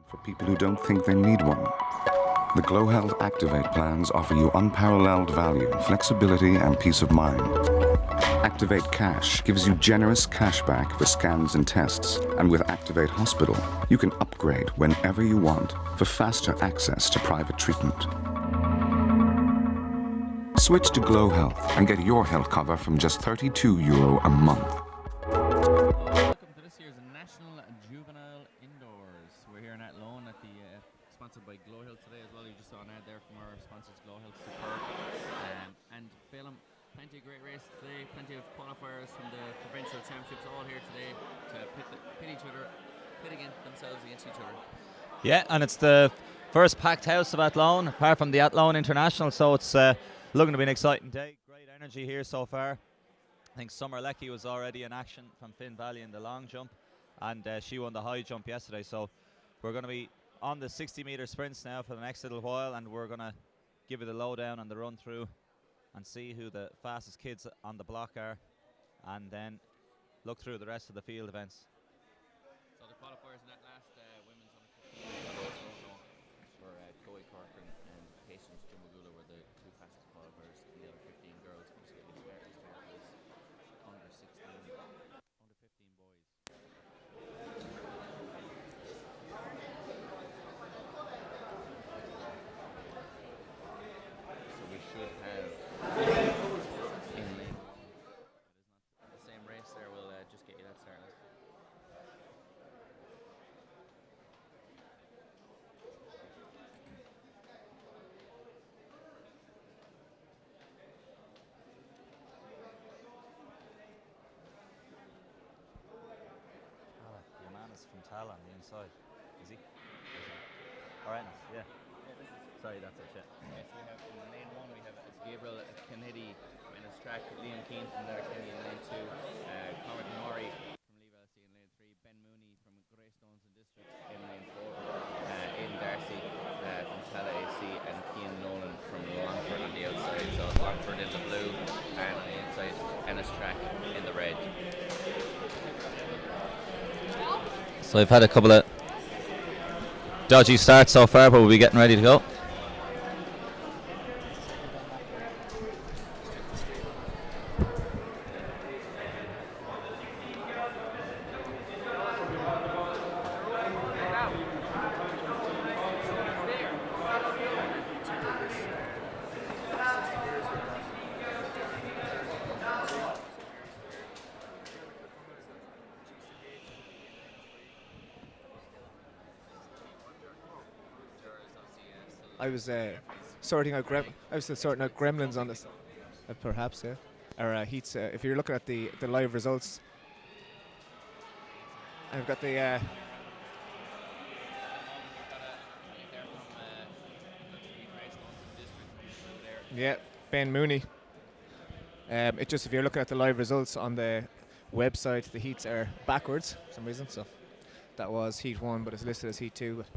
for people who don't think they need one. The GloHealth Activate plans offer you unparalleled value, flexibility, and peace of mind. Activate Cash gives you generous cash back for scans and tests. And with Activate Hospital, you can upgrade whenever you want for faster access to private treatment. Switch to GloHealth and get your health cover from just €32 a month. Welcome to this year's National Juvenile Indoors. We're here in Athlone at the sponsored by GloHealth today as well. You just saw an ad there from our sponsors, GloHealth, superb. And Phelim, plenty of great races today, plenty of qualifiers from the provincial championships all here today to pit each other, pit themselves against each other. Yeah, and it's the first packed house of Athlone, apart from the Athlone International, so it's looking to be an exciting day. Great energy here so far. I think Summer Leckie was already in action from Finn Valley in the long jump, and she won the high jump yesterday. So we're going to be on the 60-metre sprints now for the next little while, and we're going to give you the lowdown on the run through and see who the fastest kids on the block are, and then look through the rest of the field events. So the qualifiers in that last women's under 15 for Chloe Corcoran and Patience Jumagula were the two fastest qualifiers. The other 15 girls under 16, under 15 boys. So we should have in lane one. That is not the same race there. We'll just get you that started. Your man is from Tal on the inside, is he? Alright, yeah. Sorry, that's it, yeah. Yes, we have in lane one, we have Gabriel Kennedy in his track, Liam Keane from there, Kenny in lane two, Cormac Murray from Leave LC in lane three, Ben Mooney from Greystones and District in lane four, Aidan Darcy from Tala AC, and Cian Nolan from Longford on the outside. So Longford in the blue and on the inside, Ennis track in the red. So we've had a couple of dodgy starts so far, but we'll be getting ready to go. I was sorting out gremlins on this, perhaps, yeah. Or heats. If you're looking at the live results, I've got the. Yeah, Ben Mooney. It just, if you're looking at the live results on the website, the heats are backwards for some reason. So that was heat 1, but it's listed as heat 2. That's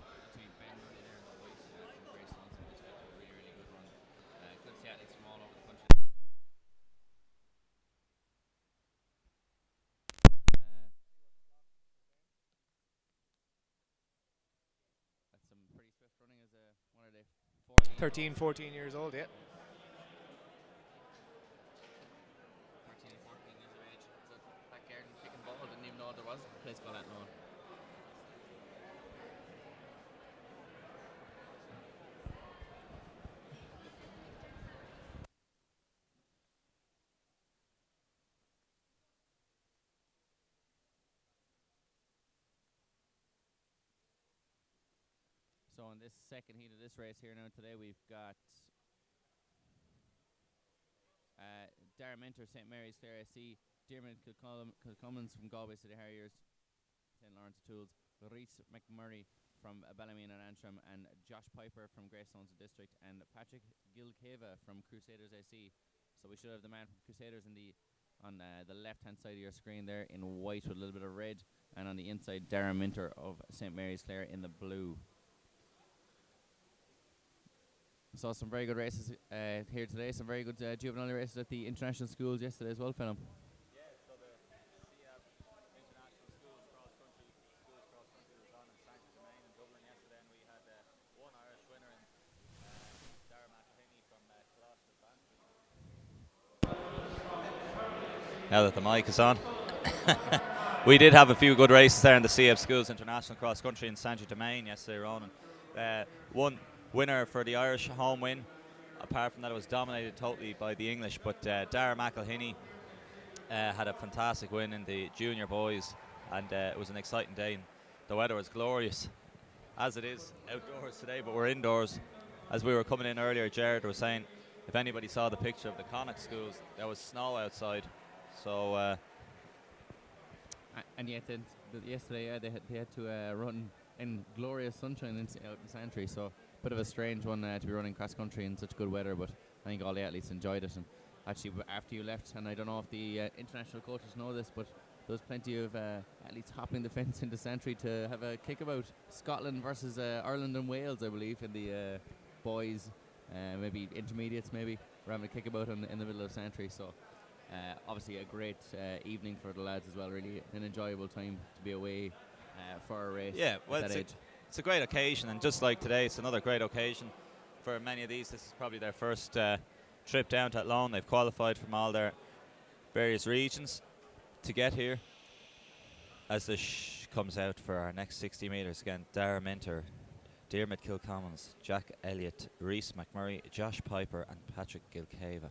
some pretty swift running as one of the 14 years old, yeah. 13 and 14 years of age. So back garden kicking ball, didn't even know there was a place called Athlone. So in this second heat of this race here now today, we've got Dara Minter, St. Mary's Clare SC, Diarmuid Kilcummins from Galway City Harriers, St. Lawrence Tools, Rhys McMurray from Ballymena and Antrim, and Josh Piper from Greystones District, and Patrick Gilcava from Crusaders SC. So we should have the man from Crusaders on the left-hand side of your screen there in white with a little bit of red, and on the inside, Dara Minter of St. Mary's Clare in the blue. Saw some very good races here today, some very good juvenile races at the international schools yesterday as well, Phelim. Yeah, so the CF International Schools Cross Country was on in Saint Germain in Dublin yesterday. Now that the mic is on. We did have a few good races there in the CF Schools International Cross Country in Saint Domain yesterday, Ronan. One winner for the Irish home win. Apart from that, it was dominated totally by the English, but Dara McElhinney had a fantastic win in the junior boys, and it was an exciting day. And the weather was glorious, as it is outdoors today, but we're indoors. As we were coming in earlier, Jared was saying if anybody saw the picture of the Connacht schools, there was snow outside. So and yet yesterday they had to run in glorious sunshine out in Santry, so bit of a strange one to be running cross country in such good weather, but I think all the athletes enjoyed it. And actually after you left, and I don't know if the international coaches know this, but there was plenty of athletes hopping the fence into Santry to have a kickabout. Scotland versus Ireland and Wales, I believe, in the boys, maybe intermediates, maybe, we're having a kickabout in the middle of Santry. So obviously a great evening for the lads as well, really an enjoyable time to be away for a race at that age. It's a great occasion, and just like today, it's another great occasion for many of these. This is probably their first trip down to Athlone. They've qualified from all their various regions to get here. As the comes out for our next 60 metres again, Dara Minter, Diarmuid Kilcommons, Jack Elliott, Rhys McMurray, Josh Piper and Patrick Gilcava.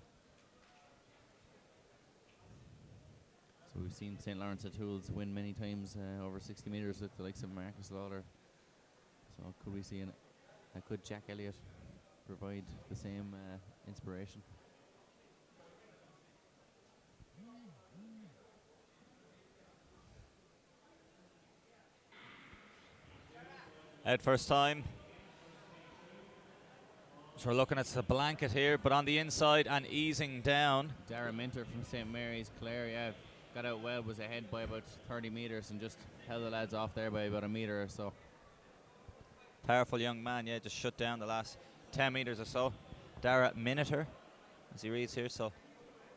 So we've seen St. Lawrence O'Toole's win many times over 60 metres with the likes of Marcus Lawler. So could we see could Jack Elliott provide the same inspiration? Out first time. So we're looking at the blanket here, but on the inside and easing down. Dara Minter from St. Mary's Clare, got out well, was ahead by about 30 metres and just held the lads off there by about a metre or so. Powerful young man, just shut down the last 10 metres or so. Dara Minter, as he reads here, so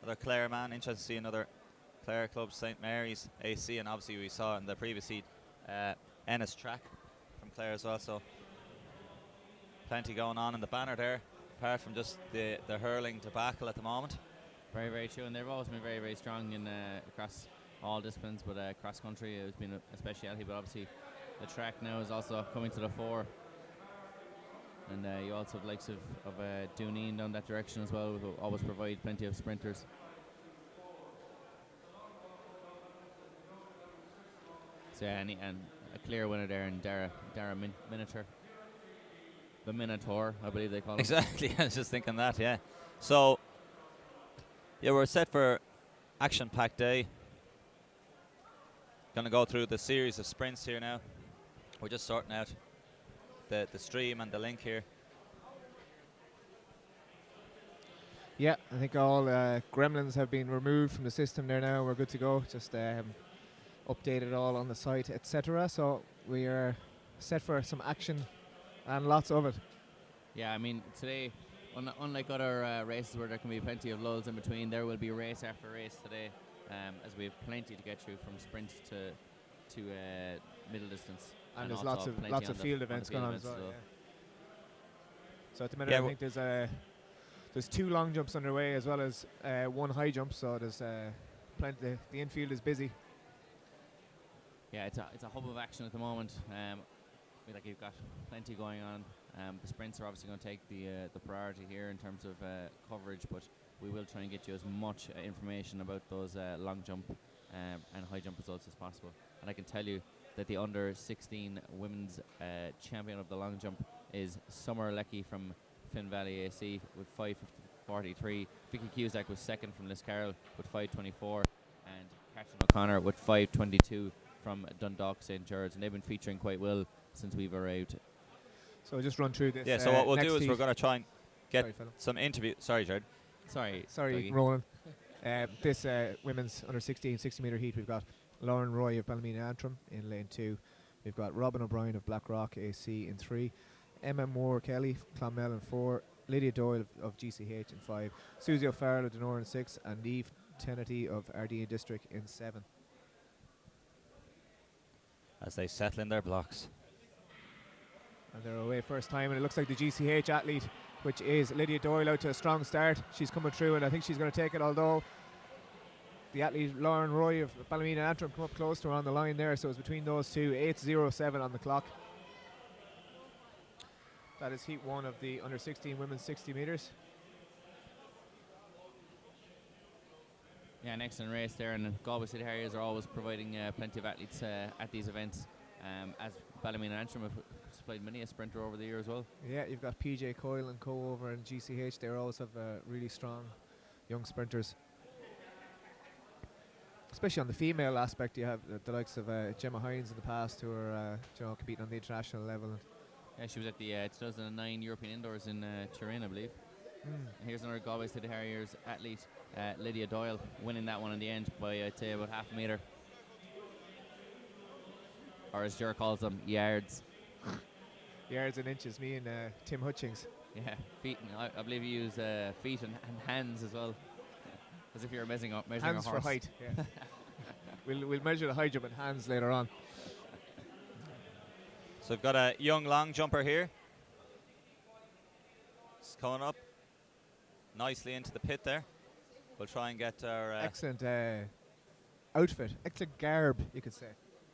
another Clare man. Interested to see another Clare club, St. Mary's AC, and obviously we saw in the previous heat Ennis Track from Clare as well, so plenty going on in the banner there, apart from just the hurling debacle at the moment. Very, very true, and they've always been very, very strong in across all disciplines, but cross country has been a speciality, but obviously the track now is also coming to the fore. And you also have likes of Dooneen down that direction as well, who always provide plenty of sprinters. So and a clear winner there in Dara Minotaur. The Minotaur, I believe they call him. Exactly, I was just thinking that, yeah. So, we're set for action-packed day. Going to go through the series of sprints here now. We're just sorting out the stream and the link here. Yeah, I think all gremlins have been removed from the system there now. We're good to go. Just updated all on the site, etc. So we are set for some action and lots of it. Yeah, I mean, today, unlike other races where there can be plenty of lulls in between, there will be race after race today, as we have plenty to get through from sprint to middle distance. And there's lots of field events going on as well. Yeah. So at the minute, I think there's 2 long jumps underway as well as 1 high jump. So there's plenty. The infield is busy. Yeah, it's a hub of action at the moment. Like you've got plenty going on. The sprints are obviously going to take the priority here in terms of coverage, but we will try and get you as much information about those long jump and high jump results as possible. And I can tell you that the under-16 women's champion of the long jump is Summer Leckie from Finn Valley AC with 5:43. Vicky Cusack was second from Liscarroll with 5:24, and Catherine O'Connor with 5:22 from Dundalk St. George, and they've been featuring quite well since we've arrived. So we'll just run through this. Yeah, so what we'll do is we're going to try and get some interview. Sorry, Jared. Sorry, Roland. This women's under 16 60-metre heat, we've got Lauren Roy of Ballymena Antrim in lane 2. We've got Robin O'Brien of Blackrock AC in 3. Emma Moore Kelly, Clonmel in 4. Lydia Doyle of GCH in 5. Susie O'Farrell of Denora in 6. And Neve Tennety of Ardeen District in 7. As they settle in their blocks. And they're away first time, and it looks like the GCH athlete, which is Lydia Doyle, out to a strong start. She's coming through, and I think she's going to take it, although the athlete Lauren Roy of Ballymena and Antrim come up close to her on the line there, so it's between those two. 8:07 on the clock. That is heat 1 of the under 16 women's 60 metres. Yeah, an excellent race there, and Galway City Harriers are always providing plenty of athletes at these events. As Ballymena and Antrim have supplied many a sprinter over the year as well. Yeah, you've got PJ Coyle and co over in GCH. They always have really strong young sprinters. Especially on the female aspect, you have the likes of Gemma Hines in the past who are competing on the international level. Yeah, she was at the 2009 European Indoors in Turin, I believe. And here's another Galway City Harriers athlete, Lydia Doyle, winning that one in the end by, I'd say, about half a metre. Or as Ger calls them, yards. Yards and inches, me and Tim Hutchings. Yeah, feet. I believe you use feet and hands as well. As if you're measuring Hands a horse. for height, yeah. we'll measure the high jump in hands later on. So we've got a young long jumper here. It's coming up nicely into the pit there. We'll try and get our... excellent outfit, excellent garb, you could say.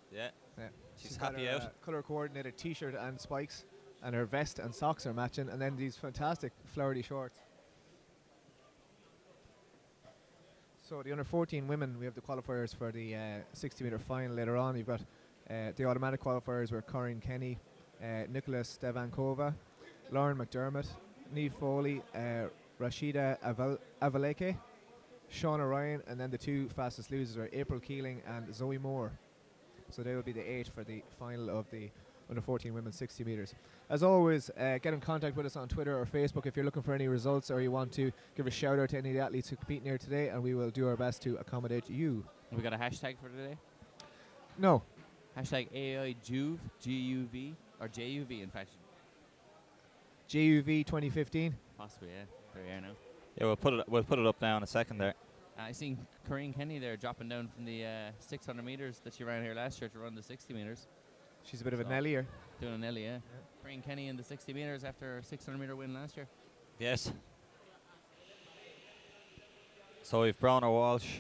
Yeah, Yeah. she's got happy her, out. Colour coordinated t-shirt and spikes, and her vest and socks are matching, and then these fantastic flowery shorts. So the under 14 women, we have the qualifiers for the 60 metre final later on. You've got the automatic qualifiers were Corinne Kenny, Nicholas Devankova, Lauren McDermott, Niamh Foley, Rashida Avaleke, Shauna Ryan, and then the two fastest losers are April Keeling and Zoe Moore. So they will be the 8 for the final of the under 14 women's 60 metres. As always, get in contact with us on Twitter or Facebook if you're looking for any results or you want to give a shout out to any of the athletes who compete here today, and we will do our best to accommodate you. Have we got a hashtag for today? No. Hashtag AIJuv, G-U-V, or J-U-V in fact. JUV 2015. Possibly, yeah. There we are now. Yeah, we'll put it up now in a second there. I seen Corinne Kenny there dropping down from the 600 metres that she ran here last year to run the 60 metres. She's a bit of a Nellier. Doing a Nelly, yeah. Corinne Kenny in the 60 metres after a 600 metre win last year. Yes. So we've Brona Walsh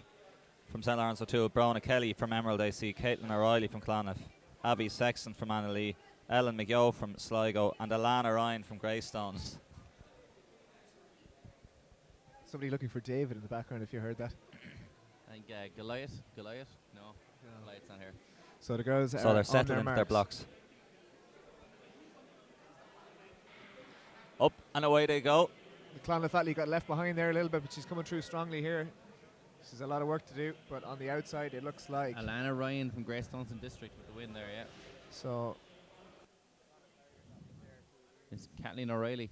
from St. Lawrence O'Toole, Brona Kelly from Emerald AC, Caitlin O'Reilly from Clonmel, Abby Sexton from Annalee, Ellen McGeough from Sligo, and Alana Ryan from Greystones. Somebody looking for David in the background if you heard that. I think Goliath? No, Goliath's not here. So the girls So are they're on settled their into their marks. blocks. Up and away they go. The Clonmel athlete got left behind there a little bit, but she's coming through strongly here. She's a lot of work to do, but on the outside it looks like. Alana Ryan from Greystones District with the win there, yeah. So It's Caitlin O'Reilly.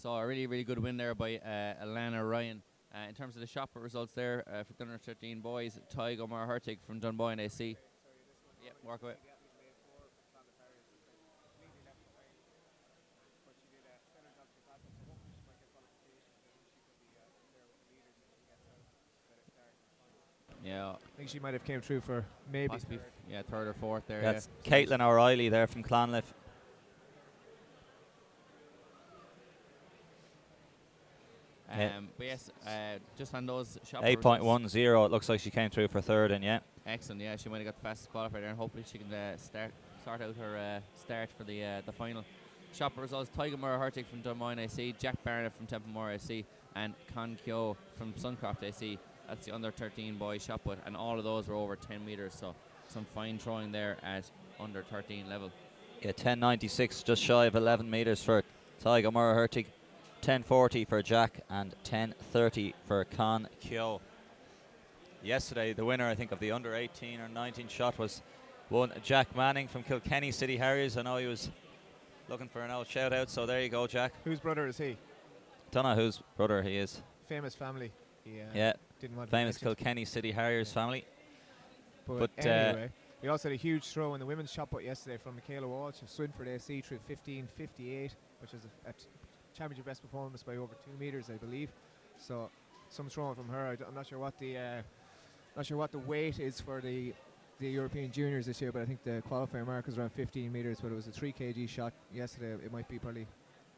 So a really, really good win there by Alana Ryan. In terms of the shopper results there, for the under 13 boys, Tyg Omar Hurtig from Dunboyne AC. Yep, walk away. Yeah, I think she might have came through for maybe possibly third or fourth there. That's yeah. Caitlin O'Reilly there from Clonmel. But yes, just on those shopper 8.10. It looks like she came through for third, and yeah. Excellent, yeah, she might have got the fastest qualifier there, and hopefully she can start out her start for the final. Shopper results: Tyga Murray Hurtig from Dunboyne AC, Jack Barnett from Templemore AC, and Con Kyo from Suncroft AC. That's the under 13 boys shot put, and all of those were over 10 metres, so some fine throwing there at under 13 level. Yeah, 10.96, just shy of 11 metres for Tyga Murray Hurtig. 10:40 for Jack and 10:30 for Con Kyo. Yesterday, the winner, I think, of the under 18 or 19 shot was one Jack Manning from Kilkenny City Harriers. I know he was looking for an old shout out, so there you go, Jack. Whose brother is he? Don't know whose brother he is. Famous family. He, Yeah, didn't want to be famous mentioned. Kilkenny City Harriers family. But But, anyway, we also had a huge throw in the women's shot put yesterday from Michaela Walsh of Swinford AC through 15:58, which is a championship best performance by over 2 meters, I believe. So some throwing from her. I'm not sure what the weight is for the European juniors this year, but I think the qualifier mark is around 15 meters. But it was a 3 kg shot yesterday. It might be probably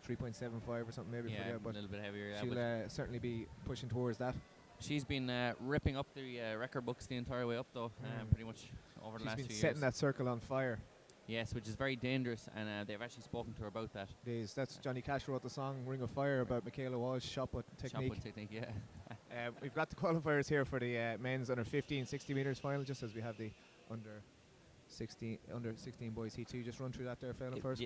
3.75 or something maybe. Yeah, for a little bit heavier. Yeah, she'll certainly be pushing towards that. she's been ripping up the record books the entire way up, though. Pretty much over the last few She's been years. setting that circle on fire. Yes, which is very dangerous, and they've actually spoken to her about that. That's Johnny Cash wrote the song "Ring of Fire" about Michaela Walsh shot put technique. Shot put technique, yeah. We've got the qualifiers here for the men's under 15 60 meters final, just as we have the under 16 boys heat 2. Just run through that there, Phelan, first.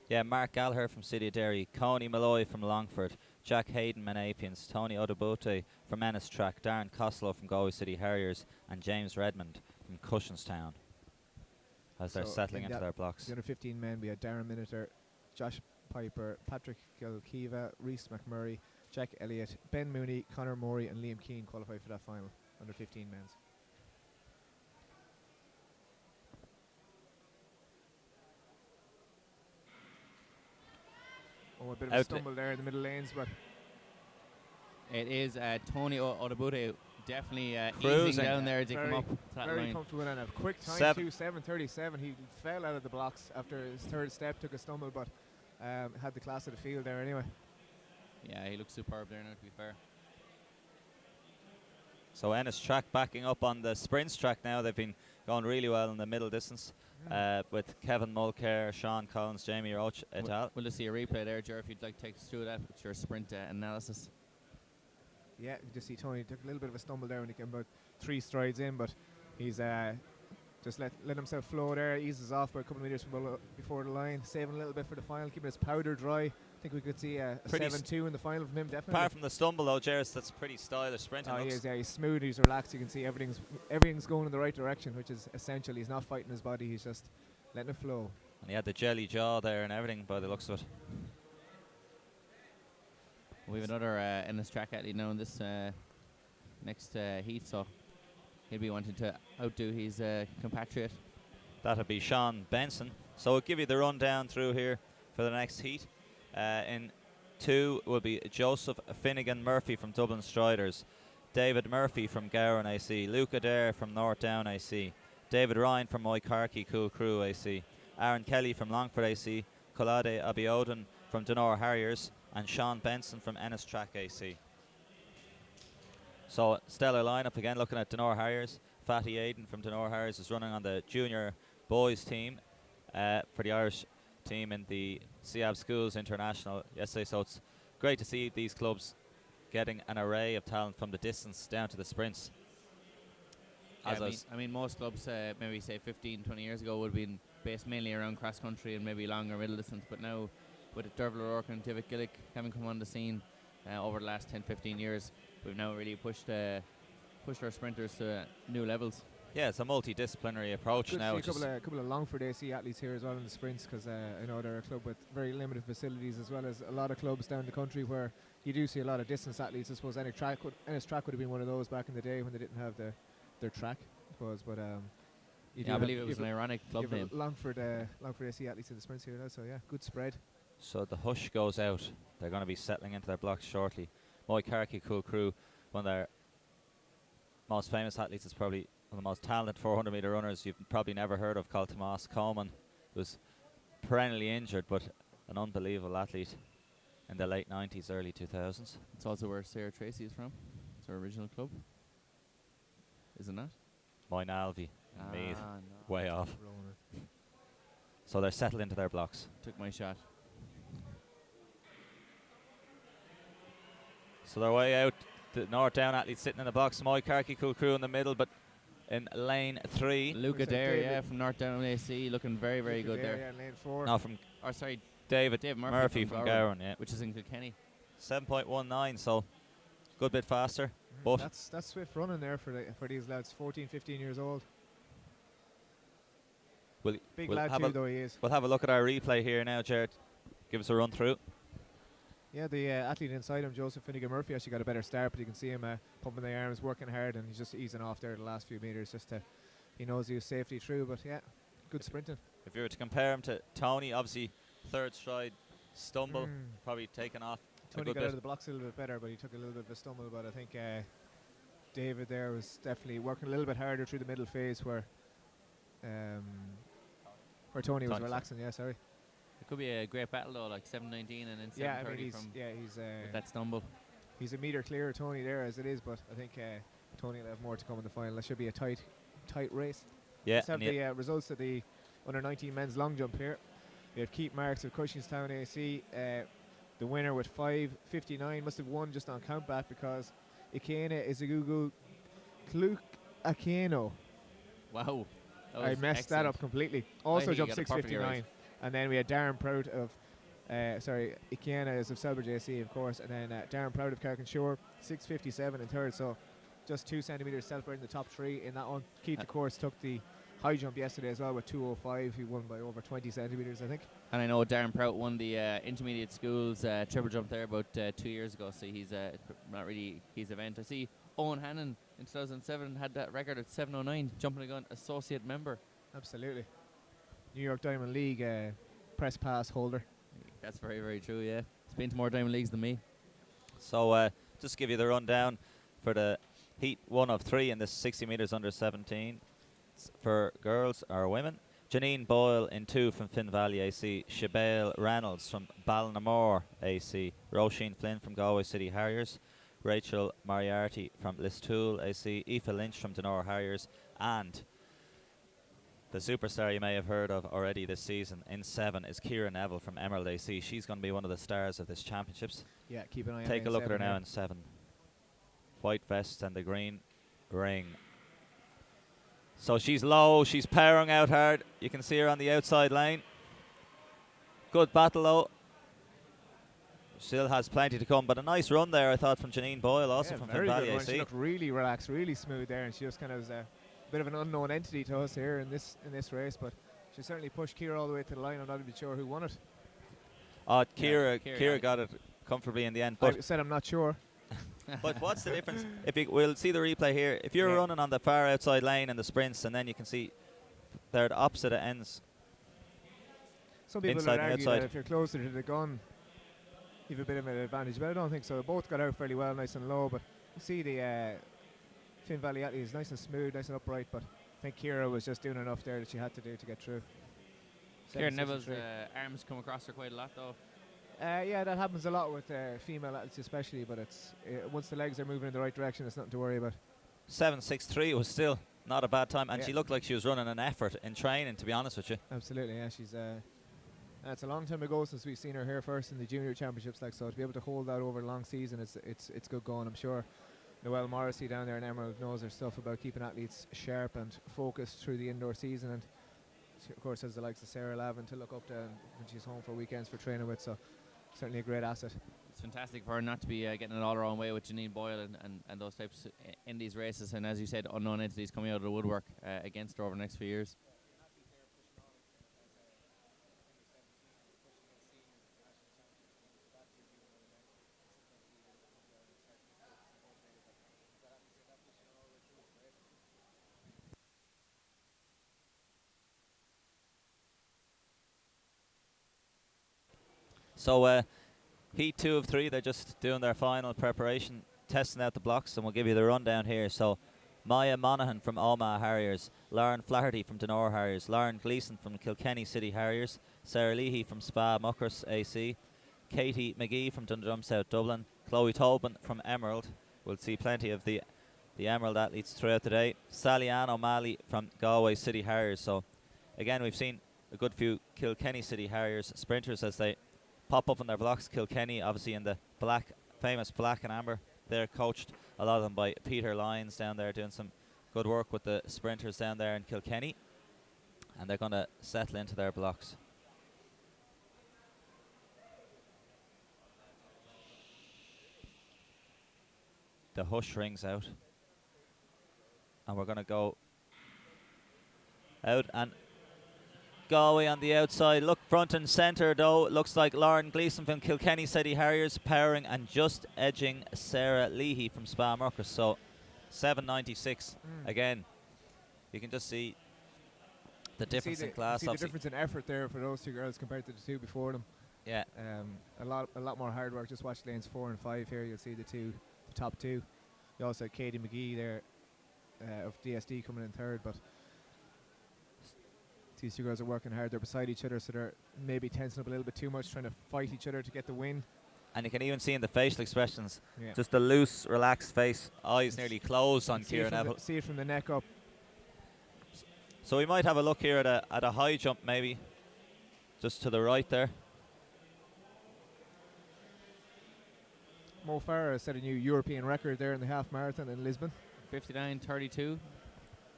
Yeah, Mark Gallagher from City of Derry, Coney Malloy from Longford, Jack Hayden Menapians, Tony Odabote from Ennis Track, Darren Costello from Galway City Harriers, and James Redmond from Cushenstown, as they're settling into their blocks. The under 15 men, we had Darren Miniter, Josh Piper, Patrick Gilkiva, Reese McMurray, Jack Elliott, Ben Mooney, Conor Morey, and Liam Keane qualify for that final under 15 men's. Oh, a bit of a stumble there in the middle lanes, but it is Tony Odabude definitely Cruising. easing down there to come up to that very line. comfortable and a quick time too, 7:37. He fell out of the blocks after his third step, took a stumble, but had the class of the field there anyway. Yeah, he looks superb there now, to be fair. So Ennis Track backing up on the sprints track now. They've been going really well in the middle distance with Kevin Mulcair, Sean Collins, Jamie Roach et al. We'll just see a replay there, Jer, if you'd like to take us through that with your sprint analysis. Yeah, you just see Tony took a little bit of a stumble there when he came about 3 strides in, but he's just let himself flow there, eases off by a couple of meters before the line, saving a little bit for the final, keeping his powder dry. I think we could see a 7-2 in the final from him, definitely. Apart from the stumble though, Jairus, that's pretty stylish sprinting. He is, yeah, he's smooth, he's relaxed, you can see everything's going in the right direction, which is essential. He's not fighting his body, he's just letting it flow. And he had the jelly jaw there and everything by the looks of it. We have another Ennis Track athlete now in this next heat, so he'll be wanting to outdo his compatriot. That'll be Sean Benson. So we'll give you the rundown through here for the next heat. In 2 will be Joseph Finnegan Murphy from Dublin Striders, David Murphy from Gowran AC, Luke Adair from North Down AC, David Ryan from Moycarkey Cool Crew AC, Aaron Kelly from Longford AC, Colade Abiodun from Donore Harriers, and Sean Benson from Ennis Track AC. So stellar lineup again, looking at Donore Harriers. Fatty Aiden from Donore Harriers is running on the junior boys team for the Irish team in the CAB Schools International yesterday. So it's great to see these clubs getting an array of talent from the distance down to the sprints. Yeah, I mean, most clubs, maybe say 15, 20 years ago, would have been based mainly around cross country and maybe longer middle distance, but now with Derval O'Rourke and Tivik Gillick having come on the scene over the last 10, 15 years, we've now really pushed our sprinters to new levels. Yeah, it's a multidisciplinary approach now. A couple of Longford AC athletes here as well in the sprints, because I know they're a club with very limited facilities, as well as a lot of clubs down the country where you do see a lot of distance athletes. I suppose Ennis Track would have been one of those back in the day when they didn't have their track, I suppose. But I believe it was an ironic club name. Longford AC athletes in the sprints here now, so yeah, good spread. So the hush goes out. They're going to be settling into their blocks shortly. Moycarkey Cool Crew, one of their most famous athletes, is probably one of the most talented 400 metre runners you've probably never heard of, called Tomas Coleman, who's perennially injured but an unbelievable athlete in the late 90s, early 2000s. It's also where Sarah Tracy is from. It's her original club, isn't it? Moynalvey, Meath, no. way off. So they're settled into their blocks. Took my shot. So they're way out. The North Down athletes sitting in the box. Moycarkey Cool Crew in the middle, but in lane 3. Luke Adair, from North Down AC, looking very, very good there. Yeah, lane 4. No, from Or sorry, David Dave Murphy from Gowran, yeah. which is in Kilkenny. 7.19, so good bit faster. But That's swift running there for these lads, 14, 15 years old. Big lad too, though he is. We'll have a look at our replay here now, Jared. Give us a run through. Yeah, the athlete inside him, Joseph Finnegan-Murphy, actually got a better start, but you can see him pumping the arms, working hard, and he's just easing off there the last few meters. He knows he was safely through, but yeah, good sprinting. If you were to compare him to Tony, obviously third stride stumble, probably taken off. Tony got out of the blocks a little bit better, but he took a little bit of a stumble. But I think David there was definitely working a little bit harder through the middle phase where Tony was relaxing. Yeah, sorry. It could be a great battle though, like 7:19 and then 7:30 he's with that stumble. He's a metre clear of Tony there as it is, but I think Tony will have more to come in the final. That should be a tight race. Yeah. Let's have the results of the under 19 men's long jump here. We have Keith Marks of Cushingstown AC. The winner with 5:59 must have won just on countback because Ikena is a Google Kluk Akeno. Wow. I messed that up completely. Also jumped 6:59. Right. And then we had Darren Prout of Ikena is of Selbridge AC, of course, and then Darren Prout of Carrickshore, 6:57 in third, so just 2 centimetres separating the top three in that one. Keith, of course, took the high jump yesterday as well with 2:05. He won by over 20 centimetres, I think. And I know Darren Prout won the intermediate schools triple jump there about 2 years ago, so he's not really his event. I see Owen Hannon in 2007 had that record at 7:09, jumping a gun, associate member. Absolutely. New York Diamond League press pass holder. That's very, very true, yeah. He's been to more Diamond Leagues than me. So just give you the rundown for the heat 1 of 3 in this 60 metres under 17 for girls or women. Janine Boyle in 2 from Finn Valley AC. Shabelle Reynolds from Ballinamore AC. Roisin Flynn from Galway City Harriers. Rachel Moriarty from Listool AC. Aoife Lynch from Donore Harriers. And the superstar you may have heard of already this season in 7 is Ciara Neville from Emerald AC. She's going to be one of the stars of this championships. Yeah, keep an eye on her. Take a look at her now in 7. White vest and the green ring. So she's low, she's powering out hard. You can see her on the outside lane. Good battle though. Still has plenty to come, but a nice run there, I thought, from Janine Boyle, also from Finn Valley AC. She looked really relaxed, really smooth there, and she just kind of was a bit of an unknown entity to us here in this race, but she certainly pushed Ciara all the way to the line. I'm not even sure who won it. Ciara got it comfortably in the end. But I said I'm not sure. But what's the difference? We'll see the replay here. If you're running on the far outside lane in the sprints, and then you can see they're the opposite ends. Some people would argue that if you're closer to the gun, you have a bit of an advantage, but I don't think so. They both got out fairly well, nice and low, but you see the Finn Valley athlete is nice and smooth, nice and upright, but I think Ciara was just doing enough there that she had to do to get through. Ciara Neville's arms come across her quite a lot though. Yeah, that happens a lot with female athletes especially, but it's once the legs are moving in the right direction, it's nothing to worry about. 7:63 was still not a bad time, and she looked like she was running an effort in training, to be honest with you. Absolutely, yeah. She's it's a long time ago since we've seen her here first in the junior championships, like, so to be able to hold that over a long season, it's good going. I'm sure Noelle Morrissey down there in Emerald knows her stuff about keeping athletes sharp and focused through the indoor season, and she, of course, has the likes of Sarah Lavin to look up to when she's home for weekends for training with, so certainly a great asset. It's fantastic for her not to be getting it all her own way with Janine Boyle and those types in these races, and as you said, unknown entities coming out of the woodwork against her over the next few years. So heat 2 of 3, they're just doing their final preparation, testing out the blocks, and we'll give you the rundown here. So Maya Monaghan from Omagh Harriers, Lauren Flaherty from Donore Harriers, Lauren Gleeson from Kilkenny City Harriers, Sarah Leahy from Spa Muckers AC, Katie McGee from Dundrum South Dublin, Chloe Tobin from Emerald. We'll see plenty of the Emerald athletes throughout the day. Sally Ann O'Malley from Galway City Harriers. So again, we've seen a good few Kilkenny City Harriers sprinters as they pop up on their blocks. Kilkenny obviously in the famous black and amber. They're coached, a lot of them, by Peter Lyons down there, doing some good work with the sprinters down there in Kilkenny, and they're going to settle into their blocks. the hush rings out. And we're going to go out and Galway on the outside. Look, front and centre though. Looks like Lauren Gleeson from Kilkenny City Harriers powering and just edging Sarah Leahy from Spa Marcus. So 7.96 again. You can just see the difference in class. See the difference in effort there for those two girls compared to the two before them. Yeah. A lot more hard work. Just watch lanes 4 and 5 here. You'll see the top two. You also had Katie McGee there of DSD coming in third, but these two girls are working hard. They're beside each other, so they're maybe tensing up a little bit too much, trying to fight each other to get the win. And you can even see in the facial expressions, just the loose, relaxed face, eyes nearly closed on Ciara Neville. See it from the neck up. So we might have a look here at a high jump, maybe, just to the right there. Mo Farah set a new European record there in the half marathon in Lisbon. 59.32,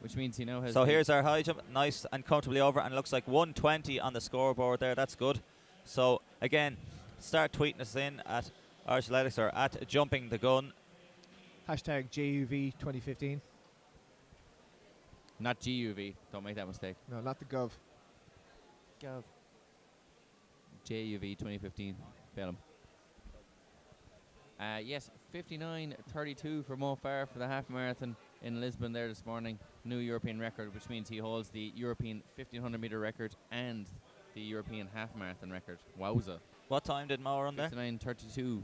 which means he now has. So here's our high jump, nice and comfortably over, and it looks like 120 on the scoreboard there. That's good. So again, start tweeting us in at Irish Athletics or at Jumping the Gun. Hashtag JUV 2015. Not GUV. Don't make that mistake. No, not the Gov. JUV 2015. Bellum. Yes, 59.32 for Mo Farah for the half marathon in Lisbon there this morning. New European record, which means he holds the European 1500 metre record and the European half marathon record. Wowza. What time did Mo run there? 59.32.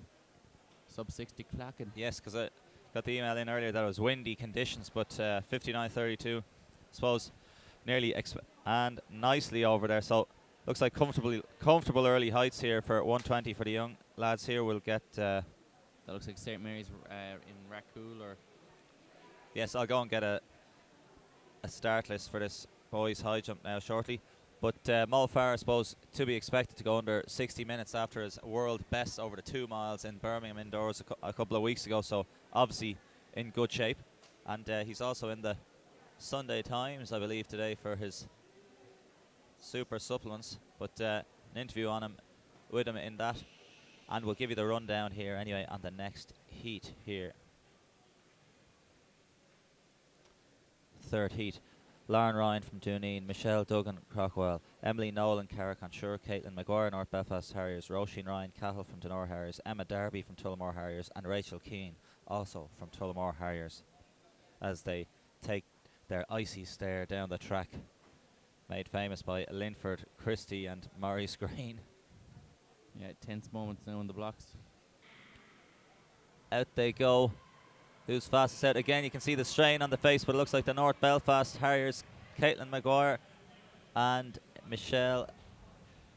Sub 60 clocking. Yes, because I got the email in earlier that it was windy conditions, but 59.32, suppose nearly and nicely over there. So looks like comfortable early heights here for 120 for the young lads here. We'll get. That looks like St. Mary's in Rackpool, or. Yes, I'll go and get a start list for this boys high jump now shortly. But Mo Farah, I suppose, to be expected to go under 60 minutes after his world best over the 2 miles in Birmingham indoors a couple of weeks ago. So obviously in good shape. And he's also in the Sunday Times, I believe, today for his super supplements. But an interview with him in that. And we'll give you the rundown here anyway on the next heat here. Third heat. Lauren Ryan from Dooneen, Michelle Duggan, Crockwell, Emily Nolan, Cara Consure, Caitlin Maguire, North Belfast Harriers, Roisin Ryan Cahill from Donore Harriers, Emma Darby from Tullamore Harriers, and Rachel Keane, also from Tullamore Harriers, as they take their icy stare down the track, made famous by Linford, Christie, and Maurice Green. Yeah, tense moments now in the blocks. Out they go. Who's fastest out? Again, you can see the strain on the face, but it looks like the North Belfast Harriers, Caitlin Maguire and Michelle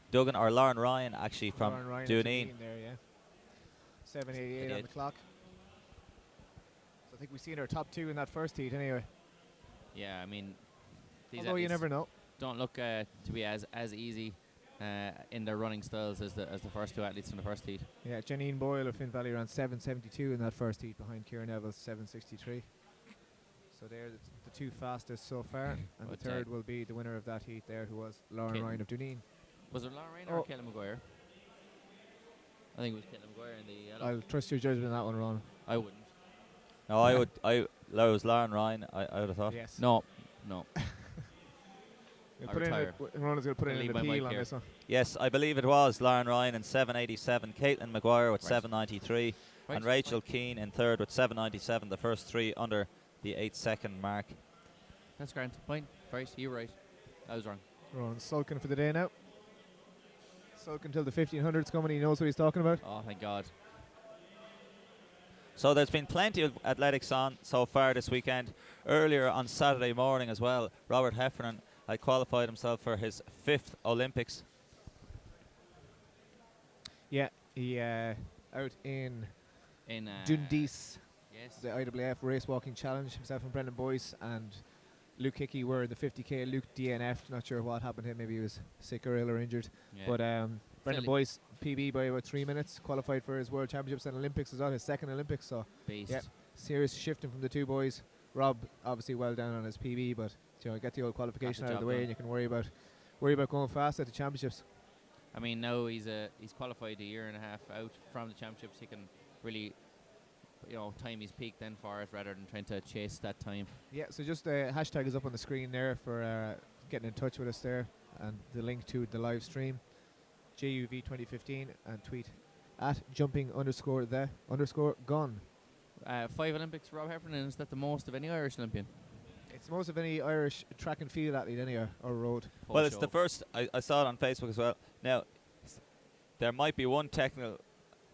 Duggan, or Lauren Ryan, actually, from Dooneen. There, yeah. 7:88 on the clock. So I think we've seen our top two in that first heat anyway. Yeah, I mean, although you never know. Don't look to be as easy in their running styles as the first two athletes in the first heat. Yeah, Janine Boyle of Finn Valley around 7:72 in that first heat behind Ciara Neville's 7:63. So they're the two fastest so far, and the third will be the winner of that heat there, who was Lauren Ryan of Dooneen. Was it Lauren Ryan or Caitlin Maguire? I think it was Caitlin Maguire in the yellow. I'll trust your judgment on that one, Ron. I wouldn't. No, I would. It was Lauren Ryan, I would have thought. Yes. No. Ron's going to put in an appeal on this one. Yes, I believe it was Lauren Ryan in 7:87, Caitlin Maguire with 7:93, and Rachel Keane in third with 7:97. The first three under the 8-second mark. That's grand. Fine. Right, you're right. I was wrong. Ron's sulking for the day now. Sulking until the 1500's coming. He knows what he's talking about. Oh, thank God. So there's been plenty of athletics on so far this weekend. Earlier on Saturday morning as well, Robert Heffernan had qualified himself for his 5th Olympics. Yeah, he out in Dundees. Yes. The IAAF Race Walking Challenge. Himself and Brendan Boyce and Luke Hickey were in the 50k. Luke DNF'd. Not sure what happened to him. Maybe he was sick or ill or injured. Yeah. But Brendan Boyce PB by about 3 minutes. Qualified for his World Championships and Olympics as well. His second Olympics. So yeah, serious shifting from the two boys. Rob obviously well down on his PB, but get the old qualification out of the way, and you can worry about going fast at the championships. I mean, now he's qualified a year and a half out from the championships. He can really time he's peaked then for it rather than trying to chase that time. Yeah, so just the hashtag is up on the screen there for getting in touch with us there, and the link to the live stream, JUV2015, and tweet at jumping_the_gun. 5 Olympics for Rob Heffernan, is that the most of any Irish Olympian? It's most of any Irish track and field athlete anywhere, or road. Well, it's the first. I saw it on Facebook as well. Now, there might be one technical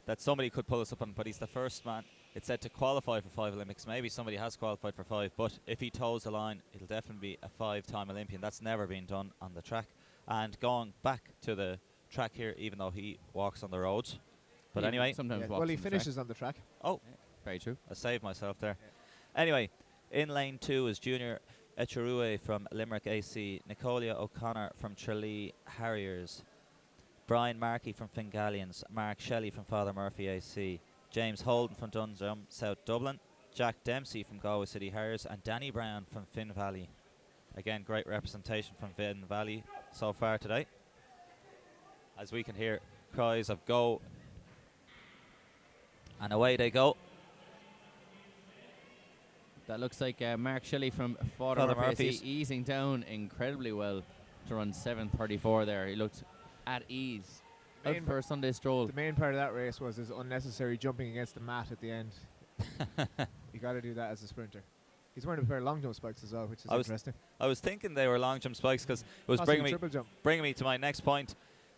that somebody could pull us up on, but he's the first man. It said to qualify for 5 Olympics. Maybe somebody has qualified for 5, but if he toes the line, it'll definitely be a 5-time Olympian. That's never been done on the track. And going back to the track here, even though he walks on the roads. But anyway. Sometimes well, he finishes on the track. Oh. Yeah, very true. I saved myself there. Yeah. Anyway, in lane 2 is Junior Echirue from Limerick AC, Nicolia O'Connor from Tralee Harriers, Brian Markey from Fingallians, Mark Shelley from Father Murphy AC, James Holden from Dundrum, South Dublin, Jack Dempsey from Galway City Harriers, and Danny Brown from Finn Valley. Again, great representation from Finn Valley so far today, as we can hear cries of go, and away they go. That looks like Mark Shelley from Father Murphy easing down incredibly well to run 7:34 there. He looked at ease out for a Sunday stroll. The main part of that race was his unnecessary jumping against the mat at the end. You got to do that as a sprinter. He's wearing a pair of long jump spikes as well, which is interesting. I was thinking they were long jump spikes because it was bringing me to my next point.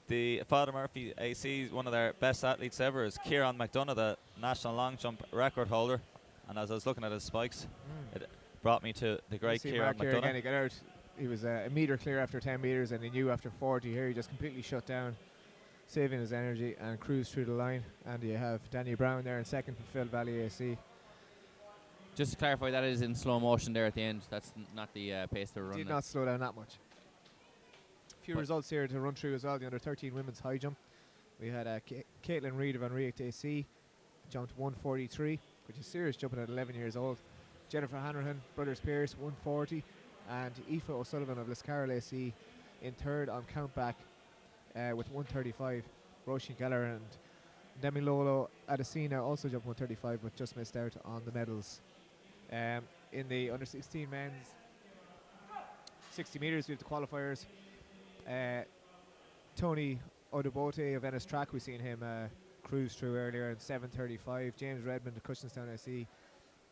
The Father Murphy AC, one of their best athletes ever, is Kieran McDonough, the national long jump record holder. And as I was looking at his spikes, it brought me to the great Kieran McDonough. Again, he got out. He was a metre clear after 10 metres, and he knew after 40 here he just completely shut down, saving his energy and cruised through the line. And you have Danny Brown there in second for Phil Valley AC. Just to clarify, that is in slow motion there at the end. That's not the pace they're running. Did not slow down that much. A few results here to run through as well. The under 13 women's high jump. We had Caitlin Reid of Van Riecht AC jumped 143, which is serious jumping at 11 years old. Jennifer Hanrahan, Brothers Pierce, 140. And Aoife O'Sullivan of Liscarroll AC in third on countback with 135. Roisin Geller and Demi Lolo Adesina also jumped 135 but just missed out on the medals. In the under 16 men's 60 metres, we have the qualifiers. Tony Odubote of Ennis Track, we've seen him cruise through earlier in 7:35. James Redmond of Cushenstown SC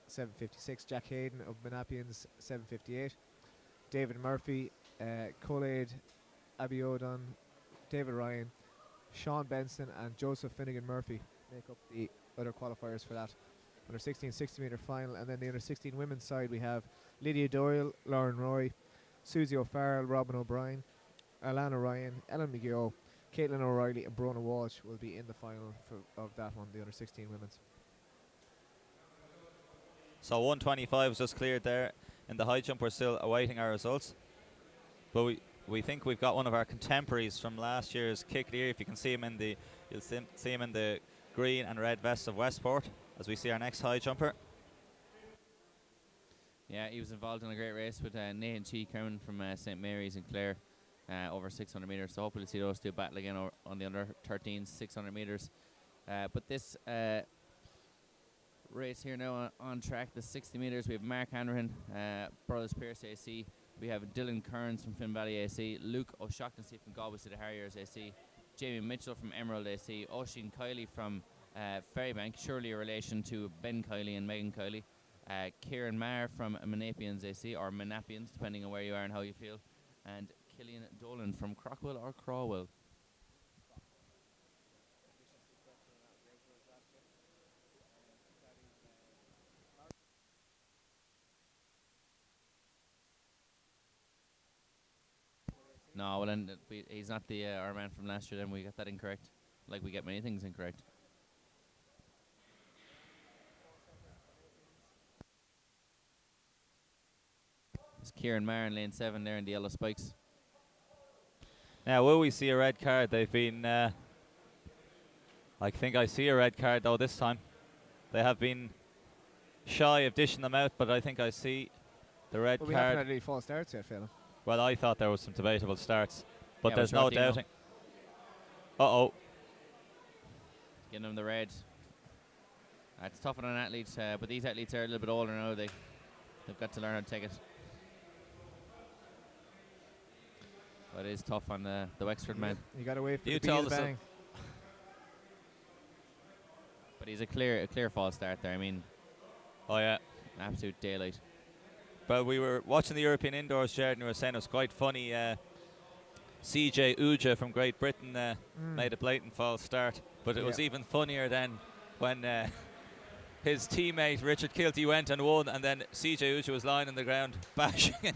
7:56. Jack Hayden of Monapians 7:58. David Murphy, Khaled Abiodun, David Ryan, Sean Benson and Joseph Finnegan Murphy make up the other qualifiers for that under 16 60 metre final. And then the under 16 women's side, we have Lydia Doyle, Lauren Roy, Susie O'Farrell, Robin O'Brien, Alana Ryan, Ellen McGill, Caitlin O'Reilly and Brona Walsh will be in the final of that one, the under 16 women's. So 125 was just cleared there. In the high jump, we're still awaiting our results. But we think we've got one of our contemporaries from last year's kick here. If you can see him you'll see him in the green and red vest of Westport as we see our next high jumper. Yeah, he was involved in a great race with Nathan Chi coming from St. Mary's in Clare over 600 metres. So hopefully we'll see those two battle again on the under 13s 600 metres. But this race here now on track, the 60 metres, we have Mark Hanrahan, Brothers Pierce AC. We have Dylan Kearns from Finn Valley AC, Luke O'Shaughnessy from Galway City Harriers AC, Jamie Mitchell from Emerald AC, Oisin Kiley from Ferrybank, surely a relation to Ben Kiley and Megan Kiley, Kieran Maher from Monapians AC, or Monapians, depending on where you are and how you feel, and Killian Dolan from Crockwell or Crawwell. No, well, then he's not our man from last year. Then we got that incorrect. Like we get many things incorrect. It's Kieran Maher in lane 7 there in the yellow spikes. Now, will we see a red card? They've been... I think I see a red card, though, this time. They have been shy of dishing them out, but I think I see the red card. We haven't had any false starts yet, Phil. Well, I thought there was some debatable starts, but yeah, there's no doubting. Uh-oh. Getting him the red. It's tough on an athlete, but these athletes are a little bit older now. They've got to learn how to take it. But it is tough on the Wexford man. You got to wait for You the told beat us bang. But he's a clear false start there. I mean, Oh yeah. absolute daylight. But we were watching the European indoors, Jared, and we were saying it was quite funny. CJ Uja from Great Britain made a blatant false start, but it was even funnier then when his teammate Richard Kilty went and won, and then CJ Uja was lying on the ground, bashing and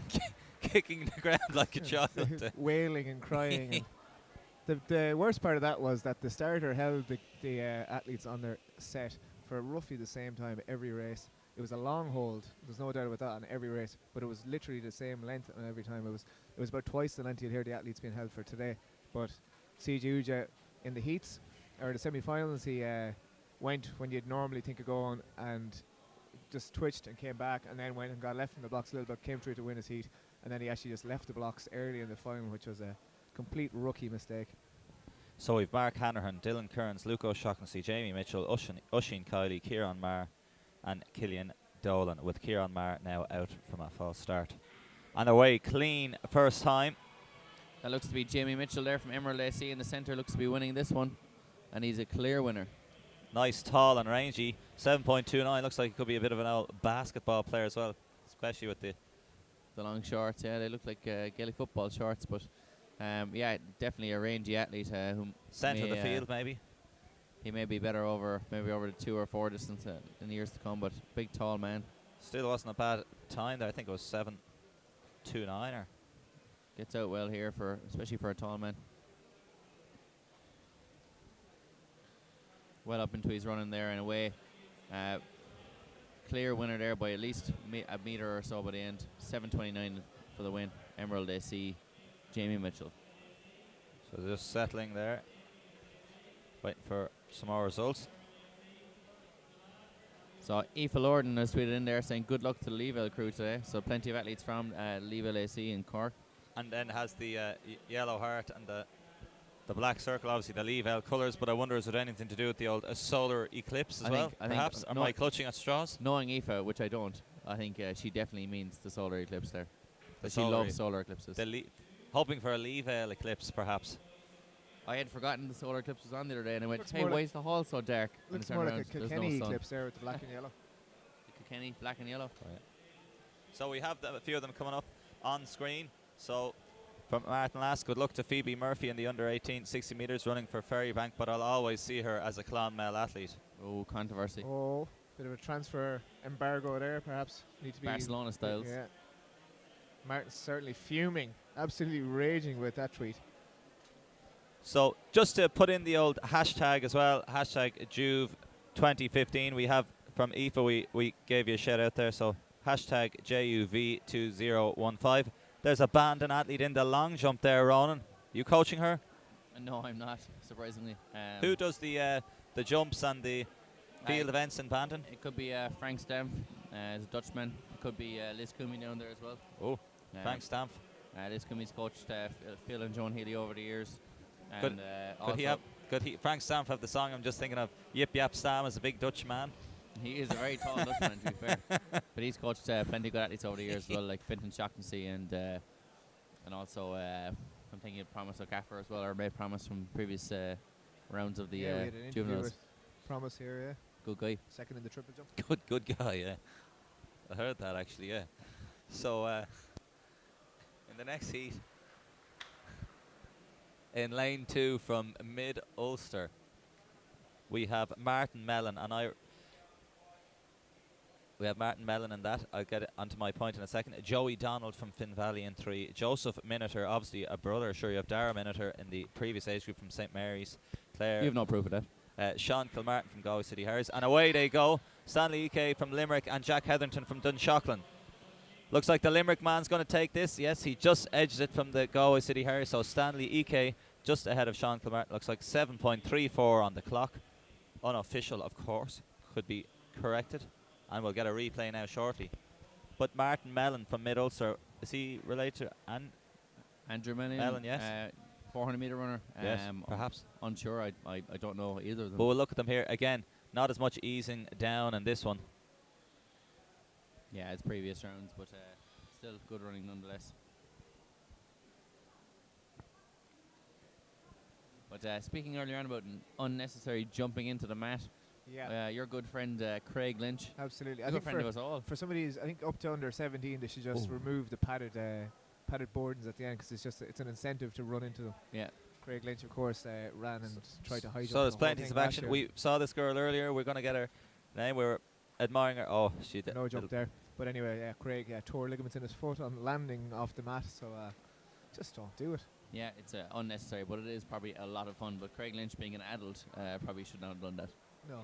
kicking the ground like a child. Wailing and crying. And the worst part of that was that the starter held the athletes on their set for roughly the same time every race. It was a long hold, there's no doubt about that, on every race, but it was literally the same length on every time. It was about twice the length you'd hear the athletes being held for today. But CJ Uja in the heats, or the semi-finals, he went when you'd normally think of going, and just twitched and came back, and then went and got left in the blocks a little bit, came through to win his heat, and then he actually just left the blocks early in the final, which was a complete rookie mistake. So we've Mark Hanrahan, Dylan Kearns, Luke O'Shaughnessy, Jamie Mitchell, Oisin Kiley, Kieran Marr and Killian Dolan, with Kieran Marr now out from a false start. And away clean first time. That looks to be Jamie Mitchell there from Emerald AC in the centre. Looks to be winning this one, and he's a clear winner. Nice, tall and rangy. 7.29. Looks like he could be a bit of an old basketball player as well, especially with the long shorts. Yeah, they look like Gaelic football shorts, but yeah, definitely a rangy athlete. Who centre of the field maybe. He may be better over the 2 or 4 distance in the years to come, but big tall man. Still wasn't a bad time there. I think it was 7.29 or. Gets out well here especially for a tall man. Well up into his running there and away. Clear winner there by at least a metre or so by the end. 7.29 for the win. Emerald AC, Jamie Mitchell. So just settling there, waiting for some more results. So Aoife Lorden has tweeted in there saying good luck to the Leaville crew today. So plenty of athletes from Leaville AC in Cork. And then has the yellow heart and the black circle, obviously the Leaville colours, but I wonder is it anything to do with the old solar eclipse as well, perhaps? Am I clutching at straws? Knowing Aoife, which I don't, I think she definitely means the solar eclipse there. She loves solar eclipses. Hoping for a Leaville eclipse, perhaps. I had forgotten the solar eclipse was on the other day, and I went, hey, why is the hall so dark? Looks more like a Kilkenny eclipse there with the black and yellow. The Kilkenny, black and yellow. Right. So we have a few of them coming up on screen. So from Martin Lass, good luck to Phoebe Murphy in the under 18 60 metres running for Ferrybank, but I'll always see her as a Clonmel athlete. Oh, controversy. Oh, bit of a transfer embargo there, perhaps. Need to be Barcelona styles. Yeah. Martin's certainly fuming, absolutely raging with that tweet. So just to put in the old hashtag as well, hashtag Juve2015, we have from Aoife, we gave you a shout out there, so hashtag JUV2015. There's a Bandon athlete in the long jump there, Ronan. You coaching her? No, I'm not, surprisingly. Who does the jumps and the field events in Bandon? It could be Frank Stamp, as a Dutchman. It could be Liz Coomey down there as well. Oh, Frank Stamp. Liz Coomey's coached Phil and Joan Healy over the years. Could Frank Stamp have the song I'm just thinking of? Yip Yap Stam is a big Dutch man. He is a very tall Dutchman, to be fair. But he's coached plenty of good athletes over the years as well, like Fintan Shaughnessy and also I'm thinking of Promise O'Gaffer as well, or made Promise from previous rounds of the we had an interview juveniles. with Promise here, yeah. Good guy. Second in the triple jump. Good guy, yeah. I heard that actually, yeah. So in the next heat, in lane 2 from Mid Ulster, we have Martin Mellon, and we have Martin Mellon in that. I'll get onto my point in a second. Joey Donald from Finn Valley in 3. Joseph Miniter, obviously a brother. Sure, you have Dara Miniter in the previous age group from St Mary's. Clare. You have no proof of that. Sean Kilmartin from Galway City Harriers. And away they go. Stanley Ike from Limerick and Jack Hetherington from Dunshaughlin. Looks like the Limerick man's going to take this. Yes, he just edged it from the Galway City Harriers. So Stanley Ike just ahead of Sean Kilmartin. Looks like 7.34 on the clock. Unofficial, of course. Could be corrected. And we'll get a replay now shortly. But Martin Mellon from Mid Ulster, is he related to Andrew Mellon? Yes. 400 metre runner. Yes, perhaps. Unsure. I don't know either of them. But we'll look at them here again. not as much easing down in this one. Yeah, it's previous rounds, but still good running nonetheless. But speaking earlier on about unnecessary jumping into the mat, Yeah, your good friend Craig Lynch, absolutely. a I good think friend of us all. for some of these, I think up to under 17, they should just remove the padded boardings at the end, because it's an incentive to run into them. Yeah. Craig Lynch, of course, ran and tried to high jump. So there's the whole plenty thing of last action. year. We saw this girl earlier. We're going to get her name. We were admiring her. Oh, she did. No jump there. But anyway, yeah, Craig tore ligaments in his foot on landing off the mat, so just don't do it. Yeah, it's unnecessary, but it is probably a lot of fun. But Craig Lynch, being an adult, probably should not have done that. No.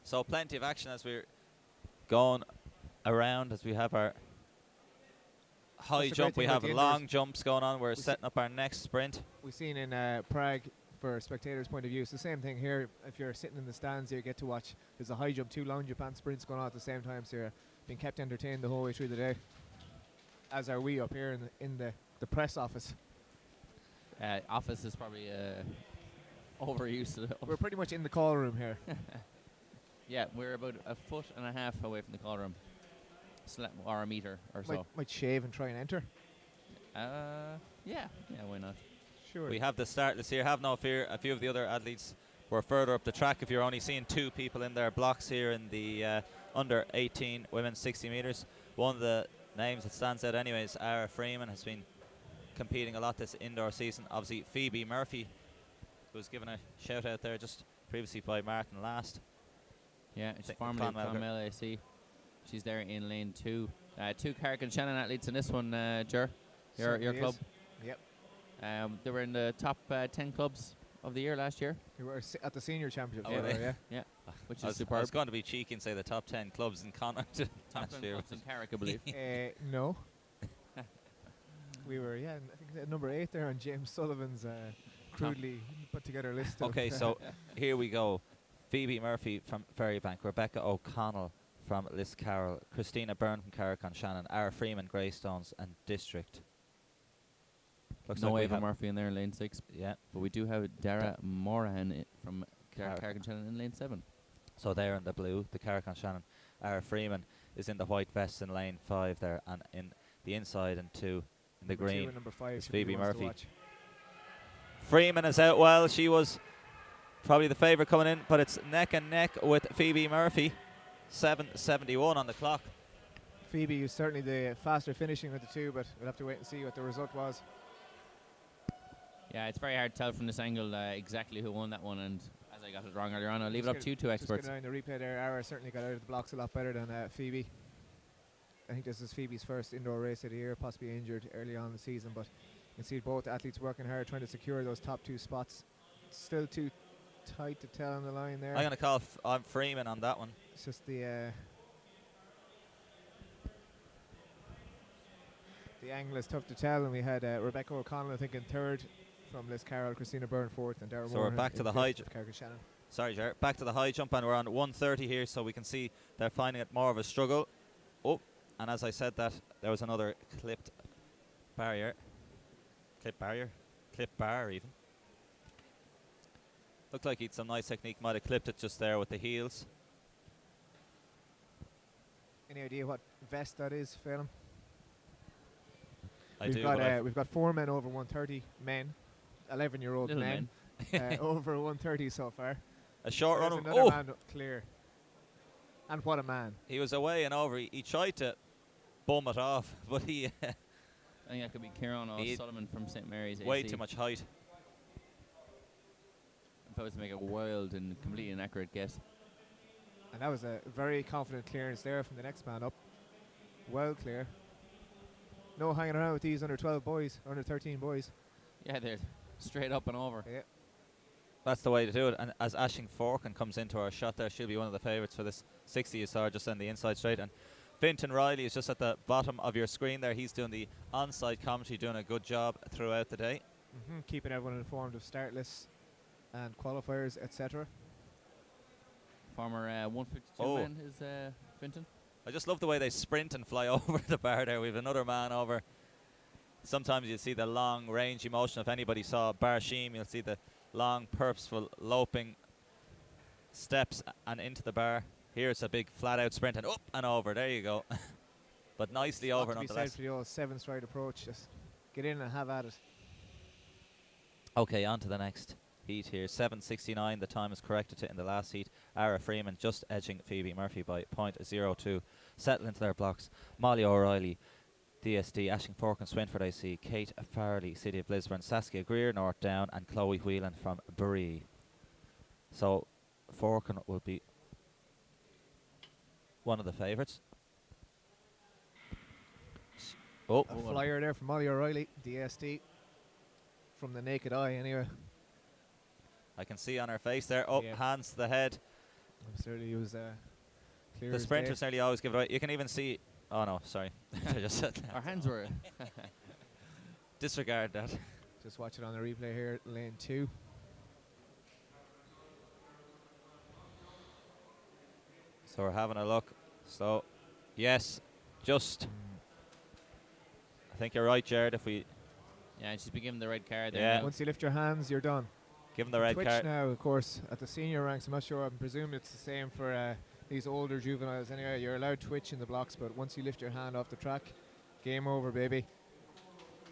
So plenty of action as we're going around, as we have our high jump. We have long jumps going on. We're setting up our next sprint. We've seen in Prague, for spectators' point of view, it's the same thing here. If you're sitting in the stands, you get to watch. There's a high jump, 2 long jump and sprints going on at the same time, so you're being kept entertained the whole way through the day. As are we up here in the press office. Office is probably overused. We're pretty much in the call room here. Yeah, we're about 1.5 foot away from the call room, or a meter or so. Might shave and try and enter. Yeah, why not? Sure. We have the start list here. Have no fear. A few of the other athletes were further up the track. If you're only seeing 2 people in their blocks here in the under 18 women's 60 meters, one of the names that stands out anyways, Ara Freeman, has been competing a lot this indoor season. Obviously Phoebe Murphy, who was given a shout out there just previously by Martin Last. Yeah, she's formerly Clonmel AC. She's there in lane 2. 2 Carrick and Shannon athletes in this one, Ger. Your club. Yep. They were in the top 10 clubs of the year last year. They were at the senior championship. Oh, were Yeah, which I is was superb. going to be cheeky and say the top 10 clubs in Connacht Top 10 clubs in Carrick, I believe. No. We were, I think at number 8 there on James Sullivan's crudely put together list. Okay, so here we go. Phoebe Murphy from Ferrybank, Rebecca O'Connell from Liscarroll, Christina Byrne from Carrick-on-Shannon, Ara Freeman, Greystones and District. Looks No like Ava Murphy in there in lane 6. Yeah. But we do have Dara Morahan from Carrick and Shannon in lane 7. So they're in the blue, the Carrick-on-Shannon. Ara Freeman is in the white vest in lane 5 there, and in the inside and 2 in the green number 5 is Phoebe Murphy. Freeman is out well. She was probably the favourite coming in, but it's neck and neck with Phoebe Murphy. 7:71 on the clock. Phoebe is certainly the faster finishing of the 2, but we'll have to wait and see what the result was. Yeah, it's very hard to tell from this angle exactly who won that one, and as I got it wrong earlier on, I'll leave it up to you 2 experts. Just in the replay there, Ara certainly got out of the blocks a lot better than Phoebe. I think this is Phoebe's first indoor race of the year, possibly injured early on in the season, but you can see both athletes working hard, trying to secure those top 2 spots. Still too tight to tell on the line there. I'm going to call Freeman on that one. It's just the angle is tough to tell, and we had Rebecca O'Connell, I think, in 3rd from Liscarroll, Christina Byrne 4th, and Dara So we're back to the high jump. Sorry, Jared. Back to the high jump, and we're on 1:30 here, so we can see they're finding it more of a struggle. Oh, and as I said that, there was another clipped barrier. Clip bar even. Looked like he'd some nice technique, might have clipped it just there with the heels. Any idea what vest that is, Phelan? We've got 4 men over 130, men, 11-year-old men, over 130 so far. A short run. Another man clear. And what a man. He was away and over. He tried to bum it off, but he... I think that could be Kieran O'Sullivan from St. Mary's AC. Way too much height. If I was to make a wild and completely inaccurate guess. And that was a very confident clearance there from the next man up. Well clear. No hanging around with these under 12 boys, under 13 boys. Yeah, they're straight up and over. Yeah. That's the way to do it. And as Aisling Forkin comes into our shot there, she'll be one of the favourites for this 60 you saw just on the inside straight. And Fintan Riley is just at the bottom of your screen there. He's doing the on-site commentary, doing a good job throughout the day. Keeping everyone informed of start lists and qualifiers, etc. Former 152 man is Fintan. I just love the way they sprint and fly over the bar there. We have another man over. Sometimes you see the long range motion. If anybody saw Bar Sheem, you'll see the long, purposeful, loping steps and into the bar. Here's a big flat-out sprint and up and over. There you go. But nicely over To be said nonetheless. for the old 7-stride approach. Just get in and have at it. Okay, on to the next heat here. 7:69. The time is corrected to in the last heat. Ara Freeman just edging Phoebe Murphy by .02. Settle into their blocks. Molly O'Reilly, DSD, Ashing Fork and Swinford AC, Kate Farley, City of Lisburn, Saskia Greer, North Down, and Chloe Whelan from Bree. So Forkin will be one of the favourites. Oh, A flyer there from Molly O'Reilly, DSD. From the naked eye, anyway. I can see on her face there. Oh, Yeah. hands to the head. Absolutely, he was clear The as sprinters day. nearly always give it away. You can even see. Oh no, sorry. I just said that. Our hands were. Disregard that. Just watch it on the replay here, lane 2. So we're having a look. So, yes, just. I think you're right, Jared. If we Yeah, and she's been given the red card there. Yeah. now. Once you lift your hands, you're done. give them the red Twitch card. now, of course, at the senior ranks. I'm not sure. I'm presuming it's the same for these older juveniles. Anyway, you're allowed twitch in the blocks, but once you lift your hand off the track, game over, baby.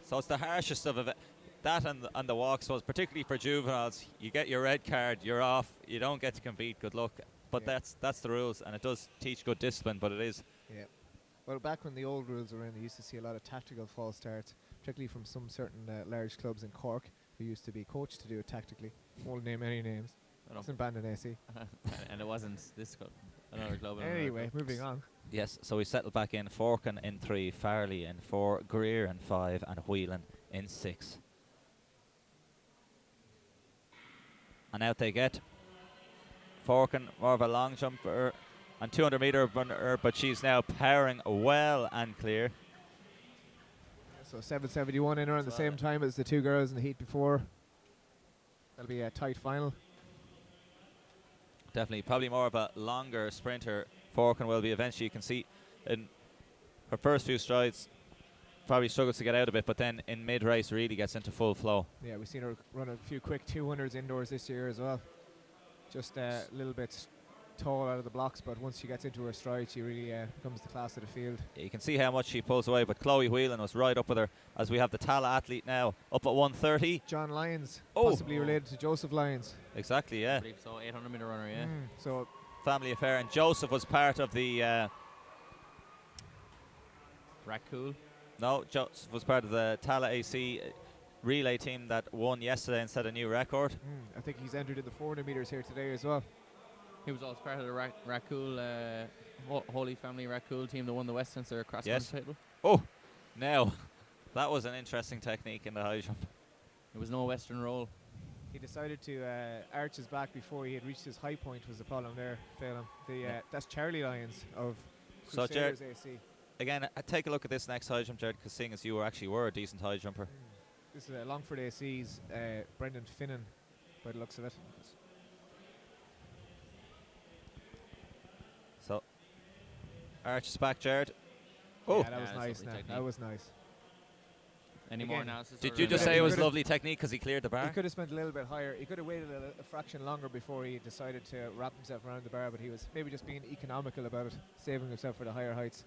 So it's the harshest of it. That and the walk, so particularly for juveniles, you get your red card, you're off. You don't get to compete. Good luck. But Yeah. that's the rules, and it does teach good discipline. But it is. Yeah. Well, back when the old rules were in, they used to see a lot of tactical false starts, particularly from some certain large clubs in Cork who used to be coached to do it tactically. Won't name any names. I don't- It's in Bandon AC. and it wasn't this club. Another club. and another Anyway, club. moving on. Yes, so we settle back in. Forkin in 3, Farley in 4, Greer in 5, and Whelan in 6. And out they get. Forkin, more of a long jumper and 200-metre runner, but she's now powering well and clear. So 7:71 in around the So, same time as the two girls in the heat before. That'll be a tight final. Definitely, probably more of a longer sprinter. Forkin will be eventually. You can see in her first few strides, probably struggles to get out a bit, but then in mid-race really gets into full flow. Yeah, we've seen her run a few quick 200s indoors this year as well. Just a little bit tall out of the blocks, but once she gets into her stride, she really becomes the class of the field. You can see how much she pulls away, but Chloe Whelan was right up with her as we have the Tala athlete now up at 130. John Lyons, Oh. possibly related to Joseph Lyons. Exactly, I yeah. believe so. 800-metre runner. Yeah. So Family affair, and Joseph was part of the Racool. no, Joseph was part of the Tala AC relay team that won yesterday and set a new record. I think he's entered in the 400 meters here today as well. He was also part of the Racool, Holy Family Racool team that won the Westminster cross country Yes. title. Oh, now that was an interesting technique in the high jump. It was no Western roll. He decided to arch his back before he had reached his high point was the problem there, failing. That's Charlie Lyons of So, Crusaders AC. Again, take a look at this next high jump, Jared, because seeing as you were a decent high jumper. This is Longford AC's Brendan Finnan, by the looks of it. So, arches back, Jared. Oh, Yeah, that was Yeah, nice. lovely Now. technique. That was nice. Any more Again, analysis? did or you just could've- say it was could've- lovely technique because he cleared the He bar? could have spent a little bit higher. He could have waited a fraction longer before he decided to wrap himself around the bar, but he was maybe just being economical about it, saving himself for the higher heights.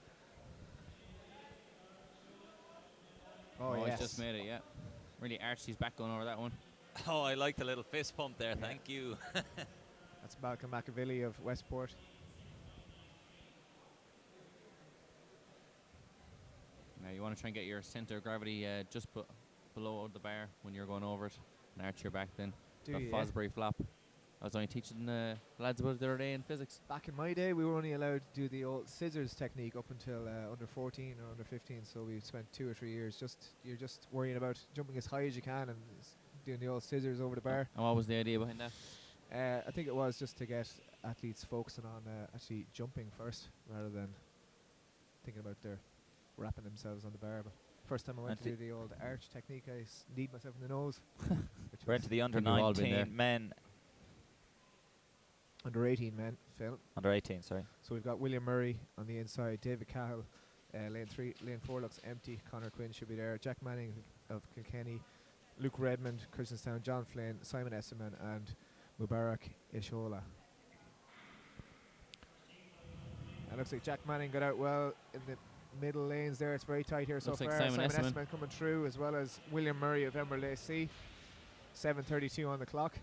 Oh, he's yes. just made it. Yeah. Really arched his back going over that one. Oh, I like the little fist pump there. Thank you. That's Malcolm McAvilly of Westport. Now you want to try and get your centre of gravity just below the bar when you're going over it, and arch your back. Then Do the you, yeah? Fosbury flop. I was only teaching the lads about it the other day in physics. Back in my day, we were only allowed to do the old scissors technique up until under 14 or under 15. So we spent 2 or 3 years you're just worrying about jumping as high as you can and doing the old scissors over the bar. And what was the idea behind that? I think it was just to get athletes focusing on actually jumping first rather than thinking about their wrapping themselves on the bar. But first time I went to do the old arch technique, I kneed myself in the nose. which We're was into the under Think we've all been there. 19 men, under 18 men, Phil. under 18, sorry. So we've got William Murray on the inside, David Cahill, lane 4 looks empty. Connor Quinn should be there. Jack Manning of Kilkenny, Luke Redmond, Christenstown, John Flynn, Simon Esserman, and Mubarak Ishola. It looks like Jack Manning got out well in the middle lanes there. It's very tight here so Looks like far. Simon Esseman. Esseman coming through, as well as William Murray of Emerald AC. 7:32 on the clock.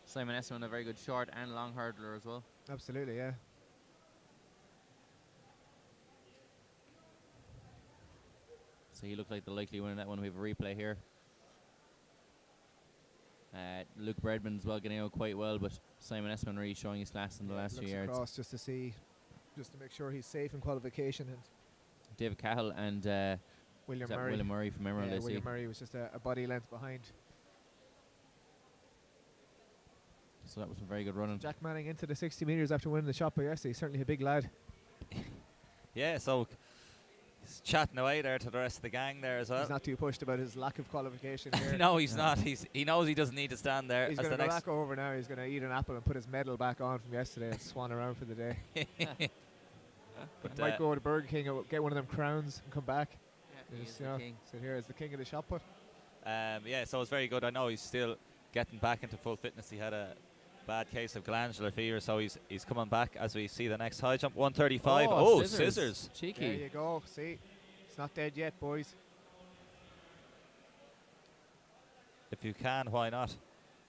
Simon Esseman, a very good short and long hurdler as well. Absolutely, yeah. So he looked like the likely winner in that one. We have a replay here. Luke Bredman as well getting out quite well, but Simon Esseman really showing his class in the last few yards. Across just to make sure he's safe in qualification. And David Cahill and William Murray from Emerald AC. William Murray was just a body length behind. So that was some very good running. Jack Manning into the 60 metres after winning the shot by yesterday. He's certainly a big lad. Yeah, so he's chatting away there to the rest of the gang there as well. He's not too pushed about his lack of qualification here. No, he's not. He knows he doesn't need to stand there. He's going to go back over now. He's going to eat an apple and put his medal back on from yesterday and swan around for the day. But might go to Burger King and get one of them crowns and come back. Yeah, Just, sit here as the king of the shot put. Yeah, so it's very good. I know he's still getting back into full fitness. He had a bad case of glandular fever, so he's coming back as we see the next high jump. 135. Oh, scissors. Cheeky. There you go. See, it's not dead yet, boys. If you can, why not?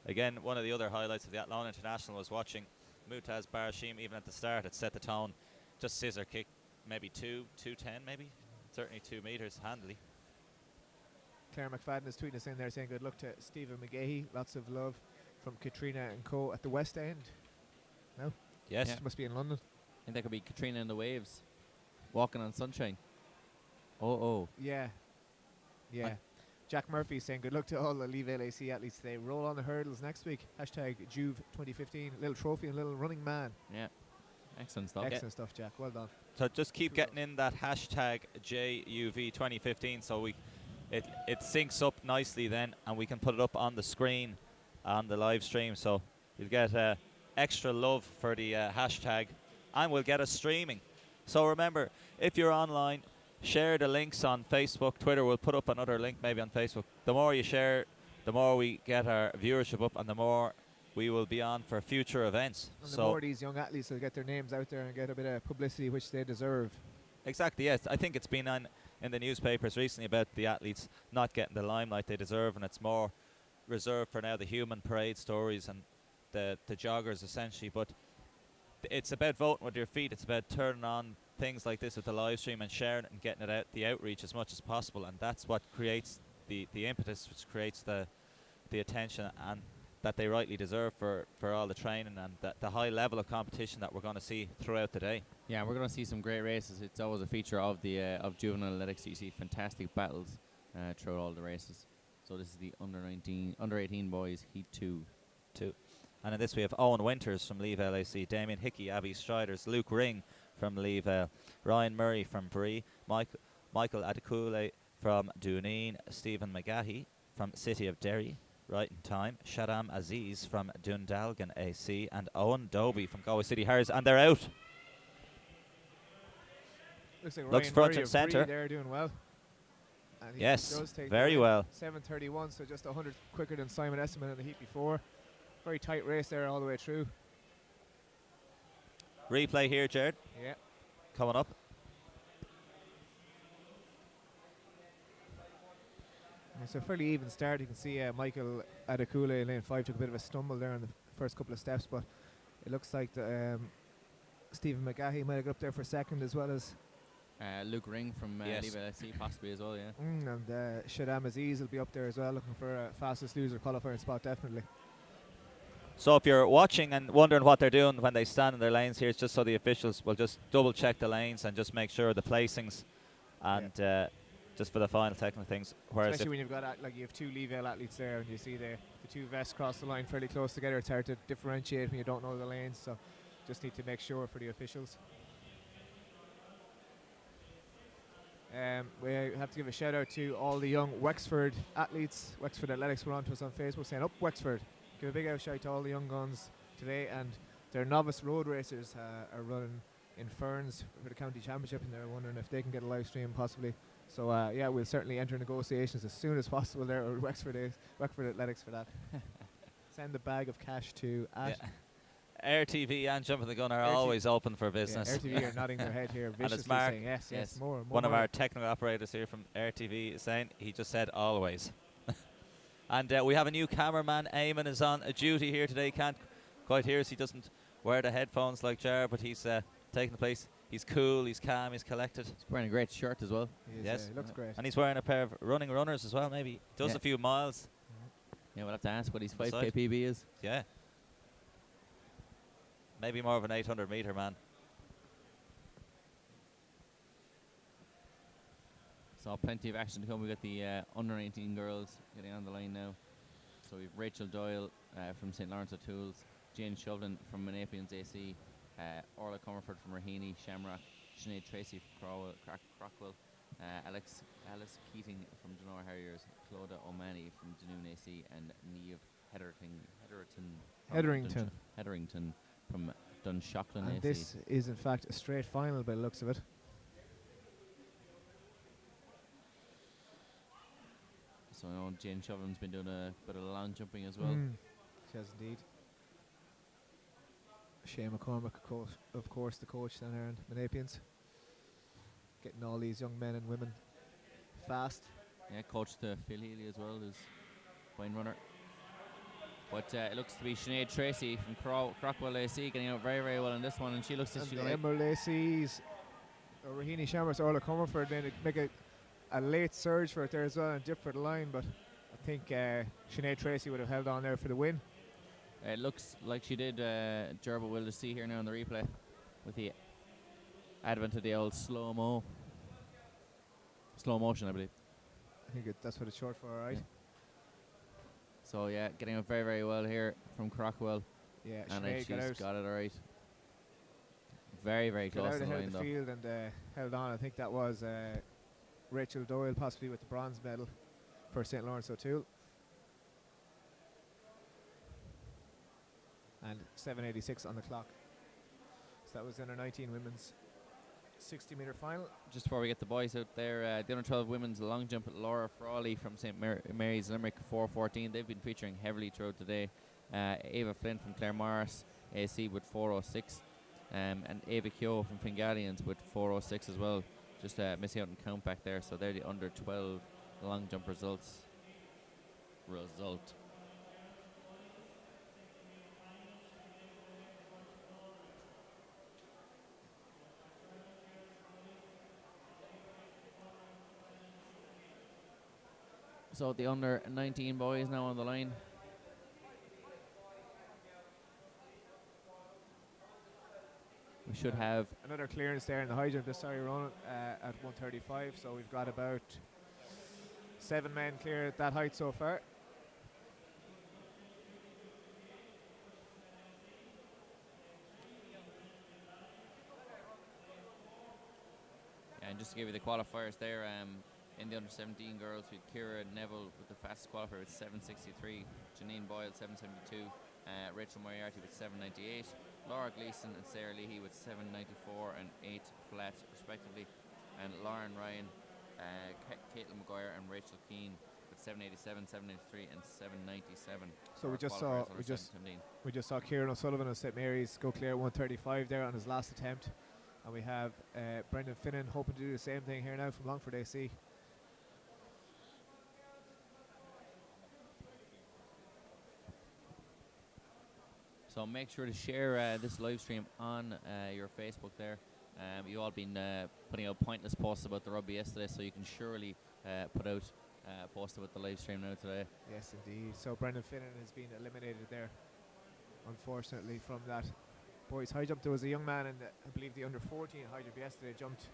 Again, one of the other highlights of the Athlone International was watching Mutaz Barashim. Even at the start, it set the tone. Just scissor kick, maybe 2:10, maybe. Certainly 2 meters, handily. Claire McFadden is tweeting us in there saying good luck to Stephen McGahey. Lots of love from Katrina and Co. at the West End. No? Yes. Yeah. Must be in London. I think that could be Katrina and the Waves. Walking on sunshine. Oh. Yeah. Jack Murphy saying good luck to all the Leave LAC athletes today. Roll on the hurdles next week. Hashtag Juve 2015. Little trophy and little running man. Yeah. Excellent stuff. Excellent stuff, Jack. Well done. So just keep getting in that hashtag JUV 2015 so it syncs up nicely then, and we can put it up on the screen on the live stream. So you'll get extra love for the hashtag, and we'll get us streaming. So remember, if you're online, share the links on Facebook, Twitter. We'll put up another link maybe on Facebook. The more you share, the more we get our viewership up, and the more we will be on for future events. And the more these young athletes will get their names out there and get a bit of publicity, which they deserve. Exactly, yes. I think it's been in the newspapers recently about the athletes not getting the limelight they deserve, and it's more reserved for now the human parade stories and the joggers essentially. But it's about voting with your feet. It's about turning on things like this with the live stream and sharing it and getting it out, the outreach as much as possible, and that's what creates the impetus, which creates the attention and that they rightly deserve for all the training and the high level of competition that we're going to see throughout the day. Yeah, we're going to see some great races. It's always a feature of the of Juvenile Athletics. You see fantastic battles throughout all the races. So this is the under 18 boys Heat 2. And in this we have Owen Winters from Leave LAC, Damien Hickey, Abbey Striders, Luke Ring from Leave, Ryan Murray from Bree, Michael Adekule from Duneen, Stephen McGahey from City of Derry, right in time, Shaddam Aziz from Dundalgan AC, and Owen Dobie from Galway City Harriers, and they're out. Looks like Looks Ryan front Murray and of centre. Bree there doing well. And he Yes, does take very the well. 7:31, so just 100 quicker than Simon Esseman in the heat before. Very tight race there all the way through. Replay here, Jared. Yeah. Coming up. It's a fairly even start. You can see Michael Adekule in lane 5 took a bit of a stumble there in the first couple of steps, but it looks like Stephen McGahey might have got up there for second, as well as Luke Ring from Yes. Leave LAC possibly as well, yeah. and Shaddam Aziz will be up there as well, looking for a fastest loser qualifying spot, definitely. So if you're watching and wondering what they're doing when they stand in their lanes here, it's just so the officials will just double check the lanes and just make sure the placings and just for the final technical things. Whereas especially when you've got you have two Leave athletes there and you see the two vests cross the line fairly close together, it's hard to differentiate when you don't know the lanes, so just need to make sure for the officials. We have to give a shout out to all the young Wexford athletes. Wexford Athletics were on to us on Facebook saying, up Wexford. Give a big out shout to all the young guns today, and their novice road racers are running in Ferns for the county championship, and they're wondering if they can get a live stream possibly. So we'll certainly enter negotiations as soon as possible there with Wexford Athletics for that. Send the bag of cash to RTV and Jumping the Gun are RT always open for business. RTV are nodding their head here And viciously it's Mark, saying yes, more. one of our technical operators here from RTV, is saying he just said always. And we have a new cameraman. Eamon is on a duty here today. Can't quite hear us. He doesn't wear the headphones like Jar, but he's taking the place. He's cool, he's calm, he's collected. He's wearing a great shirt as well. Yes. He looks great. And he's wearing a pair of running runners as well, maybe. Does a few miles. Yeah, we'll have to ask what his 5K Side. PB is. Yeah. Maybe more of an 800 metre man. So plenty of action to come. We've got the under 19 girls getting on the line now. So we've Rachel Doyle from St. Lawrence O'Toole's, Jane Shovlin from Menapians AC, Orla Comerford from Raheny, Shamrock, Sinead Tracy from Crockwell, Alice Keating from Dunor Harriers, Clodagh O'Mahony from Dunoon AC, and Niamh Hetherington from Dunshaughlin And AC. this is in fact a straight final by the looks of it. So I know Jane Shovlin's been doing a bit of long jumping as well. She has indeed. Shane McCormick, of course, the coach down there in Menapians. Getting all these young men and women fast. Yeah, coach to Phil Healy as well, who's fine runner. But it looks to be Sinead Tracy from Crockwell AC getting out very, very well in this one, and she looks as And she the like. Emerald AC's Raheny Shamrock's Orla Comerford made make a late surge for it there as well and dip for the line, but I think Sinead Tracy would have held on there for the win. It looks like she did, Gerba. We'll just see here now in the replay with the advent of the old slow motion, I believe. I think that's what it's short for, right? Yeah. So yeah, getting out very, very well here from Crockwell. Yeah, And Sinead she's got it all right. Very, very got close out to the ahead line of the though. field and held on. I think that was Rachel Doyle possibly with the bronze medal for St. Lawrence O'Toole. And 7:86 on the clock. So that was in our 19 women's 60-metre final. Just before we get the boys out there, the under 12 women's long jump, Laura Frawley from St. Mary's Limerick 4:14. They've been featuring heavily throughout today. Ava Flynn from Clare Morris AC with 4:06, and Ava Keogh from Fingalians with 4:06 as well. Just missing out in count back there. So they're the under 12 long jump results. So the under 19 boys now on the line. We should have Another clearance there in the high jump. Sorry, Ronan, at 1:35. So we've got about 7 men clear at that height so far. and just to give you the qualifiers there, in the under 17 girls, we had Ciara Neville with the fastest qualifier with 7:63, Janine Boyle 7:72, Rachel Moriarty with 7:98, Laura Gleeson and Sarah Leahy with 7:94 and 8 flat respectively, and Lauren Ryan, Caitlin Maguire and Rachel Keane with 7:87, 7:83 and 7:97. So we just saw Kieran O'Sullivan of St Mary's go clear at 1:35 there on his last attempt, and we have Brendan Finnan hoping to do the same thing here now from Longford AC. So make sure to share this live stream on your Facebook there. You've all been putting out pointless posts about the rugby yesterday, so you can surely put out a post about the live stream now today. Yes, indeed. So Brendan Finnan has been eliminated there, unfortunately, from that boys high jump. There was a young man in I believe the under 14 high jump yesterday, jumped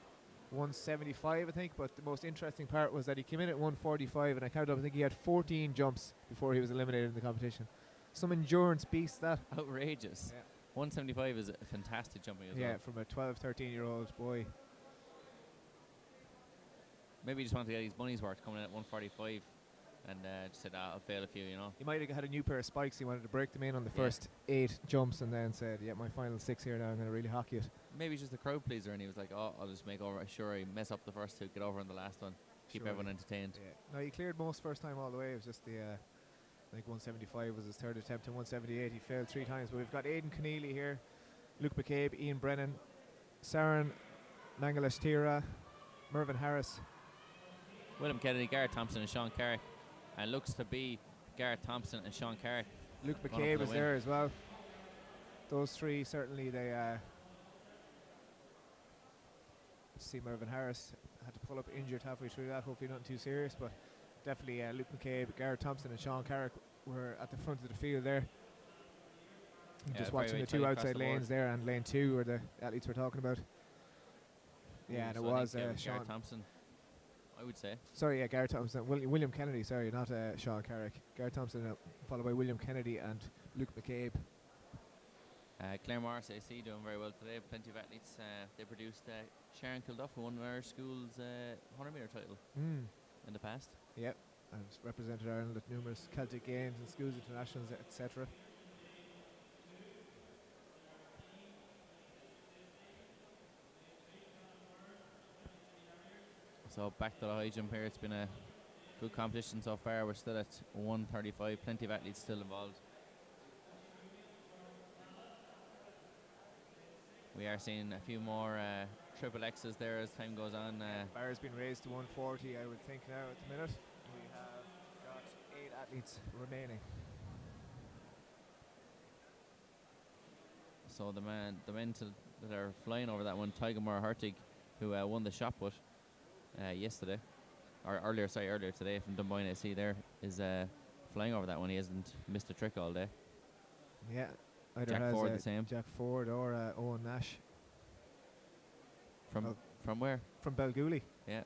175 I think, but the most interesting part was that he came in at 145, and I counted up, I think he had 14 jumps before he was eliminated in the competition. Some endurance beast, that. Outrageous. Yeah. 175 is a fantastic jumping as well. Yeah, from a 12, 13-year-old boy. Maybe he just wanted to get his money's worth coming in at 145 and just said, I'll fail a few, you know. He might have had a new pair of spikes. He wanted to break them in on the first 8 jumps and then said, yeah, my final 6 here now, I'm going to really hockey it. Maybe he's just a crowd pleaser, and he was like, oh, I'll just make over, sure I mess up the first 2, get over in the last one, keep everyone entertained. Yeah. No, he cleared most first time all the way. It was just the I think 175 was his third attempt, and 178 he failed 3 times. But we've got Aidan Keneally here, Luke McCabe, Ian Brennan, Saran Mangalashtira, Mervyn Harris. William Kennedy, Garrett Thompson and Sean Carrick. And looks to be Garrett Thompson and Sean Carrick. Luke McCabe was there as well. Those 3 certainly they see Mervyn Harris had to pull up injured halfway through that. Hopefully nothing too serious, but definitely Luke McCabe, Garrett Thompson and Sean Carrick were at the front of the field there. Yeah, just watching the 2 outside lanes there, and lane 2 where the athletes were talking about. Yeah, and it was Sean Garrett Thompson, I would say. Sorry, yeah, Garrett Thompson. William Kennedy, sorry, not Sean Carrick. Garrett Thompson, followed by William Kennedy and Luke McCabe. Clare Morris AC doing very well today. Plenty of athletes. They produced Sharon Kilduff, who won our school's 100 metre title in the past. Yep, and represented Ireland at numerous Celtic games and schools internationals, etc. So back to the high jump here. It's been a good competition so far. We're still at 135. Plenty of athletes still involved. We are seeing a few more triple X's there as time goes on. Bar has been raised to 140, I would think, now at the minute. We have got 8 athletes remaining. So the men that are flying over that one, Tiger Hertig, who won the shot put yesterday, or earlier today from Dunboyne AC, there is flying over that one. He hasn't missed a trick all day. Yeah. Either Jack has Ford the same. Jack Ford or Owen Nash. From where? From Belgooly. Yeah.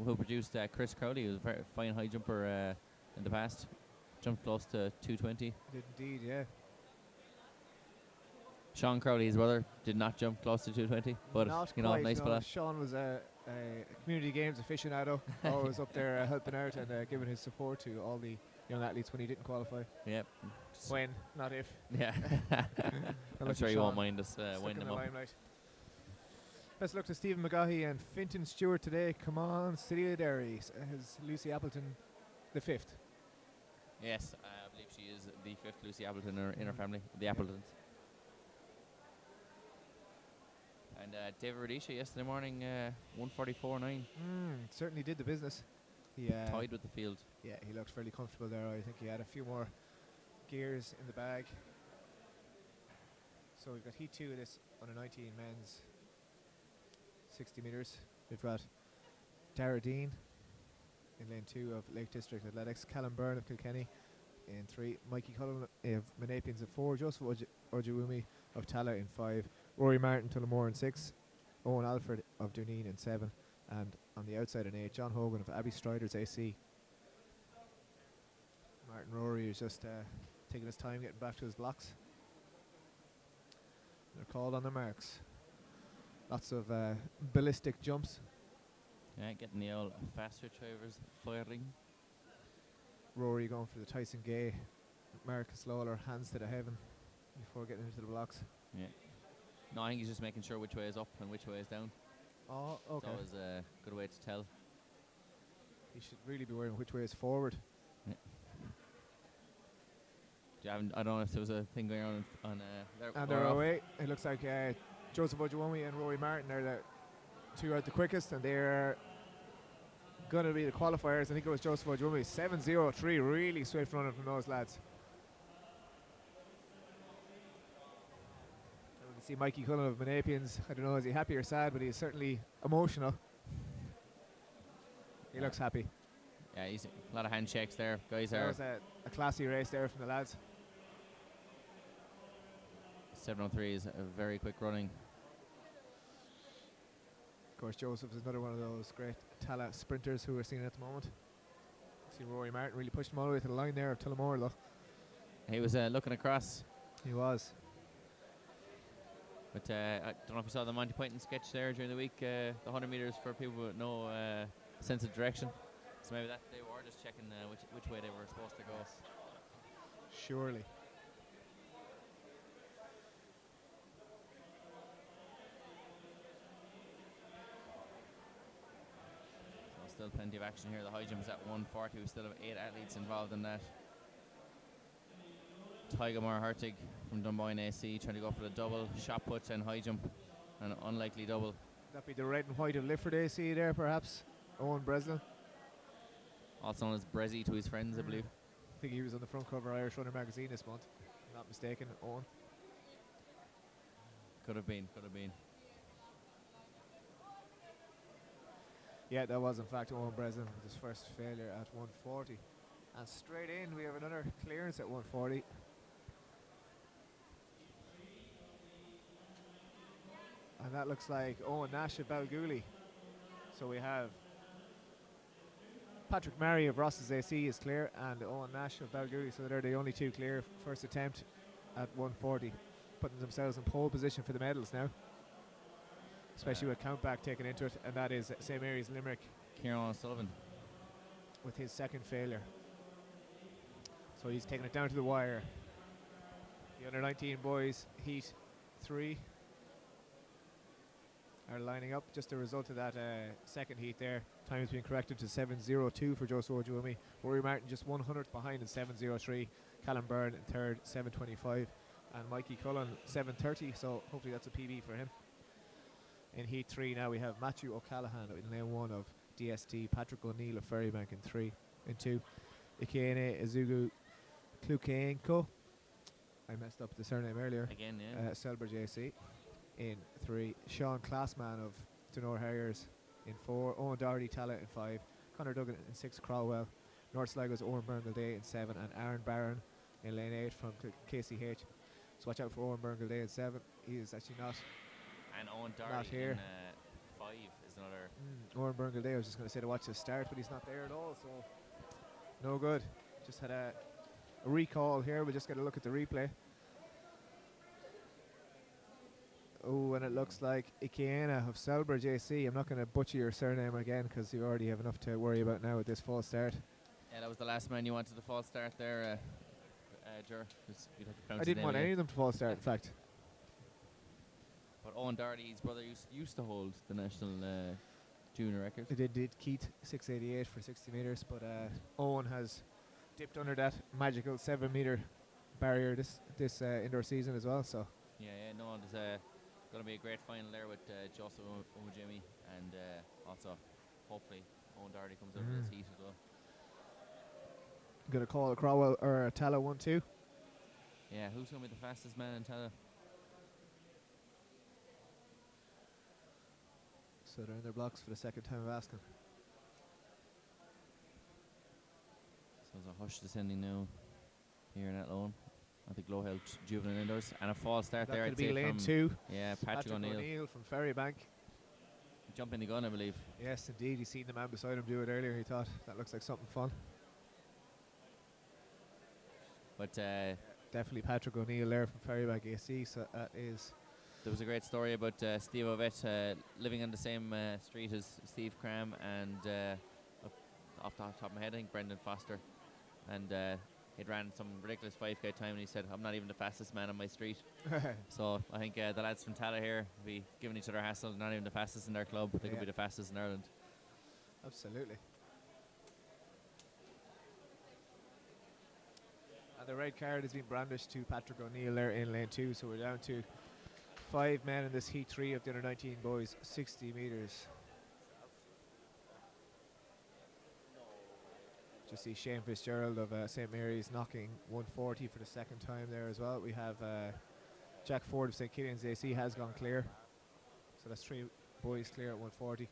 Who produced Chris Crowley, who was a very fine high jumper in the past. Jumped close to 220. Did indeed, yeah. Sean Crowley, his brother, did not jump close to 220, but not you know, quite, nice no. fella. Sean was a community games aficionado, always up there helping out and giving his support to all the young athletes when he didn't qualify. Yep. When, not if. Yeah. I'm sure you won't mind us winding them up. Limelight. Let's look to Stephen McGaughey and Fintan Stewart today. Come on, City of Derry has Lucy Appleton the 5th. Yes, I believe she is the 5th Lucy Appleton in her family, the Appletons. And David Radisha yesterday morning, 144.9. Certainly did the business. He tied with the field. Yeah, he looked fairly comfortable there. I think he had a few more gears in the bag. So we've got heat 2 of this under 19 men's 60 metres. We've got Dara Dean in lane 2 of Lake District Athletics, Callum Byrne of Kilkenny in 3, Mikey Cullen of Menapians in 4, Joseph Ojewumi of Tala in 5, Rory Martin Tullamore in 6, Owen Alfred of Duneen in 7, and on the outside in 8, John Hogan of Abbey Striders AC. Martin Rory is just taking his time getting back to his blocks. They're called on their marks. Lots of ballistic jumps. Yeah, getting the old faster drivers firing. Rory going for the Tyson Gay, Marcus Lawler hands to the heaven before getting into the blocks. Yeah. No, I think he's just making sure which way is up and which way is down. Oh, okay. That was a good way to tell. He should really be worrying which way is forward. Yeah. I don't know if there was a thing going on there. And they're away. It looks like Joseph Ojewumi and Rory Martin are the 2 out the quickest, and they're going to be the qualifiers. I think it was Joseph Ojewumi, 7:03, really swift running from those lads. And we can see Mikey Cullen of Menapians. I don't know, is he happy or sad, but he's certainly emotional. He looks happy. Yeah, he's a lot of handshakes there. Guys That are was a classy race there from the lads. 7:03 is a very quick running. Of course, Joseph is another one of those great Tala sprinters who we're seeing at the moment. See Rory Martin really pushed him all the way to the line there of Tullamore, though. He was looking across. He was. But I don't know if you saw the Monty Python sketch there during the week, the 100 metres for people with no sense of direction. So maybe that they were just checking which way they were supposed to go. Surely. So still plenty of action here. The high jump is at 140. We still have 8 athletes involved in that. Tygamore Hertig from Dunboyne AC trying to go for the double shot put and high jump, an unlikely double. That be the red and white of Lifford AC there, perhaps. Owen Breslin. Also known as Brezzy to his friends, I believe. I think he was on the front cover of Irish Runner magazine this month. Not mistaken, Owen. Could have been. Yeah, that was in fact Owen Breslin with his first failure at 140. And straight in, we have another clearance at 140. And that looks like Owen Nash of Balgooley. So we have Patrick Murray of Ross's AC is clear, and Owen Nash of Balgooley. So they're the only two clear. First attempt at 140, putting themselves in pole position for the medals now. Especially with Countback taken into it, and that is St Mary's Limerick. Kieran O'Sullivan with his second failure. So he's taking it down to the wire. The under 19 boys, heat 3, are lining up. Just a result of that second heat there. Time has been corrected to 7:02 for Joe Sojuami. Rory Martin just 100th behind in 7:03. Callum Byrne in third, 7:25. And Mikey Cullen 7:30. So hopefully that's a PB for him. In heat 3 now we have Matthew O'Callaghan in lane 1 of DST, Patrick O'Neill of Ferrybank in 2, Ikene Ezugu Klukenko, I messed up the surname earlier, again, yeah. Selbridge AC in 3, Sean Classman of Dunor Harriers in 4, Owen Doherty Tala in 5, Conor Duggan in 6, Crowell, North Sligo's Owen Berngal Day in 7, and Aaron Barron in lane 8 from KCH. So watch out for Owen Berngal Day in 7. He is actually not. And Owen Doherty in 5 is another. Owen Berngal Day, I was just going to say to watch the start, but he's not there at all, so no good. Just had a recall here. We'll just get a look at the replay. Oh, and it looks like Ikiana of Selbridge AC. I'm not going to butcher your surname again because you already have enough to worry about now with this false start. Yeah, that was the last man you wanted to false start there, Ger. I didn't want any of them to false start, in fact. But Owen Doherty, his brother, used to hold the national junior record. It did Keith 688 for 60 metres, but Owen has dipped under that magical 7 metre barrier this indoor season as well. So yeah, no, there's going to be a great final there with Joseph Omujimi, and also hopefully Owen Doherty comes over this heat as well. Going to call Crowell or Tala 1-2. Yeah, who's going to be the fastest man in Tala? So they're in their blocks for the second time of asking. So there's a hush descending now here in Athlone at the GloHealth Juvenile Indoors, and a false start that there. Could I'd be say lane from 2. Yeah, Patrick O'Neill from Ferrybank. Jumping the gun, I believe. Yes, indeed. He's seen the man beside him do it earlier. He thought that looks like something fun. But definitely Patrick O'Neill there from Ferrybank AC. So that is. There was a great story about Steve Ovett living on the same street as Steve Cram, and off the top of my head, I think Brendan Foster. And he'd ran some ridiculous 5K time, and he said, "I'm not even the fastest man on my street." So I think the lads from Tala here will be giving each other a hassle. Not even the fastest in their club, but they could be the fastest in Ireland. Absolutely. And the red card has been brandished to Patrick O'Neill there in lane 2, so we're down to 5 men in this heat 3 of the under 19 boys, 60 metres. Just see Shane Fitzgerald of St Mary's knocking 140 for the second time there as well. We have Jack Ford of St Killian's AC has gone clear, so that's 3 boys clear at 140.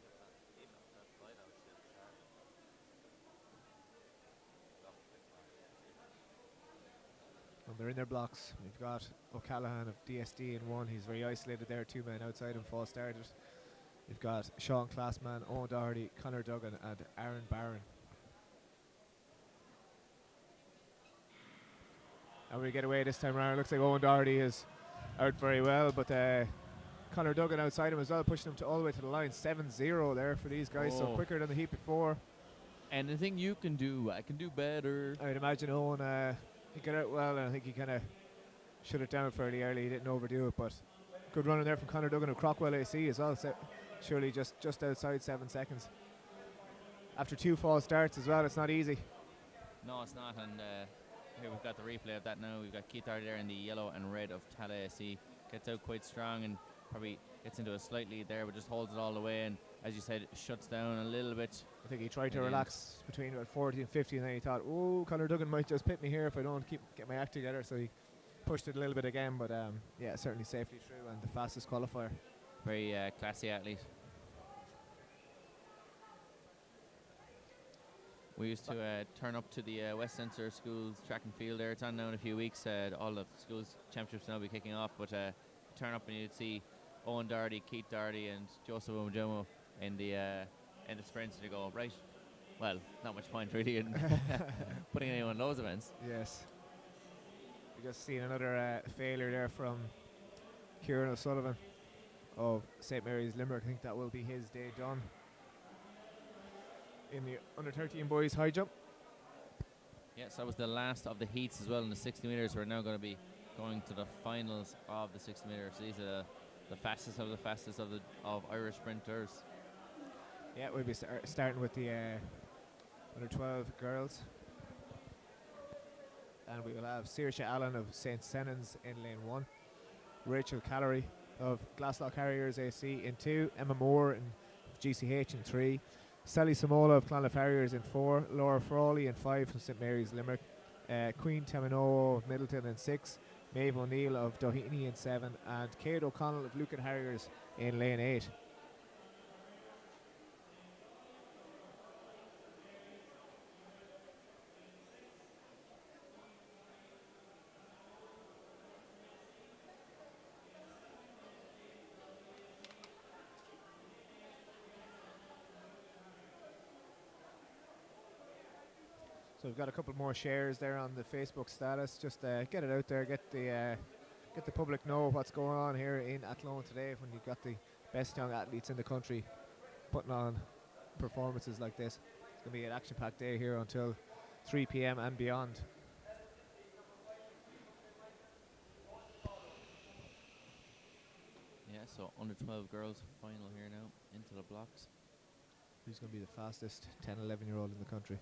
And they're in their blocks. We've got O'Callaghan of DSD in 1. He's very isolated there. 2 men outside him, false started. We've got Sean Classman, Owen Doherty, Conor Duggan, and Aaron Barron. And we get away this time around. Looks like Owen Doherty is out very well, but Conor Duggan outside him as well, pushing him all the way to the line. 7-0 there for these guys, so quicker than the heat before. Anything you can do, I can do better. I'd imagine Owen, he got out well, and I think he kind of shut it down fairly early. He didn't overdo it, but good running there from Conor Duggan of Crockwell AC as well. So surely just outside 7 seconds. After 2 false starts as well, it's not easy. No, it's not, and Here we've got the replay of that now. We've got Keith Doherty there in the yellow and red of Tala AC. Gets out quite strong and probably gets into a slight lead there, but just holds it all the way, and as you said, shuts down a little bit. I think he tried to relax between about 40 and 50, and then he thought, oh, Conor Duggan might just pit me here if I don't get my act together, so he pushed it a little bit again, but yeah, certainly safely through, and the fastest qualifier. Very classy athlete. We used to turn up to the Westminster Schools track and field there. It's on now in a few weeks. All the schools championships now will be kicking off, but turn up and you'd see Owen Doherty, Keith Doherty and Joseph Omojomo in the sprints, and you go, right, well, not much point really in putting anyone in those events. Yes. We just seen another failure there from Kieran O'Sullivan of St. Mary's Limerick. I think that will be his day done in the under 13 boys high jump. Yes, that was the last of the heats as well in the 60 metres. We're now going to be going to the finals of the 60 metres. These are the fastest of Irish sprinters. Yeah, we'll be starting with the under 12 girls, and we will have Saoirse Allen of St. Senans in lane 1, Rachel Callery of Glasslock Harriers AC in 2, Emma Moore in GCH in 3, Sally Samola of Clonliffe Harriers in 4, Laura Frawley in 5 from St. Mary's Limerick, Queen Tamino of Middleton in 6, Maeve O'Neill of Doheny in 7, and Kate O'Connell of Lucan Harriers in lane 8. So we've got a couple more shares there on the Facebook status. Just get it out there, get the public know what's going on here in Athlone today, when you've got the best young athletes in the country putting on performances like this. It's going to be an action-packed day here until 3 p.m. and beyond. Yeah, so under 12 girls final here now into the blocks. Who's going to be the fastest 10, 11-year-old in the country?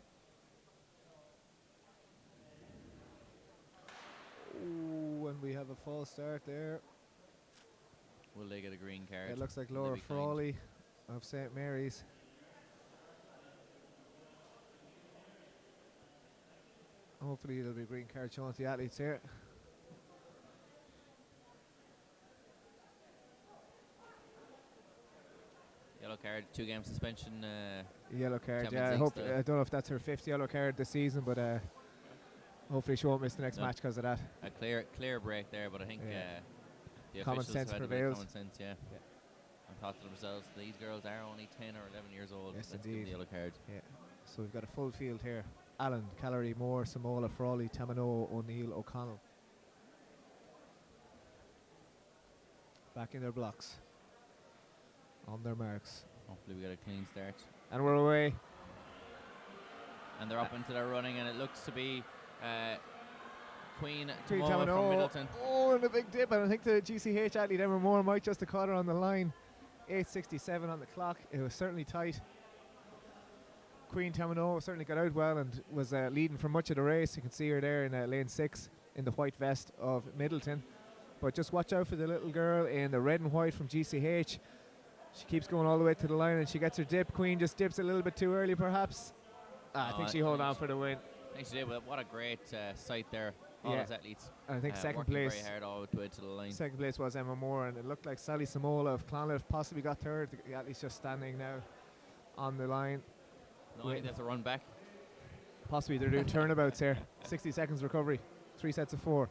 Ooh, and we have a false start there. Will they get a green card? It looks like Laura Frawley of St. Mary's. Hopefully there'll be a green card shown to the athletes here. Yellow card, 2-game suspension. Yellow card, yeah. I don't know if that's her 5th yellow card this season, but hopefully she won't miss the next match because of that. A clear break there, but I think the common officials sense had prevails. Common sense, yeah. And thought to themselves, these girls are only 10 or 11 years old. Yes, Let's indeed. give them the yellow card. Yeah. So we've got a full field here. Allen, Callery, Moore, Samola, Frawley, Tamino, O'Neill, O'Connell. Back in their blocks. On their marks. Hopefully we get a clean start. And we're away. And they're up into their running, and it looks to be Queen Tamino from Middleton. Oh, and a big dip. And I think the GCH athlete Emma Moore might just have caught her on the line. 8:67 on the clock. It was certainly tight. Queen Tamino certainly got out well and was leading for much of the race. You can see her there in lane 6 in the white vest of Middleton. But just watch out for the little girl in the red and white from GCH. She keeps going all the way to the line and she gets her dip. Queen just dips a little bit too early perhaps. I think she hold on for the win. I think she did, but what a great sight there. All those athletes. And I think second working place. very hard all the way to the line. Second place was Emma Moore, and it looked like Sally Samola of Clonliffe possibly got third. The athletes just standing now on the line. No, I think they have to run back. Possibly they're doing turnabouts here. 60 seconds recovery. 3 sets of 4.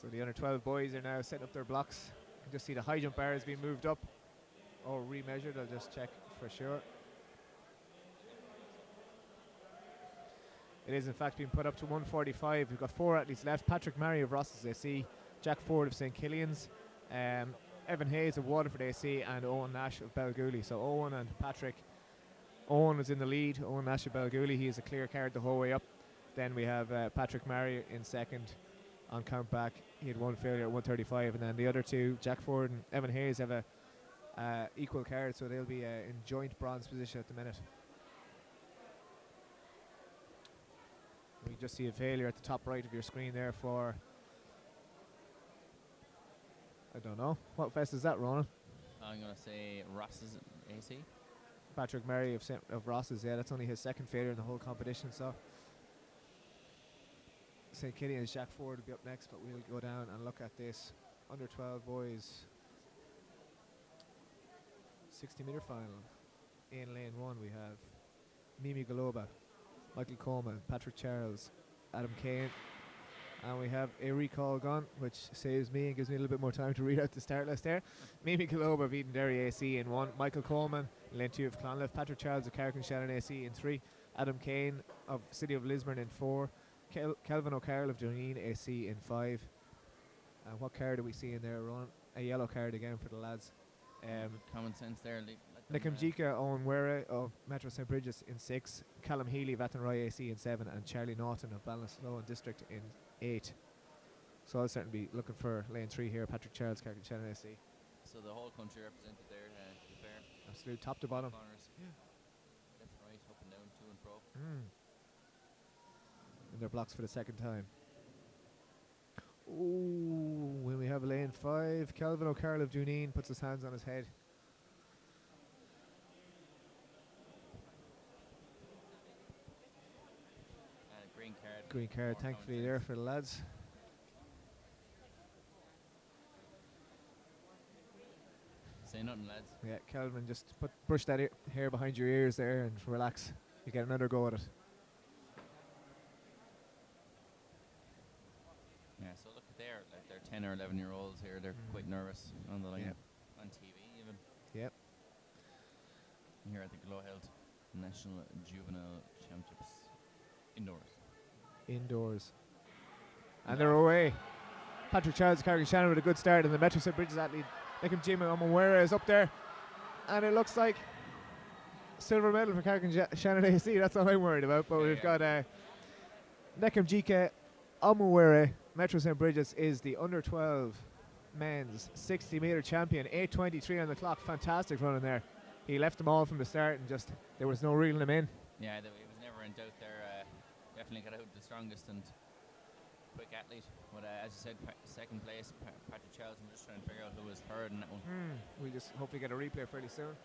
So the under 12 boys are now setting up their blocks. You can just see the high jump bar has been moved up or remeasured. I'll just check for sure. It is in fact being put up to 145. We've got 4 athletes left. Patrick Murray of Ross's AC, Jack Ford of St. Killian's, Evan Hayes of Waterford AC, and Owen Nash of Belgooly. So Owen and Patrick Owen is in the lead. Owen Nashabelguli, he is a clear card the whole way up. Then we have Patrick Murray in second on count back. He had one failure at 135, and then the other two, Jack Ford and Evan Hayes, have a equal card, so they'll be in joint bronze position at the minute. We just see a failure at the top right of your screen there for, I don't know, what fest is that, Ronan? I'm going to say Ross's AC. Patrick Murray of Ross's, yeah, that's only his second failure in the whole competition, so St. Killian's Jack Ford will be up next, but we'll go down and look at this under 12 boys 60-meter final. In lane 1 we have Mimi Galoba, Michael Coleman, Patrick Charles, Adam Kane, and we have a recall gone, which saves me and gives me a little bit more time to read out the start list there. Mimi Galoba beating Derry AC in 1, Michael Coleman in lane 2 of Clonliffe, Patrick Charles of Carrick and Shannon AC in 3, Adam Kane of City of Lisburn in 4, Kelvin O'Carroll of Duneen AC in 5. And what card do we see in there, Ron? A yellow card again for the lads. Common sense there. Nikamjika Owen Were of Metro St. Bridges in 6, Callum Healy of Athenry AC in 7, and Charlie Norton of Ballinasloe District in 8. So I'll certainly be looking for lane 3 here, Patrick Charles, Carrick and Shannon AC. So the whole country represented there, to be fair. Absolute top to bottom. Corners. Yeah. Left, right, up and down, to and fro. And they're blocks for the second time. Ooh, when we have lane 5, Kelvin O'Carroll of Duneen puts his hands on his head. Green card. Green card, More thankfully, common there sense. for the lads. Say nothing, lads. Yeah, Kelvin, just brush that hair behind your ears there and relax. You get another go at it. Yeah, so look at there, like they're 10 or 11 year olds here. They're quite nervous on the line, Yep. on TV even. Yep. Here at the GloHealth National Juvenile Championships indoors. Indoors. And they're away. Patrick Charles, Carrick and Shannon with a good start, and the Metro St. Bridges athlete, Nikim Jim Omawera, is up there. And it looks like silver medal for Carrick and Shannon AC. That's all I'm worried about. But we've got Nekim Jike Omawere, Metro St. Bridges, is the under 12 men's 60-meter champion. 8:23 on the clock. Fantastic running there. He left them all from the start and just, there was no reeling him in. Yeah, it was never in doubt there. Definitely got out the strongest and quick athlete. But as you said, second place, Patrick Charles. I'm just trying to figure out who was third in that one. We just hope we get a replay fairly soon.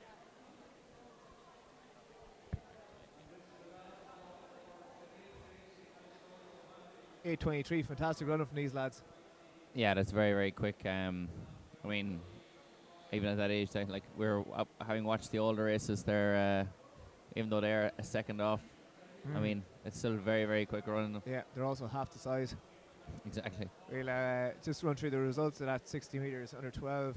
.823, fantastic running from these lads. Yeah, that's very, very quick. I mean, even at that age, like we're having watched the older races, they're even though they're a second off. I mean, it's still very, very quick running. Yeah, they're also half the size. Exactly. We'll just run through the results of that 60 metres under 12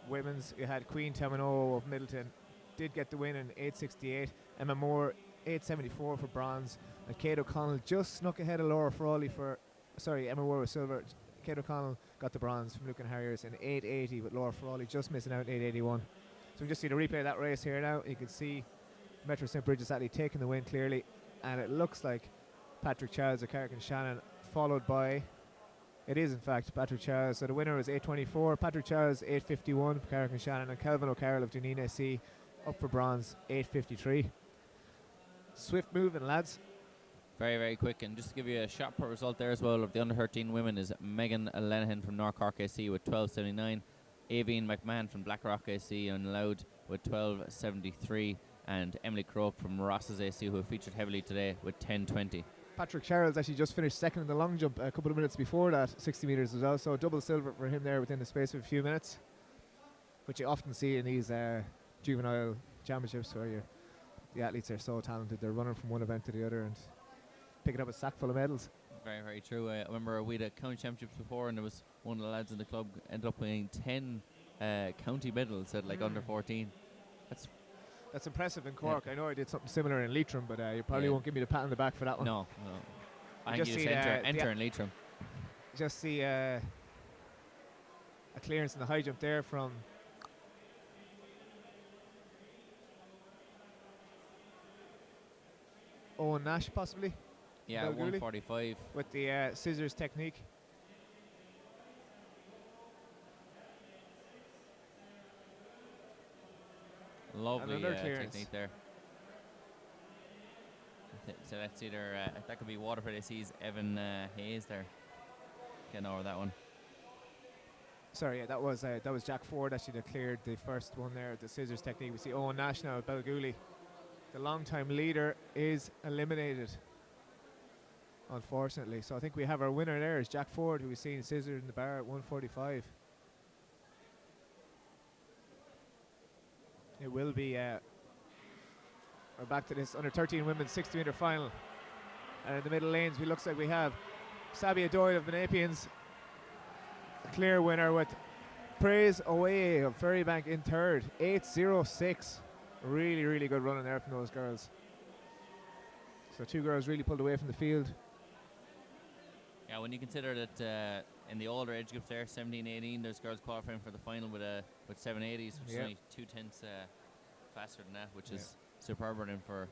women's. You had Queen Tamino of Middleton did get the win in 8:68. Emma Moore 8:74 for bronze, and Kate O'Connell just snuck ahead of Laura Frawley for. Sorry, Emma Moore was silver. Kate O'Connell got the bronze from Lucan Harriers in 8:80, with Laura Frawley just missing out in 8:81. So we just see the replay of that race here now. You can see Metro St. Bridges actually taking the win clearly, and it looks like Patrick Charles of Carrick and Shannon, followed by, it is in fact Patrick Charles. So the winner was 8:24, Patrick Charles 8:51 for Carrick and Shannon, and Kelvin O'Carroll of Duneen SC up for bronze 8:53. Swift moving, lads. Very, very quick. And just to give you a shot per result there as well, of the under 13 women is Megan Lenihan from North Cork AC with 12:79, Aveen McMahon from Blackrock AC and Loud with 12:73, and Emily Croak from Ross's AC, who have featured heavily today, with 10:20. Patrick Charles actually just finished second in the long jump a couple of minutes before that 60 metres as well, so double silver for him there within the space of a few minutes, which you often see in these juvenile championships where the athletes are so talented. They're running from one event to the other and picking up a sack full of medals. Very, very true. I remember we had county championships before, and there was one of the lads in the club ended up winning 10 county medals at under 14. That's impressive in Cork. I know I did something similar in Leitrim, but you probably won't give me the pat on the back for that one. No. I think you just enter in Leitrim. Just see a clearance in the high jump there from Owen Nash possibly. Yeah, Balguli 145. with the scissors technique. Lovely Another clearance. technique there. So that's either that could be Waterford AC's Evan Hayes there getting over that one. Sorry, yeah, that was Jack Ford actually that cleared the first one there, the scissors technique. We see Owen Nash now at Balguli. The long-time leader is eliminated, unfortunately. So I think we have our winner there is Jack Ford, who we've seen scissors in the bar at 145. It will be we're back to this under 13 women's 60 metre final. And in the middle lanes, we looks like we have Sabia Doyle of the Napians, a clear winner with Praise Away of Ferrybank in third, 8.06. Really, really good running there from those girls. So two girls really pulled away from the field. Yeah, when you consider that in the older age groups there, 17, 18, there's girls qualifying for the final with 780s, which is only 2/10 faster than that, which is superb running for,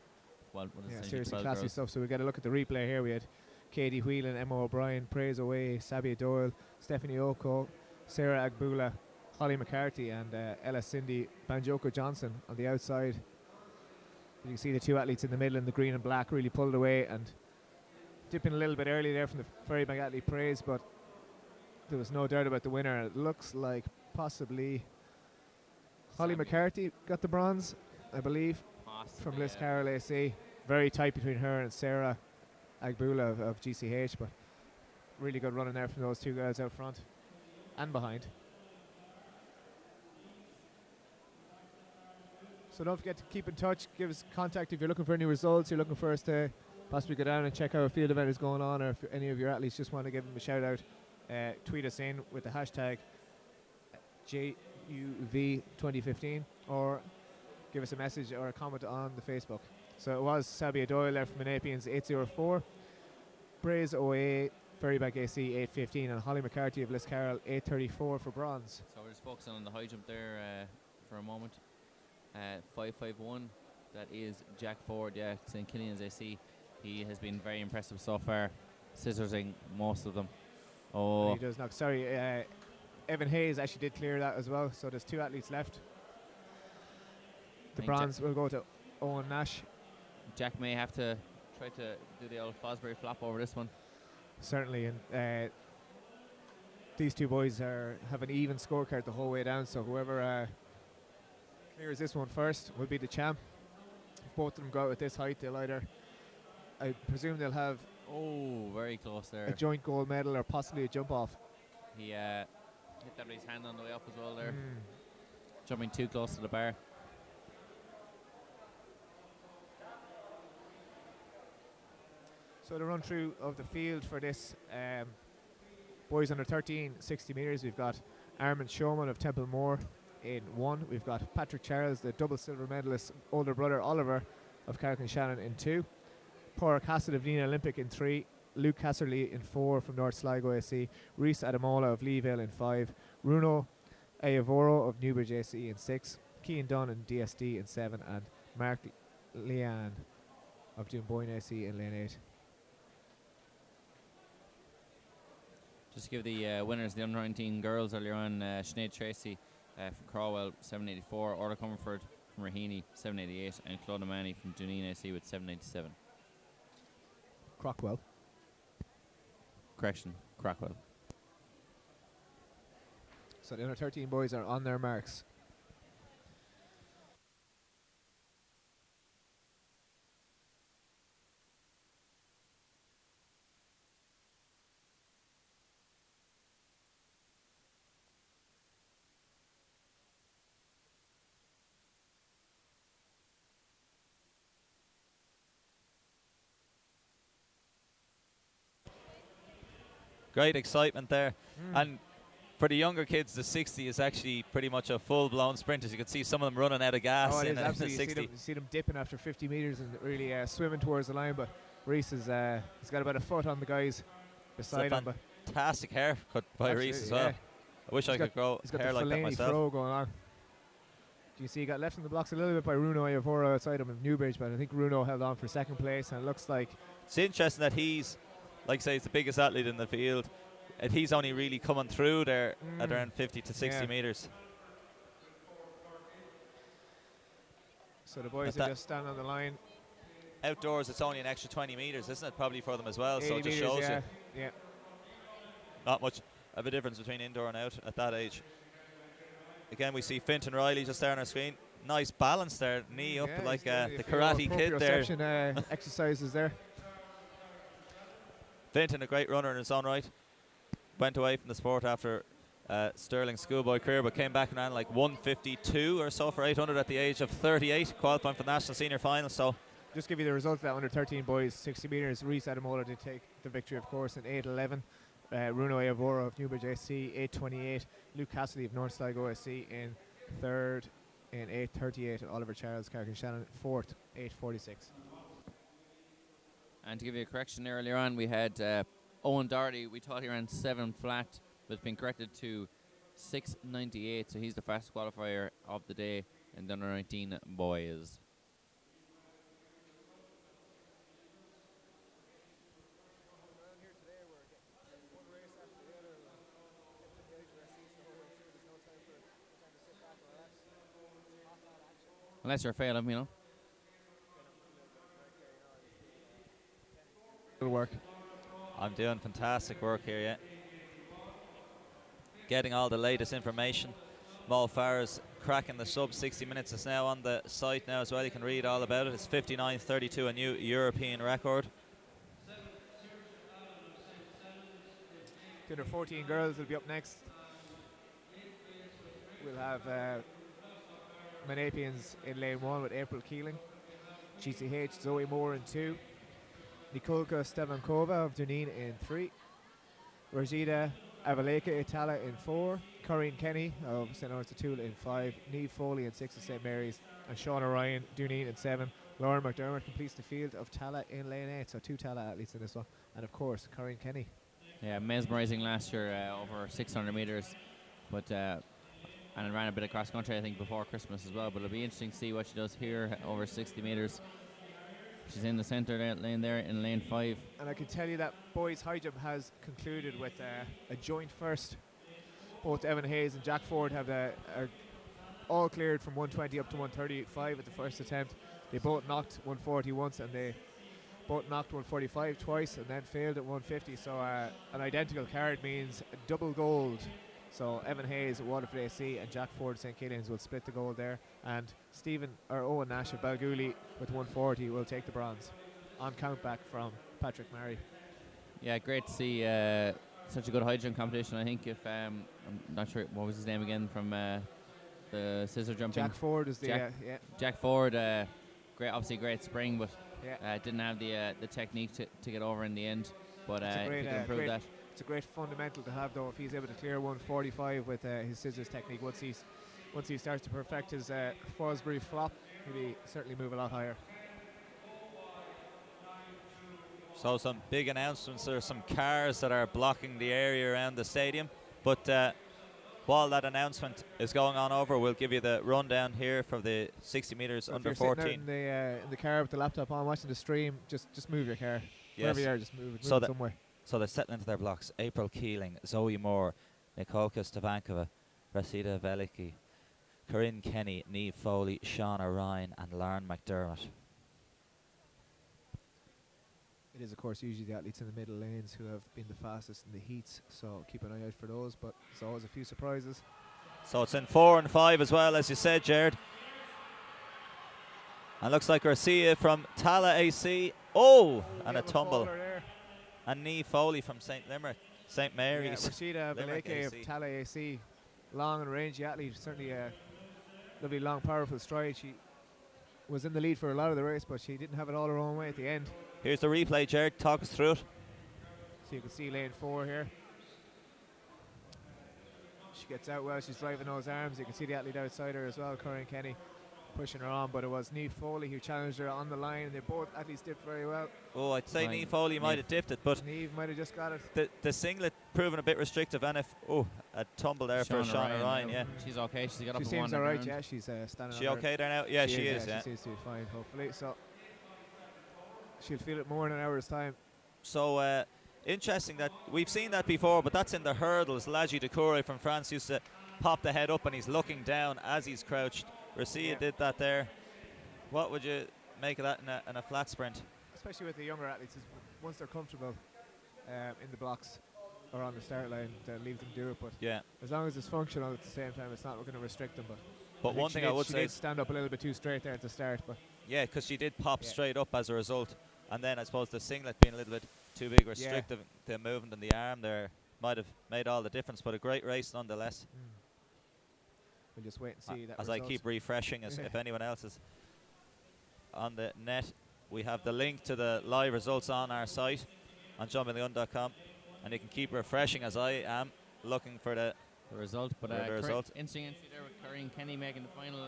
well, what is seriously 12 classy girls. stuff. So we get a look at the replay here. We had Katie Whelan, Emma O'Brien, Praise Away, Sabia Doyle, Stephanie Oko, Sarah Agbula, Holly McCarthy, and Ella Cindy Banjoko Johnson on the outside. You can see the two athletes in the middle in the green and black really pulled away and dipping a little bit early there from the Ferrybank athlete Praise, but there was no doubt about the winner. It looks like possibly Holly McCarthy got the bronze, I believe, from Liscarroll AC. Very tight between her and Sarah Agbula of GCH, but really good running there from those two girls out front and behind. So don't forget to keep in touch, give us contact if you're looking for any results, you're looking for us to possibly go down and check how a field event is going on, or if any of your athletes just want to give them a shout out, tweet us in with the hashtag JUV2015, or give us a message or a comment on the Facebook. So it was Sabia Doyle there from Napians 8.04, Praise OA Ferrybank AC 8.15, and Holly McCarthy of Liscarroll 8.34 for bronze. So we're just focusing on the high jump there for a moment. 5.51, that is Jack Ford, St. Killian's AC. He has been very impressive so far, scissoring most of them. And he does knock. Sorry, Evan Hayes actually did clear that as well, so there's two athletes left. The bronze will go to Owen Nash. Jack may have to try to do the old Fosbury flop over this one. Certainly, and these two boys have an even scorecard the whole way down, so whoever clears this one first will be the champ. If both of them go out at this height, they'll either, I presume they'll have very close there, a joint gold medal or possibly a jump off. He hit that with his hand on the way up as well there, jumping too close to the bar. So the run through of the field for this boys under 13 60 metres, we've got Armand Showman of Templemore in 1. We've got Patrick Charles, the double silver medalist, older brother Oliver of Carrick-on-Shannon in 2. Paura Cassidy of Nina Olympic in 3. Luke Casserly in 4 from North Sligo AC. Reese Adamola of Leeville in 5. Bruno Ayavoro of Newbridge AC in 6. Cian Dunn in DSD in 7. And Mark Leanne of Dunboyne AC in lane 8. Just to give the winners, the under 19 girls earlier on, Sinead Tracy from Crawwell 784, Orla Comerford from Raheny 788, and Claude Manny from Duneen AC with 797. Crockwell. Correction, Crockwell. So the under 13 boys are on their marks. Great excitement there. And for the younger kids, the 60 is actually pretty much a full-blown sprint. As you can see, some of them running out of gas in the 60. You see them dipping after 50 metres and really swimming towards the line, but Reese has he's got about a foot on the guys beside him. Fantastic haircut by Reese as well. I wish I could grow hair like that myself. Throw going on. You see, he got left in the blocks a little bit by Runo Iavoro outside him of Newbridge, but I think Runo held on for second place, and it looks like It's interesting that he's, like I say, he's the biggest athlete in the field, and he's only really coming through there at around 50 to 60 metres. So the boys are just standing on the line. Outdoors, it's only an extra 20 metres, isn't it? Probably for them as well. So it just meters, shows you. Yeah. Not much of a difference between indoor and out at that age. Again, we see Fintan Riley just there on our screen. Nice balance there, knee up like the Karate Kid there. Exercises there. Fintan, a great runner in his own right. Went away from the sport after Sterling's schoolboy career, but came back and ran like 152 or so for 800 at the age of 38, qualifying for the national senior final. So just give you the results of that under 13 boys 60 metres. Reese Adamola did take the victory, of course, in 8:11. Runo Iavoro of Newbridge SC 8:28. Luke Cassidy of North Sligo SC in third in 8:38. Oliver Charles Carrick-Shannon fourth 8:46. And to give you a correction earlier on, we had Owen Doherty. We thought he ran 7 flat, but it's been corrected to 6:98. So he's the fastest qualifier of the day in the under 19 boys. Unless you're failing, you know. Good work. I'm doing fantastic work here, yeah. Getting all the latest information. Mo Farah's cracking the sub 60 minutes. It's now on the site now as well. You can read all about it. It's 59:32, a new European record. The under 14 girls will be up next. We'll have Menapians in lane 1 with April Keeling. GCH Zoe Moore in 2. Nikolka Stevankova of Dunedin in 3. Rajida Avaleka Itala in 4. Corinne Kenny of St. Lawrence O'Toole in 5. Niamh Foley in 6 of St. Mary's. And Shauna Ryan, Dunedin in 7. Lauren McDermott completes the field of Tala in lane 8. So 2 Tala athletes in this one. And of course, Corinne Kenny. Yeah, mesmerising last year over 600 metres. But and ran a bit of cross country, I think, before Christmas as well. But it'll be interesting to see what she does here over 60 metres. She's in the centre lane there in lane 5. And I can tell you that boys high jump has concluded with a joint first. Both Evan Hayes and Jack Ford have are all cleared from 120 up to 135 at the first attempt. They both knocked 140 once, and they both knocked 145 twice, and then failed at 150. So an identical card means double gold. So Evan Hayes at Waterford AC and Jack Ford St. Killian's will split the gold there, and Owen Nash of Balgooley with 140 will take the bronze on countback from Patrick Murray. Yeah, great to see such a good high jump competition. I think if I'm not sure what was his name again from the scissor jumping. Jack Ford is Jack Ford. Obviously great spring, but didn't have the technique to get over in the end. But he can improve that. It's a great fundamental to have, though, if he's able to clear 145 with his scissors technique. Once he starts to perfect his Fosbury flop, he'll be certainly move a lot higher. So some big announcements. There are some cars that are blocking the area around the stadium. But while that announcement is going on over, we'll give you the rundown here for the 60 metres so under if you're 14. Sitting in the car with the laptop on watching the stream, just move your car. Yes. Wherever you are, just move it somewhere. So they're settling into their blocks. April Keeling, Zoe Moore, Nikolka Stevankova, Rasida Veliki, Corinne Kenny, Niamh Foley, Shauna Ryan and Lauren McDermott. It is, of course, usually the athletes in the middle lanes who have been the fastest in the heats, so keep an eye out for those, but there's always a few surprises. So it's in 4 and 5 as well, as you said, Jared. And looks like Garcia from Tala AC. Oh, and a tumble. And Niamh Foley from St. Mary's. Rashida Veleke of Tala AC, long and rangy athlete, certainly a lovely long powerful stride. She was in the lead for a lot of the race, but she didn't have it all her own way at the end. Here's the replay, Jared, talk us through it. So you can see lane 4 here. She gets out well, she's driving those arms. You can see the athlete outside her as well, Corinne Kenny. pushing her on, but it was Neve Foley who challenged her on the line, and they both athletes did very well. Oh, I'd say Fine. Neve Foley might have dipped it, but Neve might have just got it. the singlet proving a bit restrictive, and if a tumble there for Shauna Ryan, yeah. She's okay. She's got up She and won seems the alright, ground. yeah. She's standing. She on okay there now? Yeah, she is. She seems to be fine, hopefully. So she'll feel it more in an hour's time. So interesting that we've seen that before, but that's in the hurdles. Laji Decoure from France used to pop the head up and he's looking down as he's crouched. Rasia did that there. What would you make of that in a flat sprint? Especially with the younger athletes, is once they're comfortable in the blocks or on the start line, then leave them do it. But as long as it's functional at the same time, it's not going to restrict them. But one thing I would say, she did stand up a little bit too straight there at the start. But yeah, because she did pop straight up as a result. And then I suppose the singlet being a little bit too big, restrictive, the movement in the arm there might have made all the difference. But a great race nonetheless. We'll just wait and see that as result. I keep refreshing, as if anyone else is on the net, we have the link to the live results on our site on jumpinthegun.com, and you can keep refreshing as I am looking for the result. But the result. Interesting entry there with Corinne Kenny making the final.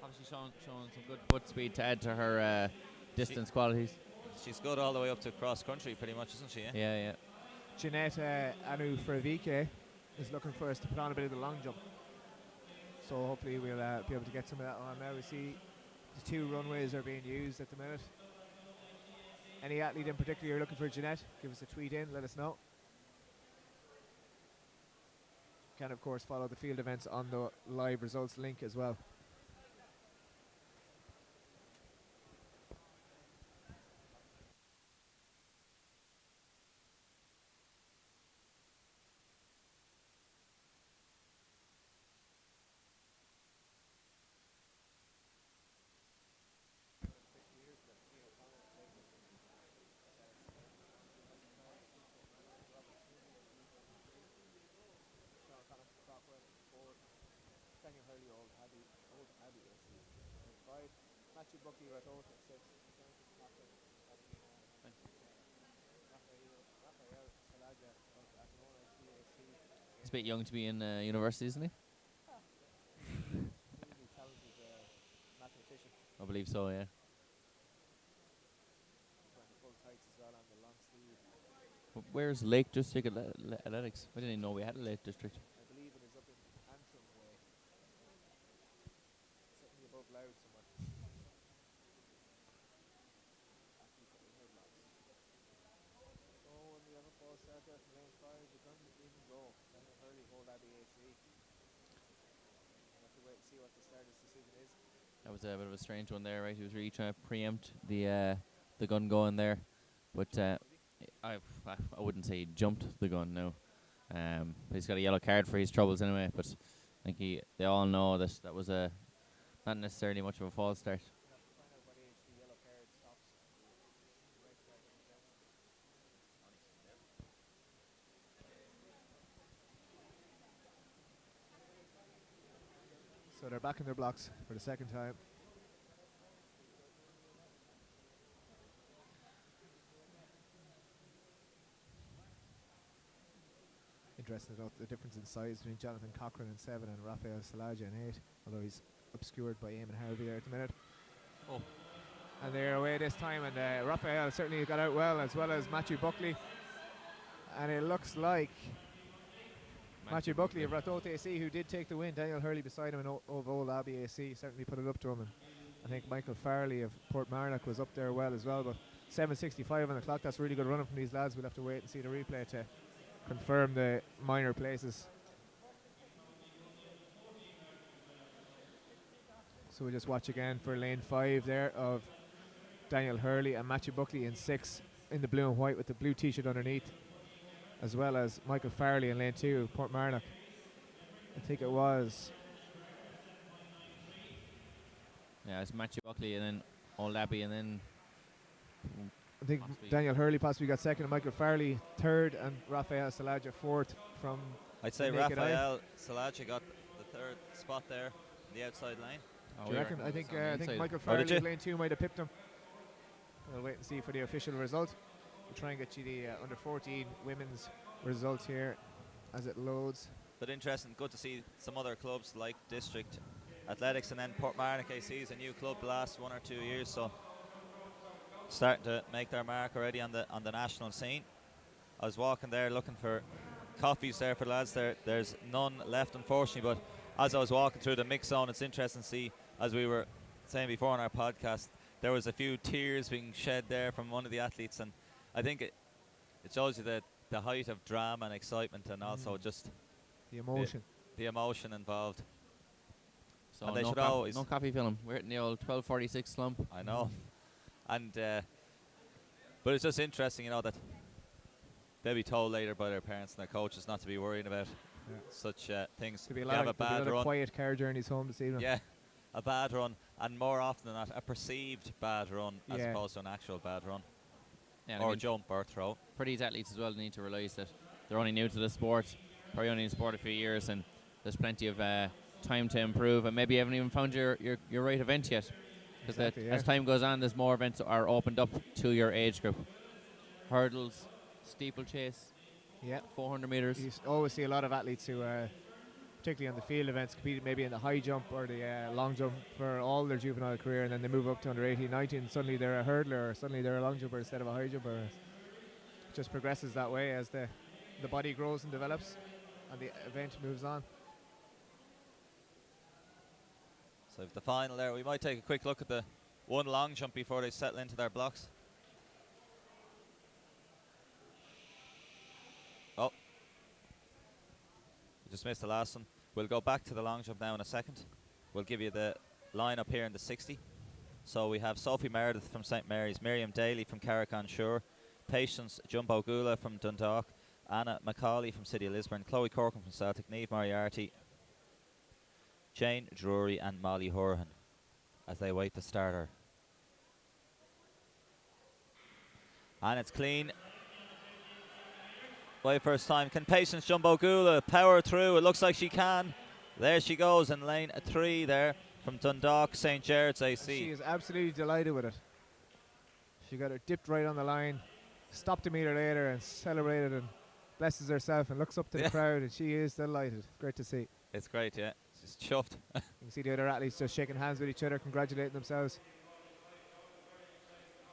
Obviously showing some good foot speed to add to her distance qualities. She's good all the way up to cross country, pretty much, isn't she? Yeah. Jeanette Anu Fervike is looking for us to put on a bit of the long jump. So hopefully we'll be able to get some of that on now. We see the 2 runways are being used at the minute. Any athlete in particular you're looking for, Jeanette, give us a tweet in, let us know. You can of course follow the field events on the live results link as well. He's a bit young to be in university, isn't he? I believe so, yeah. Where's Lake District Athletics? I didn't even know we had a Lake District. I believe it is up in Antrim way. Certainly above Loud somewhere. Oh, and we have a false start there from lane 5. It doesn't even go. Daniel Hurley hold Abbey AC. We'll have to wait and see what the starter's decision is. That was a bit of a strange one there, right? He was really trying to preempt the gun going there, but I wouldn't say he jumped the gun. No, he's got a yellow card for his troubles anyway. But I think they all know that that was not necessarily much of a false start. So they're back in their blocks for the second time. Interesting to note the difference in size between Jonathan Cochran in 7 and Raphael Salaja in 8, although he's obscured by Eamon Harvey there at the minute. Oh. And they're away this time, and Raphael certainly got out well as Matthew Buckley. And it looks like Matthew Buckley of Rathod AC, who did take the win. Daniel Hurley beside him of Old Abbey AC certainly put it up to him. And I think Michael Farley of Portmarnock was up there well as well. But 7:65 on the clock, that's really good running from these lads. We'll have to wait and see the replay to confirm the minor places. So we'll just watch again for lane 5 there of Daniel Hurley and Matthew Buckley in 6 in the blue and white with the blue t-shirt underneath, as well as Michael Farley in lane 2, Portmarnock. I think it was. Yeah, it's Matthew Buckley and then Old Abbey and then I think Daniel Hurley possibly got second and Michael Farley third and Raphael Salaja fourth from I'd say Raphael Salaja got the 3rd spot there, the outside line. Do you reckon? I think Michael Farley lane 2 might have pipped him. We'll wait and see for the official result. We'll try and get you the under 14 women's result here as it loads. But interesting, good to see some other clubs like District athletics, and then Portmarnock AC is a new club the last 1 or 2 years, so starting to make their mark already on the national scene. I was walking there looking for coffees there for the lads. There's none left, unfortunately, but as I was walking through the mix zone, it's interesting to see, as we were saying before on our podcast, there was a few tears being shed there from one of the athletes, and I think it shows you the height of drama and excitement, and also just The emotion. the emotion involved. So And they no, should always, no coffee film. We're in the old 12:46 slump. I know, and but it's just interesting, that they'll be told later by their parents and their coaches not to be worrying about such things. To be If you have a bad run, quiet car journeys home this evening. yeah, a bad run, and more often than not, a perceived bad run as Yeah. opposed to an actual bad run, Yeah, or jump or throw. for these athletes as well, they need to realise that they're only new to the sport, probably only in sport a few years, and there's plenty of time to improve, and maybe you haven't even found your right event yet. Because Exactly, as time goes on, there's more events are opened up to your age group. Hurdles, steeplechase, Yeah. 400 metres. You always see a lot of athletes who, particularly on the field events, compete maybe in the high jump or the long jump for all their juvenile career, and then they move up to under 18, 19, and suddenly they're a hurdler, or suddenly they're a long jumper instead of a high jumper. It just progresses that way as the body grows and develops, and the event moves on. So if the final there, we might take a quick look at the one long jump before they settle into their blocks. Oh, we just missed the last one. We'll go back to the long jump now in a second. We'll give you the line up here in the 60. So we have Sophie Meredith from St Mary's, Miriam Daly from Carrick-on-Shore, Patience Jumbo Gula from Dundalk, Anna Macaulay from City of Lisburn, Chloe Corkin from Celtic, Niamh Moriarty, Jane Drury and Molly Horan as they wait the starter. And it's clean. Way first time. Can Patience Jumbo Gula power through? It looks like she can. There she goes in lane 3 there from Dundalk St Gerard's AC. She is absolutely delighted with it. She got her dipped right on the line, stopped a metre later and celebrated and blesses herself and looks up to the crowd, and she is delighted. Great to see. It's great, yeah. She's chuffed. You can see the other athletes just shaking hands with each other, congratulating themselves.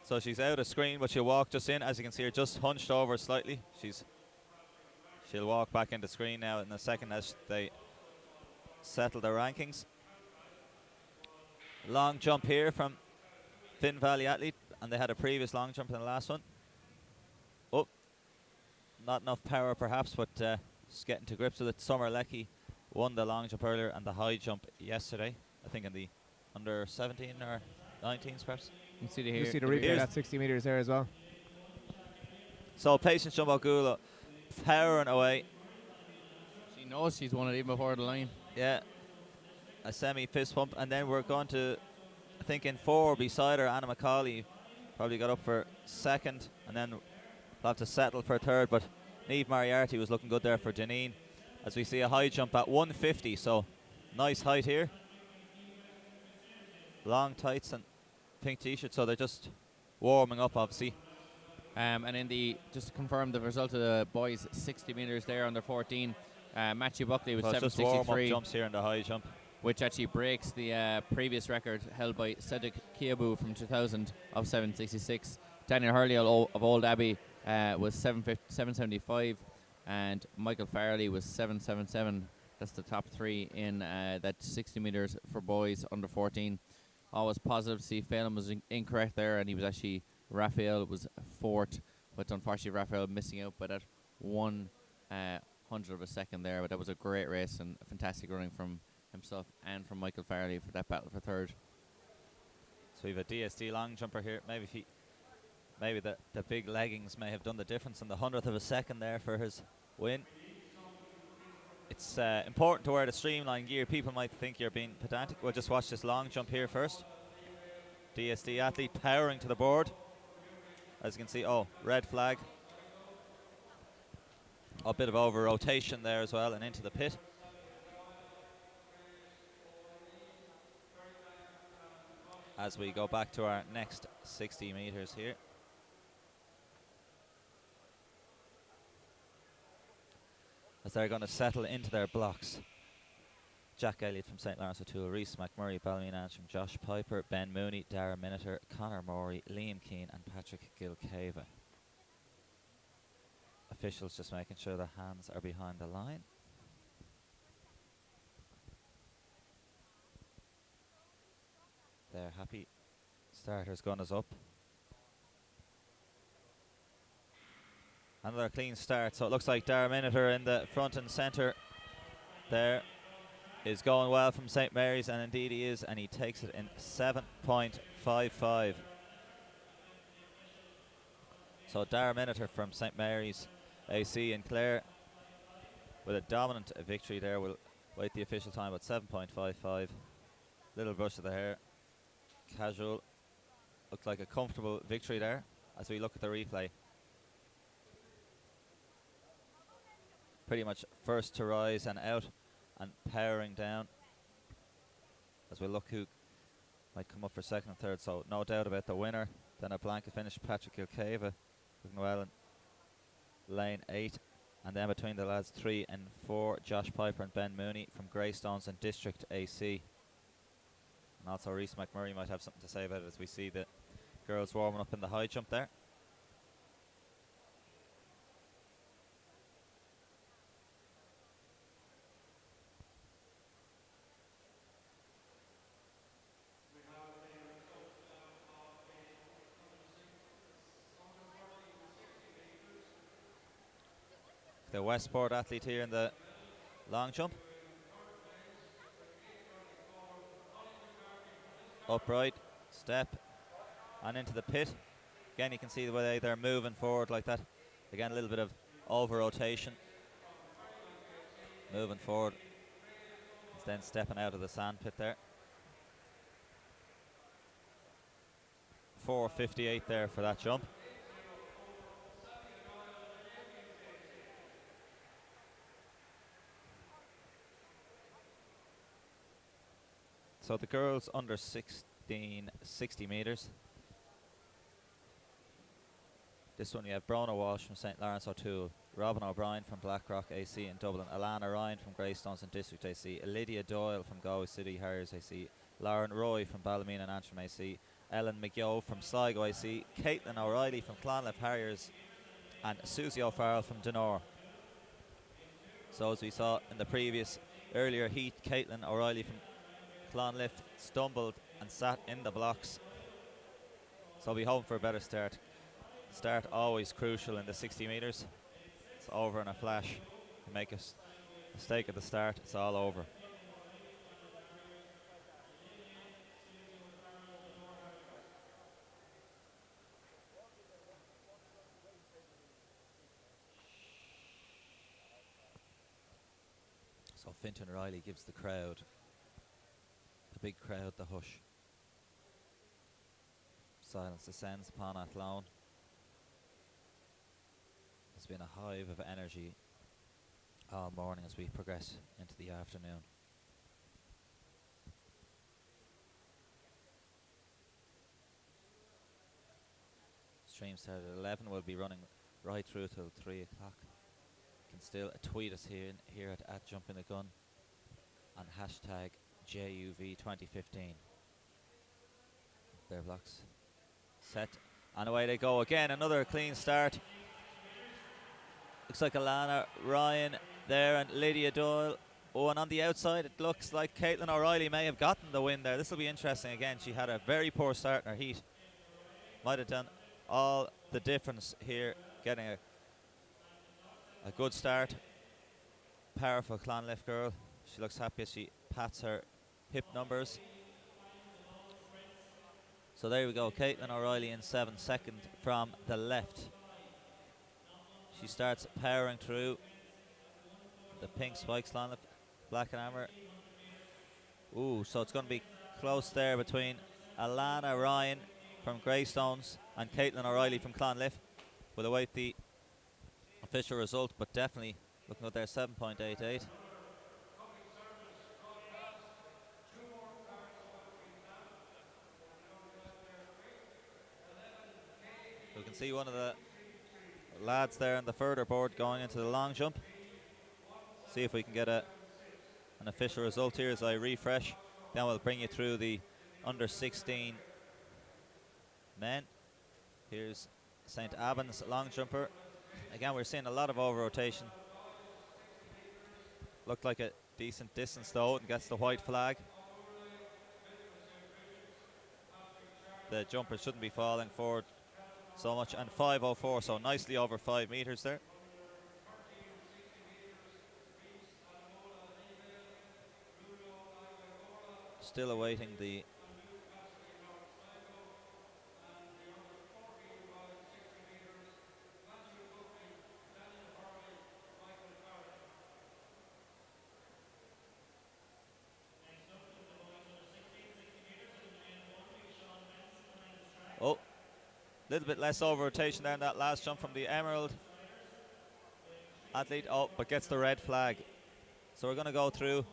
So she's out of screen, but she'll walk just in. As you can see her just hunched over slightly. She'll walk back into screen now in a second as they settle their rankings. Long jump here from Finn Valley athlete, and they had a previous long jump in the last one. Oh, not enough power perhaps, but just getting to grips with it. Summer Leckie won the long jump earlier and the high jump yesterday, I think in the under 17 or 19s perhaps. You can see You see the replay of that 60 metres there as well. So Patience Jumbo Gula powering away. She knows she's won it even before the line. Yeah, a semi fist pump, and then we're going to, I think in 4 beside her, Anna Macaulay probably got up for second, and then we'll have to settle for third, but Niamh Moriarty was looking good there for Janine, as we see a high jump at 150, so nice height here. Long tights and pink t-shirt, so they're just warming up obviously. And in just to confirm the result of the boys 60 metres there under 14, Matthew Buckley was So it's just warm up 763, jumps here in the high jump. which actually breaks the previous record held by Cedric Kiabu from 2000 of 766. Daniel Hurley of Old Abbey was 775, and Michael Farley was 777. That's the top 3 in that 60 metres for boys under 14. Always positive to see Phelan was incorrect there, and he was actually, Raphael was 4th, but unfortunately Raphael missing out by that 1/100 of a second there, but that was a great race and fantastic running from himself and from Michael Farley for that battle for third. So we have a DSD long jumper here. Maybe the big leggings may have done the difference in the 100th of a second there for his win. It's important to wear the streamline gear. People might think you're being pedantic. We'll just watch this long jump here first. DSD athlete powering to the board. As you can see, red flag. A bit of over rotation there as well and into the pit. As we go back to our next 60 metres here. As they're going to settle into their blocks. Jack Elliott from St. Lawrence O'Toole, Reese McMurray, Ballymena Antrim, Josh Piper, Ben Mooney, Dara Miniter, Conor Morey, Liam Keane and Patrick Gilcava. Officials just making sure their hands are behind the line. They're happy. Starter's gun is up. Another clean start, so it looks like Dara Miniter in the front and centre there is going well from St. Mary's, and indeed he is, and he takes it in 7.55. So Dara Miniter from St. Mary's AC in Clare with a dominant victory there. We'll wait the official time at 7.55. Little brush of the hair, casual. Looked like a comfortable victory there as we look at the replay. Pretty much first to rise and out and powering down as we look who might come up for second and third. So no doubt about the winner. Then a blanket finish, Patrick Gilcava looking well in lane 8, and then between the lads 3 and 4, Josh Piper and Ben Mooney from Greystones and District AC. And also Reese McMurray might have something to say about it as we see the girls warming up in the high jump there. The Westport athlete here in the long jump. Upright, step, and into the pit. Again, you can see the way they're moving forward like that. Again, a little bit of over rotation. Moving forward. It's then stepping out of the sand pit there. 4.58 there for that jump. So the girls under 16, 60 metres. This one you have Brona Walsh from St. Lawrence O'Toole, Robin O'Brien from Blackrock AC in Dublin, Alana Ryan from Greystones and District AC, Lydia Doyle from Galway City Harriers AC, Lauren Roy from Ballymena and Antrim AC, Ellen McGeough from Sligo AC, Caitlin O'Reilly from Clonliffe Harriers, and Susie O'Farrell from Dunor. So as we saw in the previous earlier heat, Caitlin O'Reilly from Clonliffe stumbled and sat in the blocks. So we hope for a better start. Start always crucial in the 60 metres. It's over in a flash. You make a mistake at the start, it's all over. So Fintan Riley gives the crowd, the big crowd, the hush. Silence descends upon Athlone. There's been a hive of energy all morning as we progress into the afternoon. Stream started at 11, will be running right through till 3 o'clock. You can still tweet us here at Jumping the Gun and hashtag JUV2015. Their blocks set, and away they go again. Another clean start. Looks like Alana Ryan there and Lydia Doyle. Oh, and on the outside it looks like Caitlin O'Reilly may have gotten the win there. This will be interesting again. She had a very poor start in her heat. Might have done all the difference here, getting a good start. Powerful Clonliffe girl. She looks happy as she pats her hip numbers. So there we go, Caitlin O'Reilly in 7th, second from the left. She starts powering through the pink spikes, Clonliffe, black and amber. Ooh, so it's going to be close there between Alana Ryan from Greystones and Caitlin O'Reilly from Clonliffe. We'll await the official result, but definitely looking at their 7.88. We can see one of the lads there on the further board going into the long jump. See if we can get a an official result here as I refresh. Then we'll bring you through the under 16 men. Here's St. Albans long jumper. Again, we're seeing a lot of over rotation. Looked like a decent distance though, and gets the white flag. The jumper shouldn't be falling forward so much, and 5:04, so nicely over 5 meters there. Still awaiting the oh, a little bit less over rotation there in that last jump from the Emerald athlete. Oh, but gets the red flag. So we're going to go through.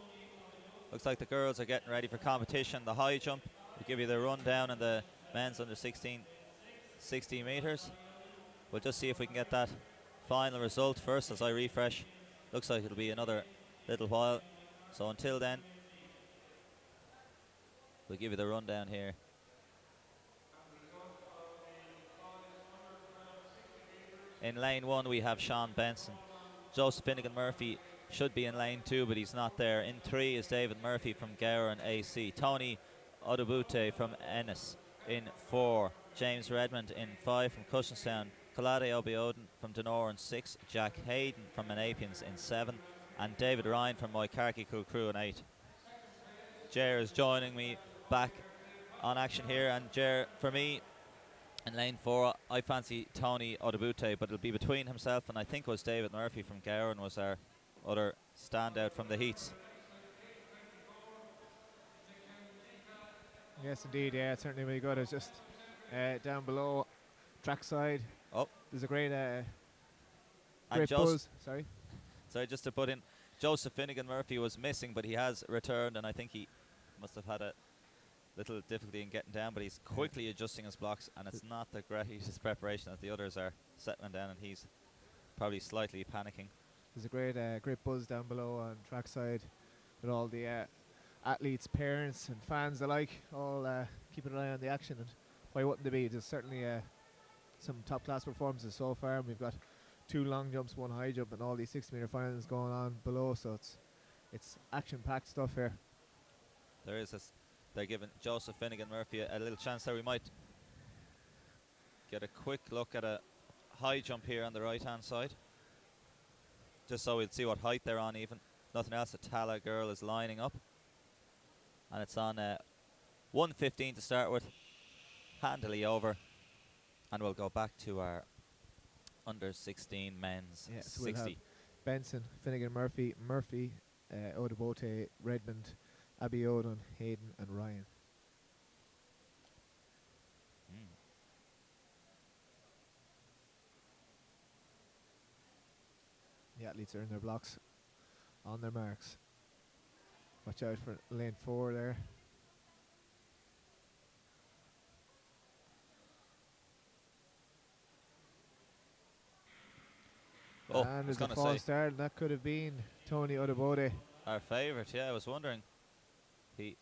Looks like the girls are getting ready for competition. The high jump, we'll give you the rundown in the men's under 16, 60 meters. We'll just see if we can get that final result first as I refresh. Looks like it'll be another little while. So until then, we'll give you the rundown here. In lane 1 we have Sean Benson. Joseph Finnegan Murphy should be in lane 2, but he's not there. In 3 is David Murphy from Gower and AC. Tony Odubute from Ennis in 4. James Redmond in 5 from Cushenstown. Colade Obioden from Denora in 6. Jack Hayden from Menapians in 7. And David Ryan from Moicarkey Crew in 8. Jer is joining me back on action here, and Jer, for me, in lane 4, I fancy Tony Odubute, but it'll be between himself and I think it was David Murphy from Gowan was our other standout from the heats. Yes, indeed. Yeah, it's certainly really good. It's just down below, trackside. Oh, there's a great, great buzz. Sorry, just to put in, Joseph Finnegan Murphy was missing, but he has returned, and I think he must have had a little difficulty in getting down, but he's quickly adjusting his blocks, and it's not the greatest preparation as the others are settling down, and he's probably slightly panicking. There's a great great buzz down below on trackside with all the athletes, parents and fans alike all keeping an eye on the action, and why wouldn't they be? There's certainly some top class performances so far, and we've got 2 long jumps, 1 high jump, and all these 60-meter finals going on below, so it's action packed stuff here. There is this. They're giving Joseph Finnegan Murphy a little chance there. We might get a quick look at a high jump here on the right hand side, just so we'll see what height they're on. Even nothing else, a Tala girl is lining up, and it's on 1:15 to start with, handily over, and we'll go back to our under 16 men's 60. We'll have Benson, Finnegan Murphy, Odubote, Redmond, Abiodun, Hayden and Ryan. The athletes are in their blocks, on their marks. Watch out for lane 4 there. Oh, and there's a false start, and that could have been Tony Odubode. Our favourite, yeah. I was wondering. He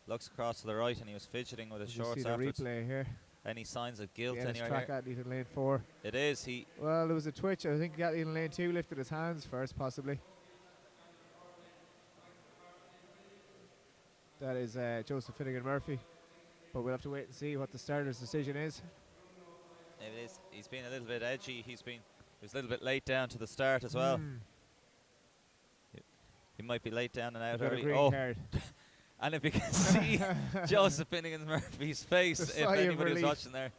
looks across to the right and he was fidgeting with his shorts afterwards. See the replay here. Any signs of guilt anywhere track here? Athlete in lane 4. It is. Well, there was a twitch. I think the athlete in lane 2 lifted his hands first, possibly. That is Joseph Finnegan Murphy. But we'll have to wait and see what the starter's decision is. It is. He's been a little bit edgy. He was a little bit late down to the start as well. He might be late down and out early. Card. And if you can see Joseph Finnegan Murphy's face, if anybody's watching there,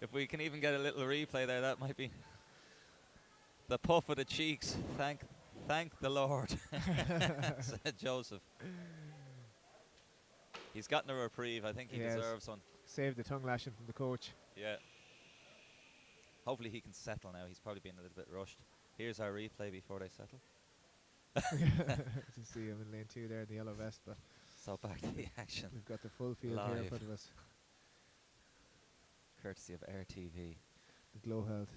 if we can even get a little replay there, that might be the puff of the cheeks. Thank the Lord, said Joseph. He's gotten a reprieve. I think he deserves one. Saved the tongue lashing from the coach. Yeah. Hopefully he can settle now. He's probably been a little bit rushed. Here's our replay before they settle. You see him in lane 2 there in the yellow vest, but so back to the action. We've got the full field here in front of us. Courtesy of Air TV. The GloHealth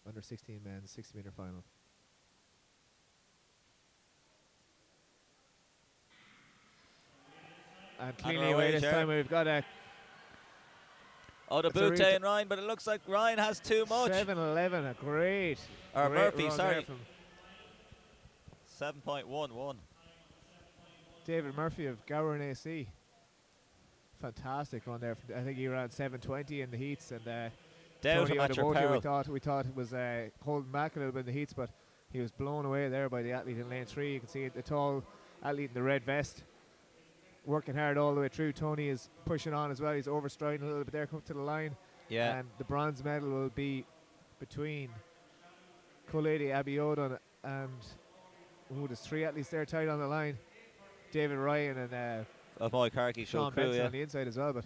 under 16 men's 60-meter final. And On cleanly our away way, this Ger. time. We've got a Oh, the That's a boot reach- and Ryan, but it looks like Ryan has too much. 7:11. A great Or Murphy, run sorry. there from 7.11. David Murphy of Gowran AC. Fantastic run there. I think he ran 7:20 in the heats, and Doubt Tony him at your Odubote, peril. we thought it was holding back a little bit in the heats, but he was blown away there by the athlete in lane 3. You can see the tall athlete in the red vest working hard all the way through. Tony is pushing on as well. He's overstriding a little bit there, come to the line. Yeah. And the bronze medal will be between Colady Abiodun and there's 3 athletes there tied on the line. David Ryan and Of my Carkey Sean crew, Benson yeah. on the inside as well, but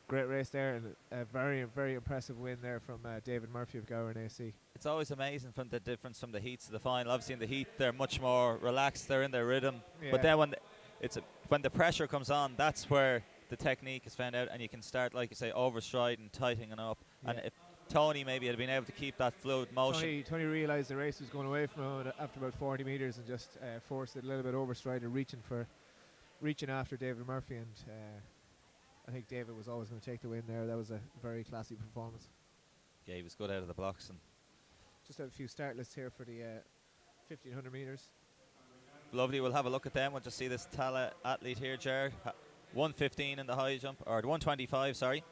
great race there, and a very, very impressive win there from David Murphy of Gowran AC. It's always amazing from the difference from the heats to the final. Obviously in the heat they're much more relaxed, they're in their rhythm. Yeah. But then when the pressure comes on, that's where the technique is found out, and you can start, like you say, overstriding, tightening up. Yeah. And if Tony maybe had been able to keep that fluid motion. Tony realised the race was going away from him after about 40 metres and just forced it a little bit overstrided, reaching after David Murphy, and I think David was always going to take the win there. That was a very classy performance. Yeah, he was good out of the blocks. And Just have a few start lists here for the 1500 metres. lovely, we'll have a look at them. We'll just see this Tala athlete here, Ger. 115 in the high jump, or 125, sorry.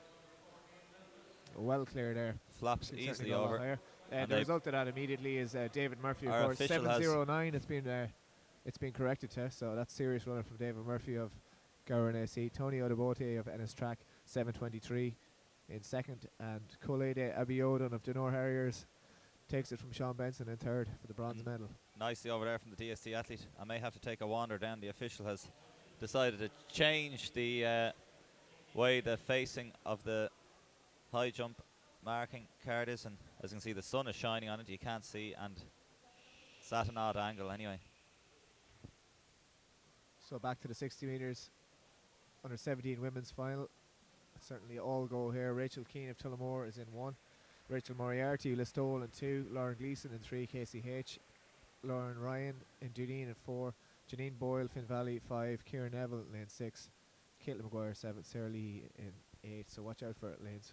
Well clear there. Flops Should easily certainly go a lot over. higher. And The they- result of that immediately is David Murphy, of Our course, official has- 7:09. It's been corrected to, so that's serious running from David Murphy of Gowran AC. Tony Odubote of Ennis Track, 7:23 in second, and Colade Abiodun of Denor Harriers takes it from Sean Benson in third for the bronze medal. Nicely over there from the DST athlete. I may have to take a wander down. The official has decided to change the way the facing of the high jump marking card is, and as you can see the sun is shining on it, you can't see, and it's at an odd angle anyway. So back to the 60 metres under 17 women's final. Certainly all go here. Rachel Keane of Tullamore is in 1. Rachel Moriarty of Listowel in 2. Lauren Gleeson in 3. KCH. Lauren Ryan in Dunedin in 4. Janine Boyle, Finn Valley 5. Kieran Neville lane 6. Caitlin McGuire 7. Sarah Lee in 8. So watch out for it, lanes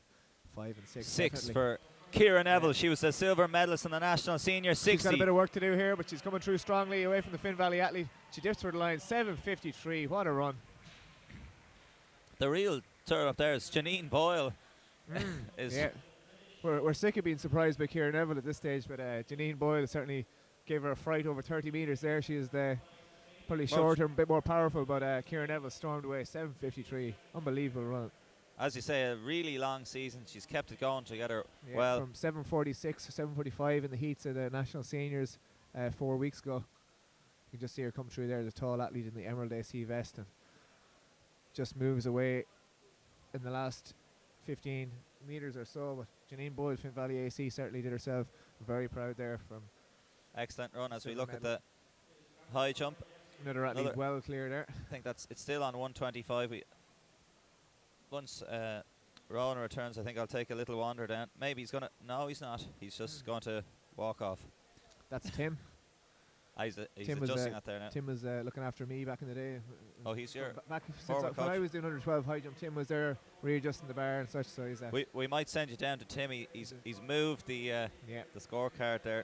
5 and 6. 6 definitely. for Kira Neville. She was a silver medalist in the national senior 60. She's got a bit of work to do here, but she's coming through strongly away from the Finn Valley athlete. She dips for the line, 7:53. What a run. The real turn up there is Janine Boyle. is Yeah. We're sick of being surprised by Kieran Neville at this stage, but Janine Boyle certainly gave her a fright over 30 metres there. She is probably shorter and a bit more powerful, but Kieran Neville stormed away, 7:53. Unbelievable run. As you say, a really long season. She's kept it going together Yeah, well. from 7:46 to 7:45 in the heats of the national seniors 4 weeks ago. You can just see her come through there, the tall athlete in the Emerald AC vest, and just moves away in the last 15 metres or so. But Janine Boyle, Finn Valley AC, certainly did herself very proud there from Excellent run as we silver look at medal. the high jump. Another athlete Another- well clear there. I think it's still on 125. Once Rowan returns, I think I'll take a little wander down. Maybe he's gonna. No, he's not. He's just going to walk off. That's Tim. He's Tim was, adjusting that there now. Tim was looking after me back in the day. Oh, he's your back since former when I coach. was doing under 12 high jump. Tim was there readjusting the bar and such. So he's We might send you down to Timmy. He's moved the yeah. the scorecard there,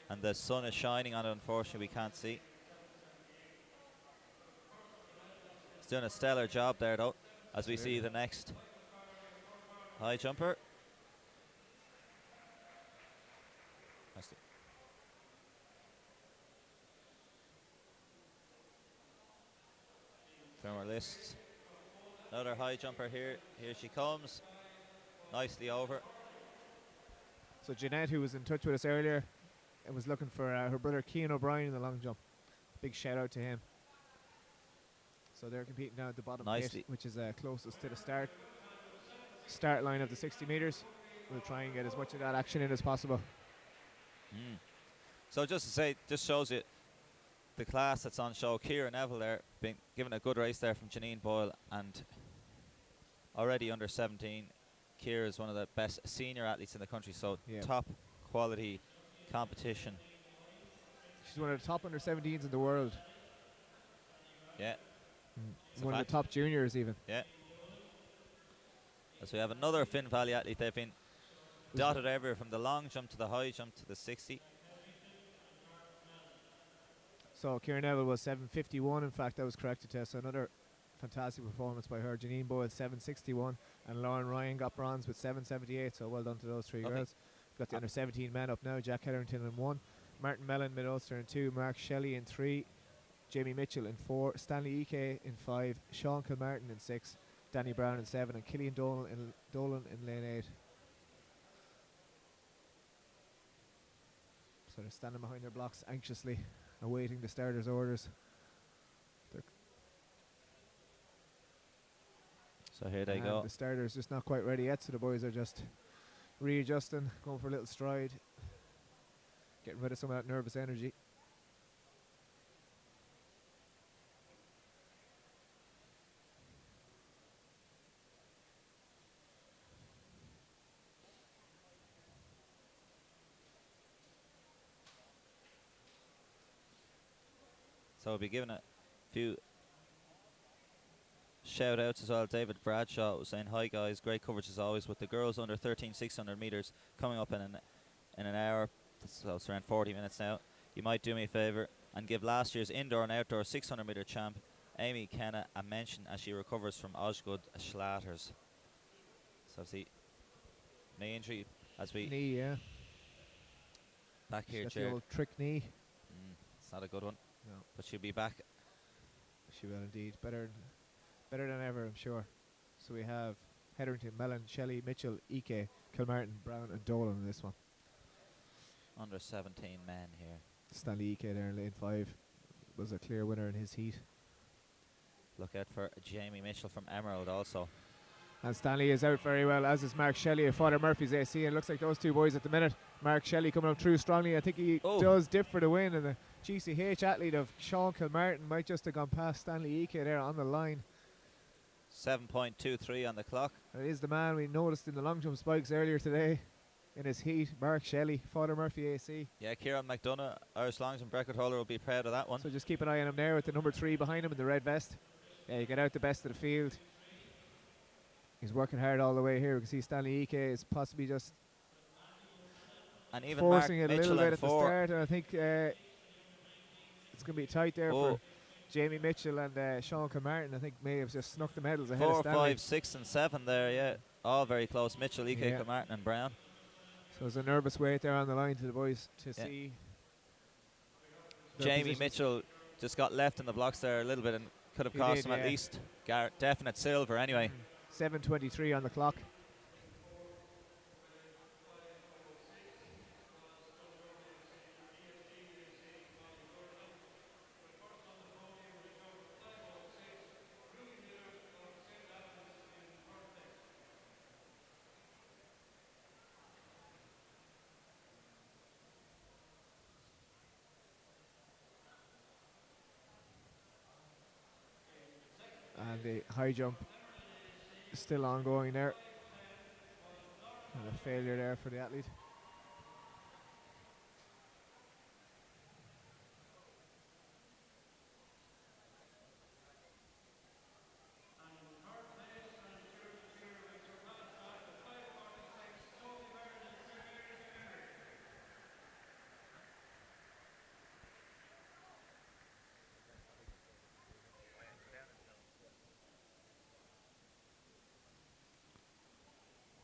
and the sun is shining on it. Unfortunately, we can't see. He's doing a stellar job there, though. As we see the next high jumper. From our lists. Another high jumper here. Here she comes. Nicely over. So Jeanette, who was in touch with us earlier, and was looking for her brother Cian O'Brien in the long jump. Big shout out to him. So they're competing down at the bottom Nicely. pit, which is closest to the start line of the 60 metres. We'll try and get as much of that action in as possible. So just to say, just shows you the class that's on show. Kieran Neville there, being given a good race there from Janine Boyle, and already under 17. Kira is one of the best senior athletes in the country, so Yeah. top quality competition. She's one of the top under 17s in the world. Yeah. It's a One of fact. the top juniors even. Yeah. So we have another Finn Valley athlete. They've been dotted everywhere from the long jump to the high jump to the 60. So Kieran Neville was 7:51. In fact, that was corrected to us. Another fantastic performance by her. Janine Boyle 7:61, and Lauren Ryan got bronze with 7:78. So well done to those three girls. We've got the under 17 men up now. Jack Hetherington in 1, Martin Mellon Mid Ulster in 2, Mark Shelley in 3, Jamie Mitchell in 4, Stanley Ike in 5, Sean Kilmartin in 6, Danny Brown in 7, and Killian Dolan in lane 8. So they're standing behind their blocks anxiously awaiting the starters' orders. So here they go. The starters just not quite ready yet, so the boys are just readjusting, going for a little stride, getting rid of some of that nervous energy. So we'll be giving a few shout outs as well. David Bradshaw was saying, hi guys, great coverage as always with the girls under 13,600 meters coming up in an hour. So it's around 40 minutes now. You might do me a favour and give last year's indoor and outdoor 600 meter champ Amy Kenna a mention as she recovers from Osgood Schlatters. So see knee injury as we knee, yeah. Back here, the old trick knee. It's not a good one. No. But she'll be back. She will indeed. Better than ever, I'm sure. So we have Hetherington, Mellon, Shelley, Mitchell, Ike, Kilmartin, Brown and Dolan in this one. Under 17 men here. Stanley Ike there in lane 5 was a clear winner in his heat. Look out for Jamie Mitchell from Emerald also. And Stanley is out very well, as is Mark Shelley of Father Murphy's AC. And it looks like those two boys at the minute. Mark Shelley coming up through strongly. I think he does dip for the win. And the GCH athlete of Sean Kilmartin might just have gone past Stanley Ike there on the line. 7.23 on the clock. It is the man we noticed in the long jump spikes earlier today in his heat, Mark Shelley, Father Murphy AC. Yeah, Kieran McDonough, Irish long jump record holder, will be proud of that one. So just keep an eye on him there with the number 3 behind him in the red vest. Yeah, you get out the best of the field. He's working hard all the way here. We can see Stanley Ike is possibly just and even forcing Mark it a Mitchell little bit at the 4. start. And I think it's going to be tight there for Jamie Mitchell and Sean Kilmartin. I think may have just snuck the medals ahead of 4, Stanley. 5, 6 and 7 there, yeah. All very close. Mitchell, Ike, Kilmartin and Brown. So there's a nervous wait there on the line to the boys to see. Jamie Mitchell just got left in the blocks there a little bit and could have cost him at least definite silver anyway. 7:23 on the clock. And the high jump is still ongoing there. And a failure there for the athlete.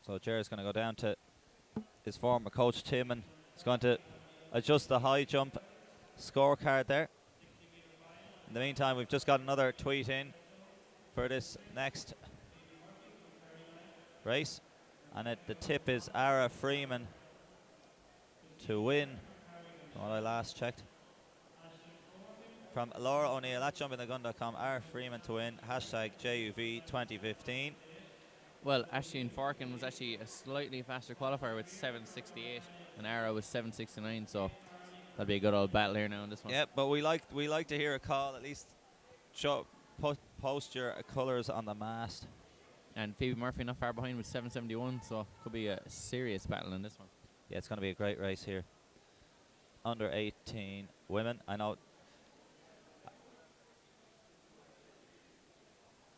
So Jared's going to go down to his former coach Tim and he's going to adjust the high jump scorecard there. In the meantime, we've just got another tweet in for this next race, and the tip is Ara Freeman to win, from what I last checked. From Laura O'Neill at jumpingthegun.com, Ara Freeman to win, hashtag JUV 2015. Well, Ashleen Forkin was actually a slightly faster qualifier with 7:68, and Ara was 7:69. So that'll be a good old battle here now in this one. Yeah, but we like to hear a call, at least post your colours on the mast. And Phoebe Murphy not far behind with 7:71, so could be a serious battle in this one. Yeah, it's going to be a great race here. Under 18 women. I know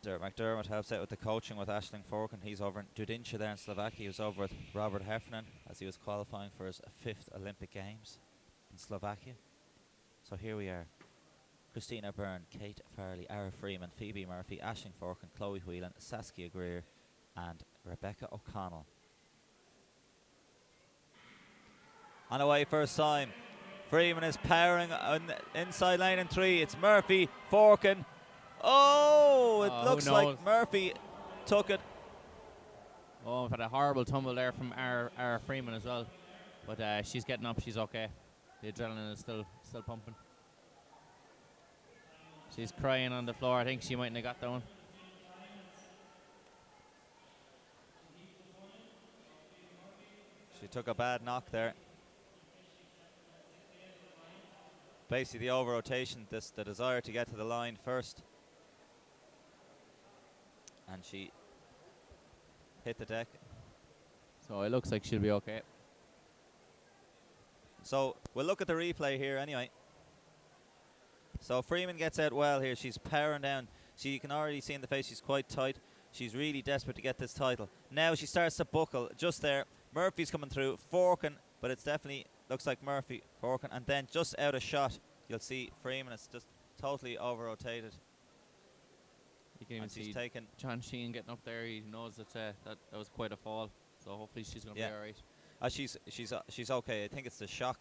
McDermott helps out with the coaching with Aisling Forkin. He's over in Dudince there in Slovakia. He was over with Robert Heffernan as he was qualifying for his 5th Olympic Games in Slovakia. So here we are. Christina Byrne, Kate Farley, Ara Freeman, Phoebe Murphy, Aisling Forkin, Chloe Whelan, Saskia Greer and Rebecca O'Connell. On away first time. Freeman is powering on the inside lane in 3. It's Murphy, Forkin. Oh, it looks like Murphy took it. Oh, we've had a horrible tumble there from our Freeman as well. But she's getting up, she's okay. The adrenaline is still pumping. She's crying on the floor. I think she mightn't have got that one. She took a bad knock there. Basically the over-rotation, the desire to get to the line first. And she hit the deck. So it looks like she'll be okay. So we'll look at the replay here anyway. So Freeman gets out well here. She's powering down. You can already see in the face she's quite tight. She's really desperate to get this title. Now she starts to buckle just there. Murphy's coming through. Forkin, but it's definitely looks like Murphy, Forkin. And then just out of shot, you'll see Freeman. It's just totally over-rotated. You can even see John Sheehan getting up there. He knows that that was quite a fall. So hopefully she's going to be all right. She's okay. I think it's the shock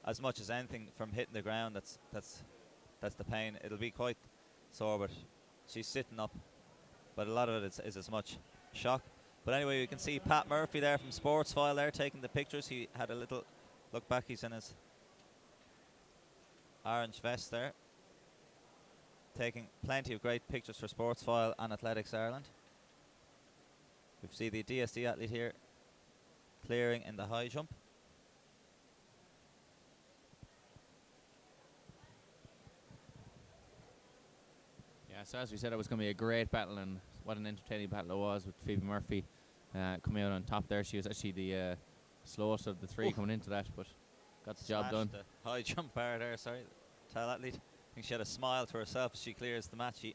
as much as anything from hitting the ground. That's the pain. It'll be quite sore, but she's sitting up. But a lot of it is as much shock. But anyway, you can see Pat Murphy there from Sports File there taking the pictures. He had a little look back. He's in his orange vest there, taking plenty of great pictures for Sports File and Athletics Ireland. We see the DSD athlete here clearing in the high jump. Yeah, so as we said, it was going to be a great battle, and what an entertaining battle it was with Phoebe Murphy coming out on top there. She was actually the slowest of the 3 coming into that, but got the job done. The high jump bar there, sorry. Tall athlete. I think she had a smile to herself as she clears the match. She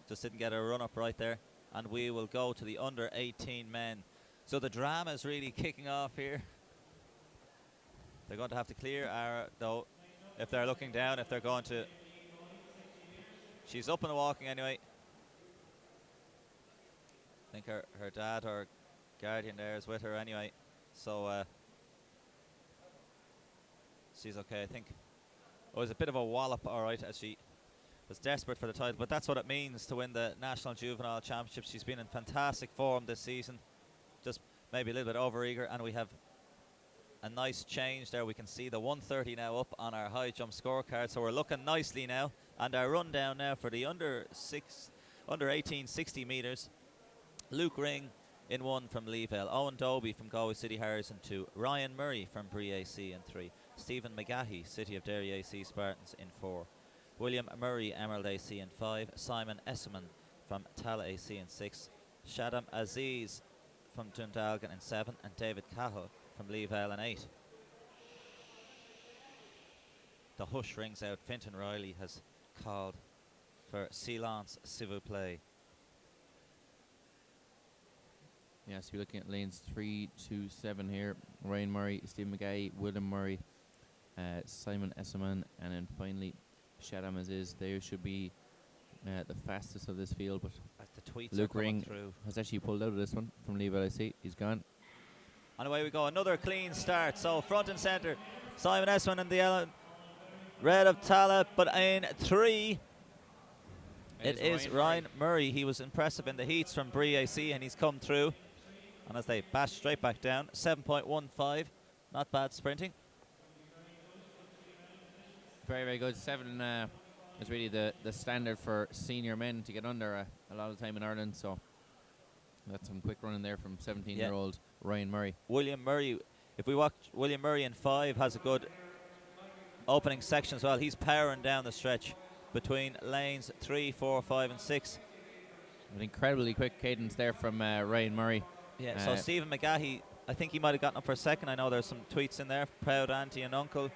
just didn't get her run up right there. And we will go to the under 18 men. So the drama is really kicking off here. They're going to have to clear Ara, though, if they're looking down, if they're going to. She's up and walking anyway. I think her dad or guardian there is with her anyway. So she's okay, I think. It was a bit of a wallop, all right, as she was desperate for the title. But that's what it means to win the National Juvenile Championship. She's been in fantastic form this season. Just maybe a little bit over-eager. And we have a nice change there. We can see the 130 now up on our high jump scorecard. So we're looking nicely now. And our rundown now for the under 18 60 metres. Luke Ring in 1 from Leevale. Owen Dobie from Galway City Harriers in 2. Ryan Murray from Brie AC in 3. Stephen McGahey, City of Derry AC Spartans in 4. William Murray, Emerald AC in 5. Simon Esserman from Tala AC in 6. Shadam Aziz from Dundalgan in 7. And David Cahill from Leevale in 8. The hush rings out. Fintan Riley has called for silence, s'il vous plaît. Yeah, so you're looking at lanes 3 to 7 here. Ryan Murray, Stephen McGahey, William Murray, Simon Esserman, and then finally Shadam Aziz. They should be the fastest of this field, but the tweets Luke Ring through. has actually pulled out of this one from Leevale AC. He's gone. And away we go. Another clean start. So front and centre, Simon Esserman in the yellow, red of Tala, but in 3. It is Ryan Murray. He was impressive in the heats from Brie AC, and he's come through. And as they bash straight back down, 7.15, not bad sprinting. Very, very good. 7 is really the standard for senior men to get under a lot of the time in Ireland. So that's some quick running there from 17-year-old Ryan Murray. William Murray, if we watch William Murray in 5, has a good opening section as well. He's powering down the stretch between lanes 3, 4, 5 and 6. An incredibly quick cadence there from Ryan Murray. Yeah, so Stephen McGahey, I think he might have gotten up for a second. I know there's some tweets in there. Proud auntie and uncle,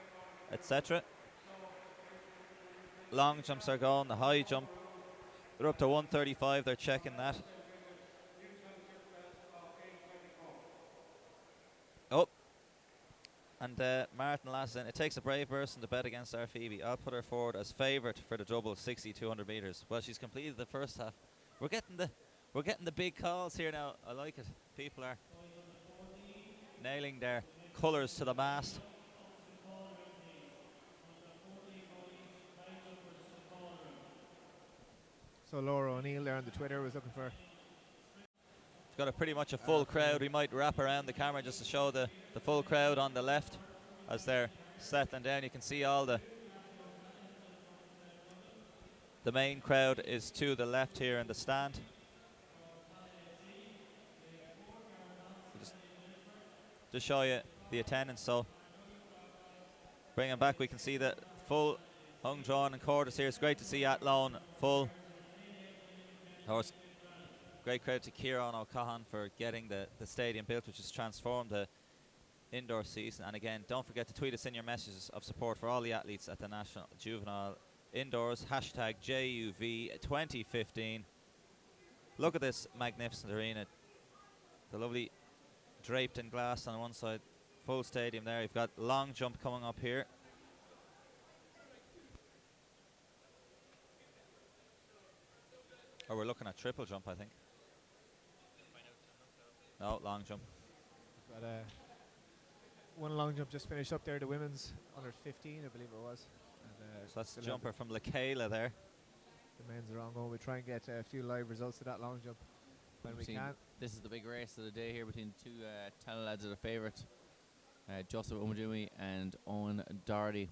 etc. Long jumps are going. The high jump They're up to 135. They're checking that. Oh. And Martin Lassen, it takes a brave person to bet against our Phoebe. I'll put her forward as favourite for the double 60, 200 metres. Well, she's completed the first half. We're getting the big calls here now. I like it. People are nailing their colours to the mast. So Laura O'Neill there on the Twitter was looking for. It's got a pretty much a full crowd. We might wrap around the camera just to show the full crowd on the left as they're settling down. You can see all the main crowd is to the left here in the stand. Just show you the attendance. So bringing back, we can see the full hung, drawn and quarters here. It's great to see Athlone full. Of course, great credit to Kieran O'Cahan for getting the stadium built, which has transformed the indoor season. And again, don't forget to tweet us in your messages of support for all the athletes at the National Juvenile Indoors. Hashtag JUV2015. Look at this magnificent arena. The lovely draped in glass on one side. Full stadium there. You've got long jump coming up here. Or we're looking at triple jump, I think. No, long jump. But one long jump just finished up there. The women's under 15, I believe it was. And, so that's the jumper from Lakela there. The men's are ongoing. We try and get a few live results of that long jump when we can. This is the big race of the day here between two Tala lads that are favourite, Joseph Omajumi and Owen Doherty.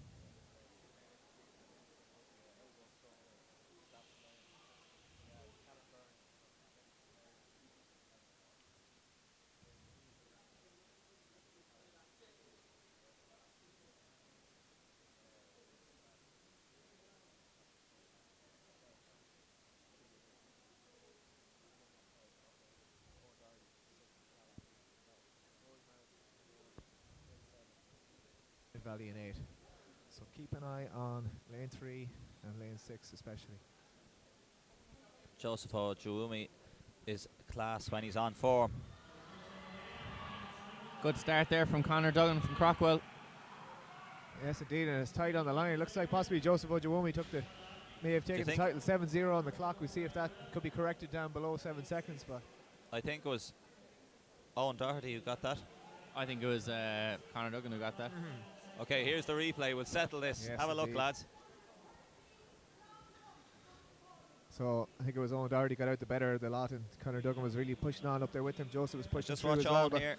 Valley in 8. So keep an eye on lane 3 and lane 6 especially. Joseph O'Juwumi is class when he's on form. Good start there from Conor Duggan from Crockwell. Yes, indeed, and it's tight on the line. It looks like possibly Joseph O'Juwumi may have taken the title. 7-0 on the clock. We see if that could be corrected down below 7 seconds. But I think it was Owen Doherty who got that. I think it was Conor Duggan who got that. Okay, here's the replay. We'll settle this. Yes, Have a look, indeed. lads. So I think it was Owen Doherty got out the better of the lot, and Conor Duggan was really pushing on up there with him. Joseph was pushing Just through watch as well. Owen here.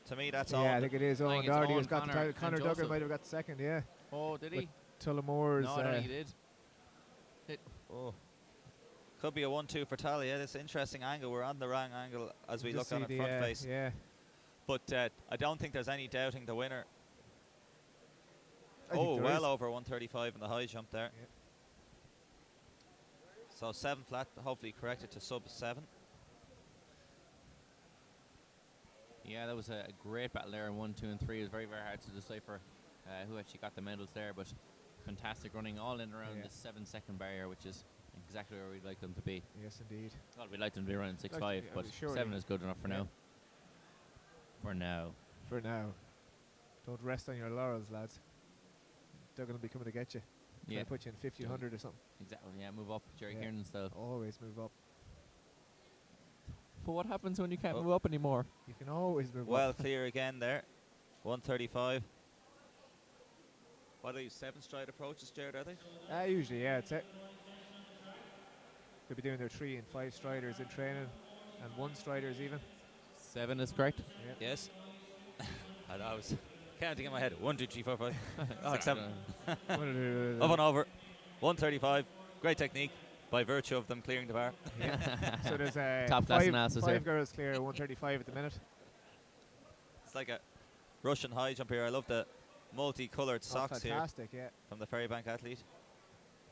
To me, that's Yeah, Owen. I think it is I Owen think it's Doherty Owen, who's got the Conor, title. and Conor Duggan Joseph. might have got the second, yeah. Oh, did he? Tullamore's. No, I don't think he did. Oh. Could be a 1-2 for Talia. This interesting angle. We're on the wrong angle as we look on it front face. Yeah. But I don't think there's any doubting the winner. I think Oh, there well is. over 135 in the high jump there. Yeah. So 7 flat, hopefully corrected to sub 7. Yeah, that was a great battle there in 1, 2 and 3. It was very, very hard to decipher who actually got the medals there, but fantastic running all in around the 7-second barrier, which is exactly where we'd like them to be. Yes, indeed. Well, we'd like them to be running 6.5, Like, but surely. 7 is good enough for now. For now. For now. Don't rest on your laurels, lads. Duggan will be coming to get you. Yeah, Try to put you in 1500 or something. exactly. Yeah, move up, Jerry Yeah. Kiernan style. Always move up. But what happens when you can't Oh. move up anymore? You can always move Well up. clear again there. 135. What are these 7-stride approaches, Jared, are they? Usually, yeah, it's it. They'll be doing their 3 and 5 striders in training, and 1 striders even. 7 is correct. Yeah. Yes. I was counting in my head. 1, 2, 3, 4, 5, Oh, 6, 7. Up Yeah. and over. 135. Great technique by virtue of them clearing the bar. So there's Top class 5 analysis here. girls clear at 135 at the minute. It's like a Russian high jump here. I love the multicoloured Oh, socks here fantastic, yeah. from the Ferrybank athlete.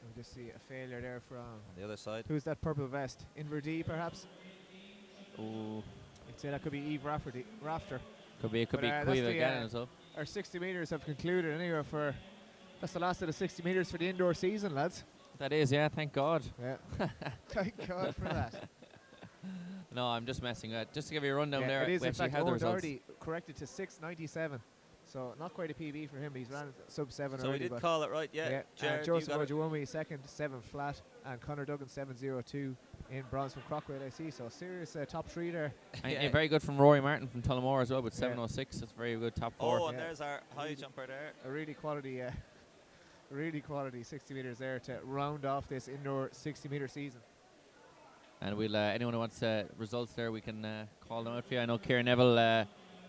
We just see a failure there from. On the other side. Who's that purple vest? Inverdi, perhaps? Ooh. I'd say that could be Eve Rafter. Could be But, that's Cueva the, again as well. Our 60 metres have concluded anyway for. That's the last of the 60 metres for the indoor season, lads. That is, yeah, thank God. Yeah. Thank God for that. No, I'm just messing with it. Just to give you a rundown Yeah, there, it is we in actually fact have the Owen results. Doherty corrected to 6.97. So not quite a PB for him. He's ran sub 7 So we already. did but call it right, yeah. Jared, you Joseph got it. Ojawumi second, 7 flat, and Conor Duggan 7.02 in bronze from Crockwell AC. So serious top 3 there. And very good from Rory Martin from Tullamore as well with Yeah. 7.06. That's very good, top 4. Oh, and Yeah. there's our high jumper there. A really quality 60 metres there to round off this indoor 60 metre season. And we'll anyone who wants results there, we can call them out for you. I know Kieran Neville,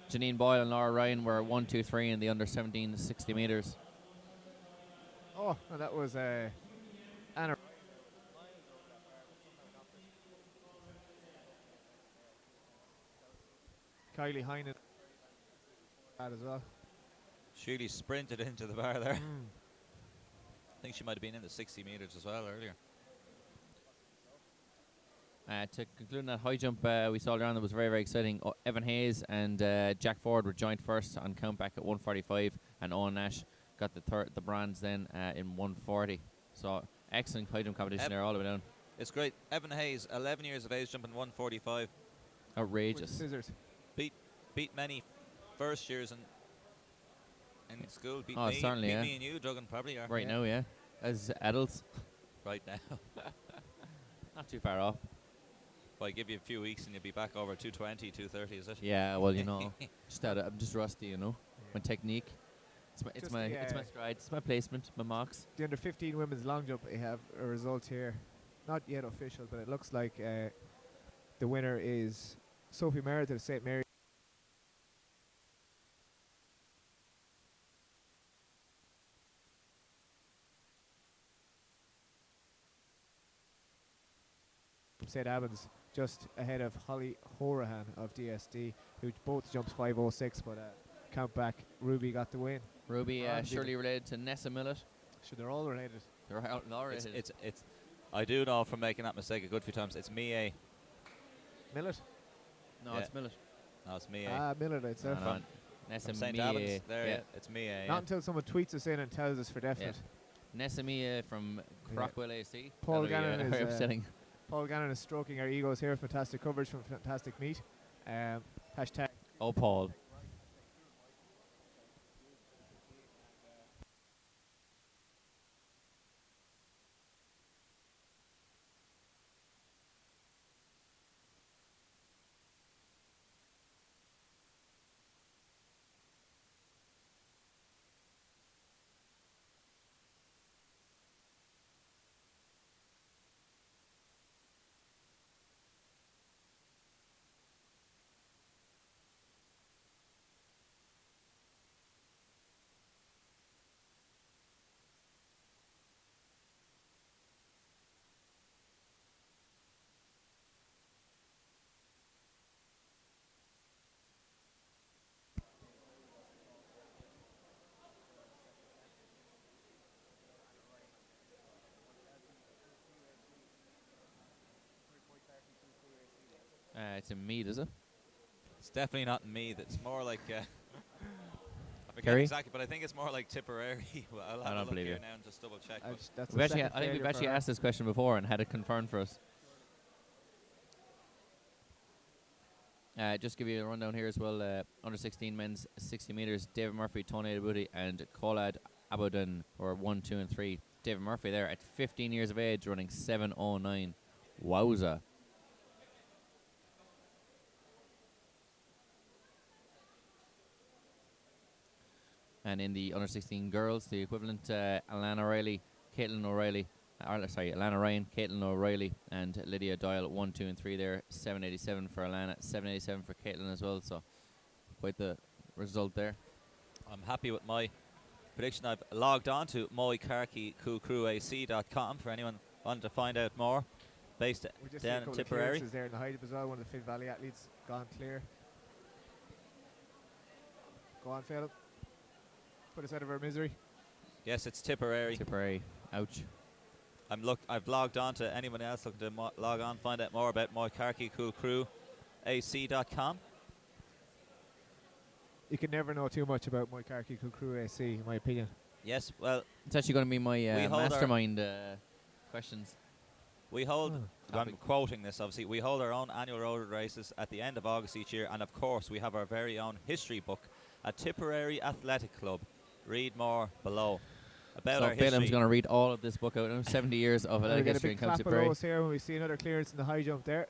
Janine Boyle, and Laura Ryan were 1, 2, 3 in the under 17 60 metres. Oh, and that was Anna. Kylie Heinen that as well. She really sprinted into the bar there. I think she might have been in the 60 metres as well earlier. To conclude on that high jump we saw around that was very, very exciting. Evan Hayes and Jack Ford were joint first on countback at 1:45, and Owen Nash got the bronze then in 1:40. So excellent high jump competition there all the way down. It's great. Evan Hayes, 11 years of age, jumping 1:45. Outrageous. With scissors. Beat many first years in school. Beat Oh, me, certainly, beat yeah. me and you, Duggan, probably are. Right now, yeah. As adults. Right now. Not too far off. Well, I give you a few weeks and you'll be back over 220, 230, is it? Yeah, well, you know, I'm just rusty, you know. My technique. It's my stride, it's my placement, my marks. The under 15 women's long jump, we have a result here. Not yet official, but it looks like the winner is Sophie Merritt of St. Mary. From St. Albans, just ahead of Holly Horahan of DSD, who both jumps 5.06, but count back, Ruby got the win. Ruby surely related to Nessa Millett. So they're all related. They're all related. It's I do know from making that mistake a good few times. It's Mie. Millet? No, Yeah. it's Millett. No, it's Mie. Millet, I'd say. No, Nessa From St. Mie. Albans. There, yeah. it's Mie. Not until someone tweets us in and tells us for definite. Nessa Mie from Crockwell AC. Paul That'll be, Gannon is very upsetting. Paul Gannon is stroking our egos here. Fantastic coverage from fantastic meet. Hashtag. Oh, Paul. It's in Mead, is it? It's definitely not me. That's more like I forget Kerry? exactly, but I think it's more like Tipperary. Well, I'll have don't a look believe here you. now and just double check. That's I think we've actually asked this question before and had it confirmed for us. Just give you a rundown here as well. Under 16 men's 60 metres, David Murphy, Tony Abudi, and Colad Abudin were 1, 2, and 3. David Murphy there at 15 years of age, running 7:09. Wowza. And in the under 16 girls, the equivalent, Alana O'Reilly, Caitlin O'Reilly, Alana Ryan, Caitlin O'Reilly, and Lydia Doyle, 1, 2, and 3 there. 787 for Alana, 787 for Caitlin as well. So quite the result there. I'm happy with my prediction. I've logged on to moicarkykukruac.com for anyone wanting to find out more. Based We just down in Tipperary. there in the height as well. One of the Finn Valley athletes gone clear. Go on, Phil. Put us out of our misery. Yes, it's Tipperary. Tipperary, ouch. I've logged on to anyone else looking to log on, find out more about moicarkykukruac.com. You can never know too much about Moicarkey Crew AC, in my opinion. Yes, well, It's actually going to be my hold our- mastermind questions. We hold, I'm Topic. quoting this obviously, we hold our own annual road races at the end of August each year, and of course we have our very own history book at Tipperary Athletic Club. Read more below about So our Phelan's history. going to read all of this book out. 70 years of We athletic get a history big in County clap below Tipperary. us here when we see another clearance in the high jump there.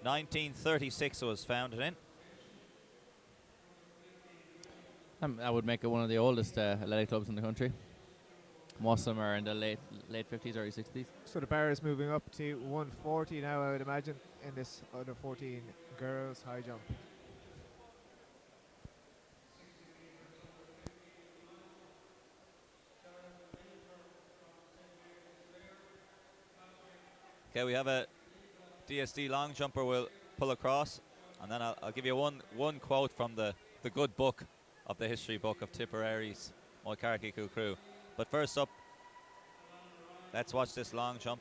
1936 it was founded in. That would make it one of the oldest athletic clubs in the country. Most of them are in the late 50s, early 60s. So the bar is moving up to 140 now, I would imagine, in this under 14 girls high jump. Okay, we have a DSD long jumper will pull across, and then I'll give you one quote from the good book of the history book of Tipperary's Moicarty Crew. But first up, let's watch this long jump.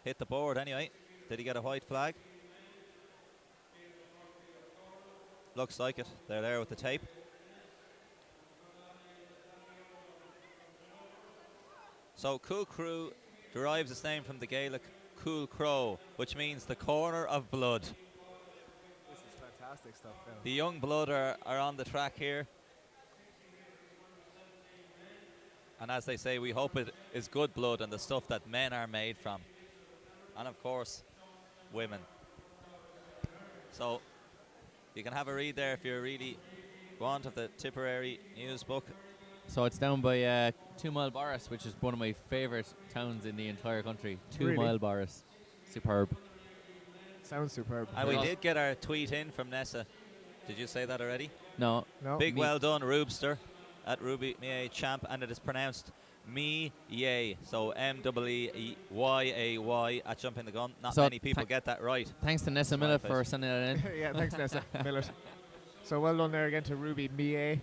Hit the board anyway. Did he get a white flag? Looks like it. They're there with the tape. So Cool Crew derives its name from the Gaelic Cool Crow, which means the corner of blood. This is fantastic stuff. The young blood are on the track here. And as they say, we hope it is good blood and the stuff that men are made from. And of course, women. So you can have a read there if you really want of the Tipperary news book. So it's down by 2 Mile Boris, which is one of my favourite towns in the entire country. 2 Really? Mile Boris. Superb. Sounds superb. And we did get our tweet in from Nessa. Did you say that already? No. No. Big Me- well done, Rubster, at Ruby Mie Champ, and it is pronounced Me Yay. So MWEYAY at Jumping the Gun. Not So many people get that right. Thanks to Nessa Smiley Miller face. for sending that in. Yeah, thanks, Nessa Millett. So well done there again to Ruby Mie,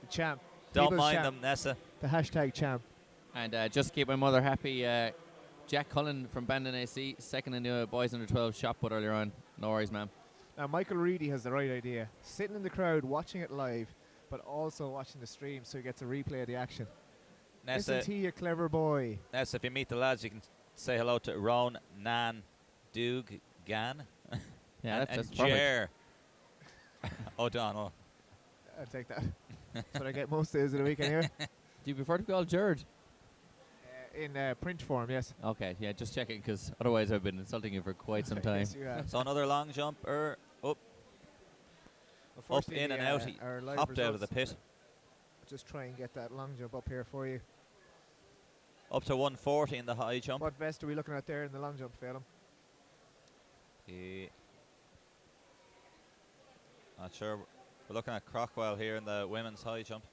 the champ. Don't People's mind champ, them, Nessa. the hashtag champ. And just to keep my mother happy, Jack Cullen from Bandon AC, second in the boys under 12 shot put earlier on. No worries, ma'am. Now, Michael Reedy has the right idea. Sitting in the crowd, watching it live, but also watching the stream so he gets a replay of the action. Nessa, Isn't he a clever boy? Nessa, if you meet the lads, you can say hello to Ron, Nan, Doug, Gan, Yeah, and that's perfect. Jer. O'Donnell. I'll take that. That's what I get most days of the week in here. Do you prefer to be called Jared? In print form, yes. Okay, yeah, just checking, because otherwise I've been insulting you for quite some time. Yes, you have. So another long jumper. Up Unfortunately, in and out. He our live hopped out of the results- pit. Just try and get that long jump up here for you. Up to 140 in the high jump. What vest are we looking at there in the long jump, Phelan? Not sure. We're looking at Crockwell here in the women's high jump.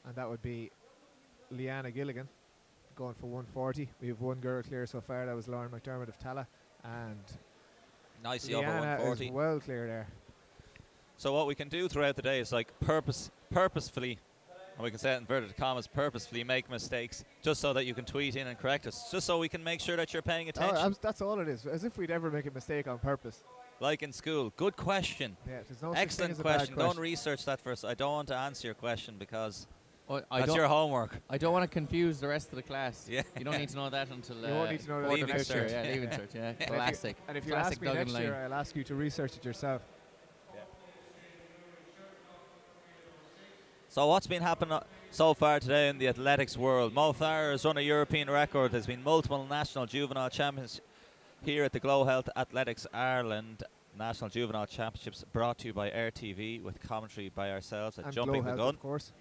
And that would be Leanna Gilligan going for 140. We have one girl clear so far. That was Lauren McDermott of Tala. And Nicely over Leanna 140. is well clear there. So what we can do throughout the day is like purposefully, and we can say it in inverted commas, purposefully make mistakes, just so that you can tweet in and correct us, just so we can make sure that you're paying attention. That's all it is. As if we'd ever make a mistake on purpose. Like in school. Good question. Yeah, there's no such thing Excellent as a bad question. Don't research that first. I don't want to answer your question because that's your homework. I don't want to confuse the rest of the class. Yeah. You don't need to know that until You won't need to know that leaving quarter picture. cert. Yeah, leaving cert. Yeah, And if you- classic. And if you Classic ask me Duggan next year, line. I'll ask you to research it yourself. So what's been happening so far today in the athletics world? Mo Farah has run a European record. There's been multiple national juvenile champions here at the GloHealth Athletics Ireland National Juvenile Championships, brought to you by RTV with commentary by ourselves at And Jumping the GloHealth, Gun. of course.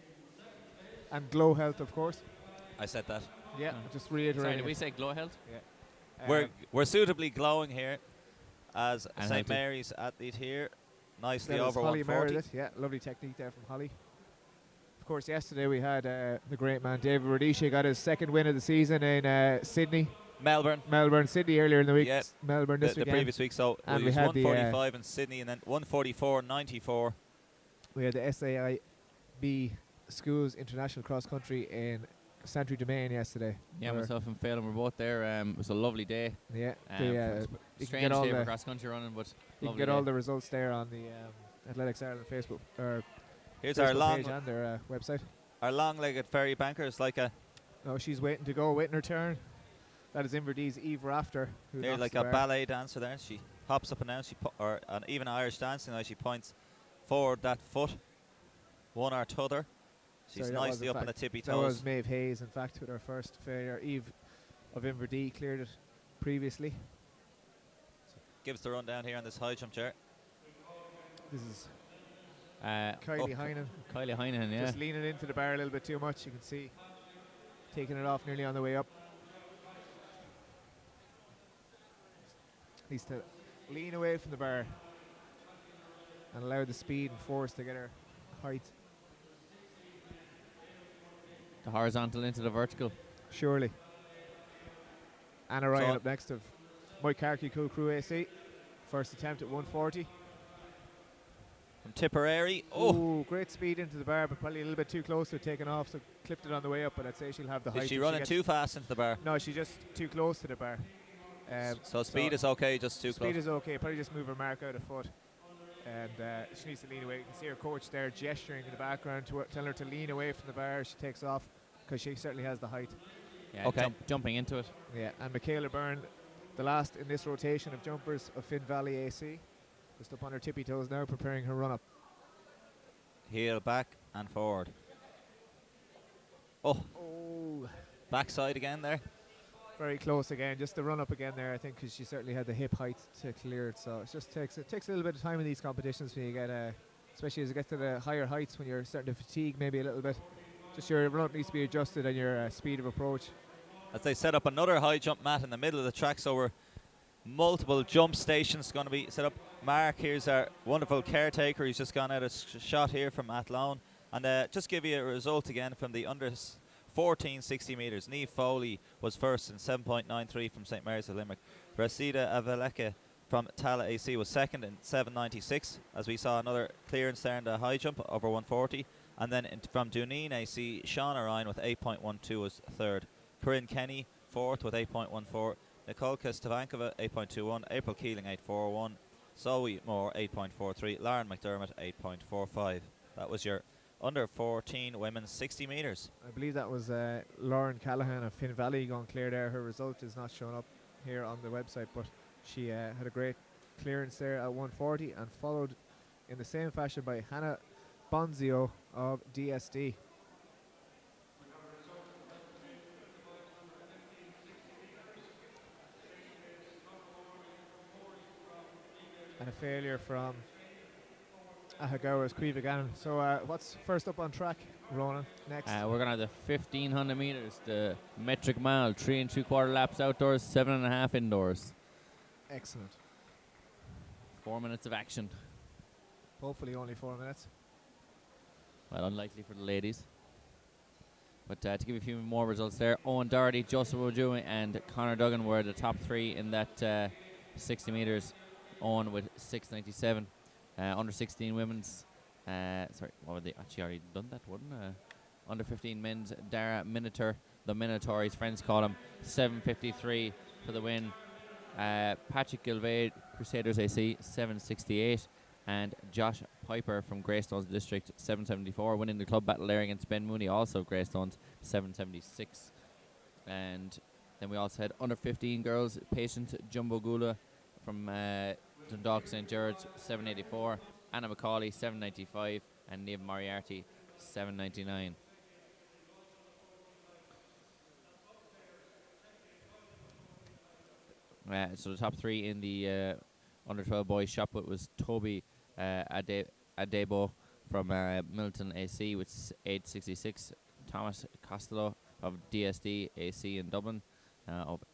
And GloHealth, of course. I said that. Yeah, Oh. just Sorry, reiterating. did we say GloHealth? We're suitably glowing here as And St healthy. Mary's athlete here. Nicely That was over Holly 140. Meredith. Yeah, lovely technique there from Holly. Of course, yesterday we had the great man David Rudisha got his second win of the season in Sydney. Melbourne, Sydney earlier in the week. Yeah, Melbourne this the weekend. previous week. So And we we was had the, 145 in Sydney and then 144.94. We had the SAIB Schools International Cross Country in Santry Domain yesterday. Yeah, where- myself and Phelan were both there. It was a lovely day. Yeah, You can strange get all day for the cross country running, but you can lovely get day. all the results there on the Athletics Ireland Facebook or Here's Facebook page and their website. our long-legged ferry bankers, like a Oh, she's waiting to go, waiting her turn. That is Inverdee's Eve Rafter. Who they're knocks like the a bar. ballet dancer there. She hops up and down. Or even Irish dancing now. She points forward that foot, one or t'other. She's Sorry, that was nicely in up on the fact- tippy That was toes. Maeve Hayes, in fact, with her first failure. Eve of Inverdee cleared it previously. Gives the run down here on this high jump chair. This is Uh, Kylie Heinen. Kylie Heinen, yeah. Just leaning into the bar a little bit too much. You can see taking it off nearly on the way up. Needs to lean away from the bar and allow the speed and force to get her height. The horizontal into the vertical. Surely. Anna Ryan So- up next of Mike Carkey, Cool Crew AC. First attempt at 140. From Tipperary. Oh, Ooh, great speed into the bar, but probably a little bit too close to taking off, so clipped it on the way up, but I'd say she'll have the height. is she if running gets- too fast into the bar? No, she's just too close to the bar. So speed is okay, just too Speed close. is okay, probably just move her mark out a foot. And she needs to lean away. You can see her coach there gesturing in the background, telling her to lean away from the bar as she takes off, because she certainly has the height. Yeah, Okay. jumping into it. Yeah, and Michaela Byrne, the last in this rotation of jumpers of Finn Valley AC, just up on her tippy toes now, preparing her run-up. Heel back and forward. Oh, Oh, backside again there. very close again. Just the run-up again there, I think, because she certainly had the hip height to clear it. So it just takes a little bit of time in these competitions when you get, especially as you get to the higher heights, when you're starting to fatigue maybe a little bit. Just your run-up needs to be adjusted and your speed of approach. As they set up another high jump mat in the middle of the track, so we're multiple jump stations going to be set up. Mark, here's our wonderful caretaker. He's just gone out a shot here from Athlone. And just give you a result again from the under 14 60 metres. Niamh Foley was first in 7.93 from St Mary's of Limerick. Rosita Avaleka from Tala AC was second in 7.96, as we saw another clearance there in the high jump over 140. And then from Duneen AC, Shauna Ryan with 8.12 was third. Corinne Kenny fourth with 8.14. Nicole Stavankova 8.21. April Keeling 8.41. Zoe Moore 8.43. Lauren McDermott 8.45. That was your under 14 women's 60 metres. I believe that was Lauren Callahan of Finn Valley going clear there. Her result is not showing up here on the website, but she had a great clearance there at 140 and followed in the same fashion by Hannah Bonzio of DSD. And a failure from Ahagawa's Cuivagan. So what's first up on track, Ronan? Next. We're going to have the 1,500 metres, the metric mile, 3 3/4 laps outdoors, 7.5 indoors. Excellent. 4 minutes of action. Hopefully only 4 minutes. Well, unlikely for the ladies. But to give you a few more results there, Owen Doherty, Joseph Ojoe and Conor Duggan were the top three in that 60 metres. Owen with 6.97. Under 16 women's, sorry, what were they? Actually already done that, wouldn't under 15 men's, Dara Minotaur, the Minotaur, his friends call him, 7.53 for the win. Patrick Gilvade, Crusaders AC, 7.68. And Josh Piper from Greystones District, 7.74, winning the club battle there against Ben Mooney, also Greystones, 7.76. And then we also had under 15 girls, Patience Jumbo Gula from Dundalk St. George's, 7.84. Anna Macaulay, 7.95. And Niamh Moriarty, 7.99. So the top three in the under 12 boys shot put was Toby Adebo from Milton AC with 8.66. Thomas Costello of DSD AC in Dublin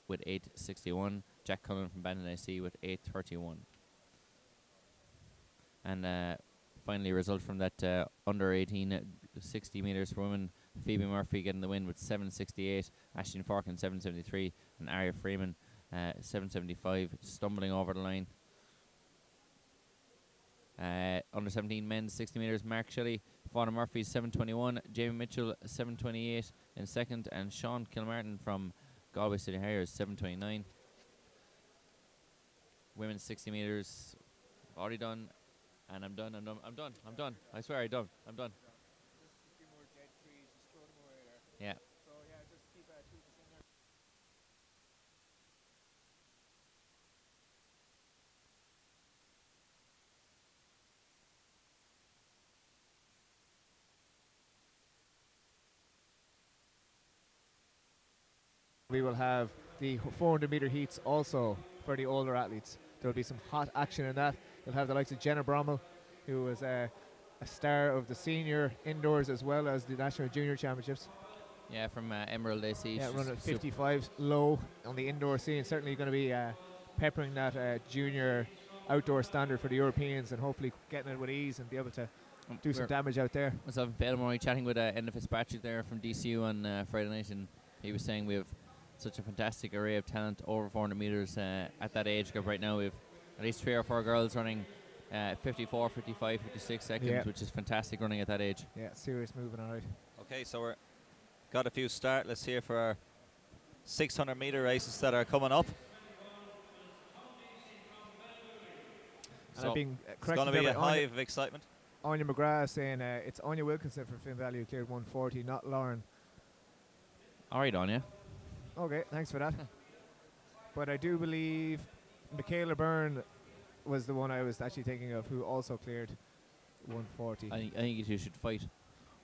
with 8.61. Jack Cullen from Bandon AC with 8.31. And finally, a result from that under 18 60 metres for women. Phoebe Murphy getting the win with 7.68. Ashton Forkin 7.73. And Aria Freeman 7.75, stumbling over the line. Under 17 men's 60 metres, Mark Shelley Fauna Murphy 7:21, Jamie Mitchell 7:28 in second, and Sean Kilmartin from Galway City Harriers 7:29. Women's 60 meters already done, and I'm done. I swear I'm done. Yeah. We will have the 400 meter heats also for the older athletes. There will be some hot action in that. You'll have the likes of Jenna Brommel, who was a star of the senior indoors as well as the national junior championships. Yeah, from Emerald AC. Yeah, She's running at super- 55 low on the indoor scene. Certainly going to be peppering that junior outdoor standard for the Europeans and hopefully getting it with ease and be able to do some damage out there. Myself and Belmore chatting with Enda Fitzpatrick there from DCU on Friday night, and he was saying we have such a fantastic array of talent over 400 metres at that age group right now. We have at least 3 or 4 girls running 54, 55, 56 seconds, which is fantastic running at that age. Yeah, serious moving, all right. Okay, so we're got a few startlets here for our 600 metre races that are coming up. And So I've been it's going to be a hive of excitement. Anya McGrath saying it's Anya Wilkinson from Finn Valley who cleared 140, not Lauren. All right, Anya. Okay, thanks for that. But I do believe Michaela Byrne was the one I was actually thinking of who also cleared 140. I think you two should fight.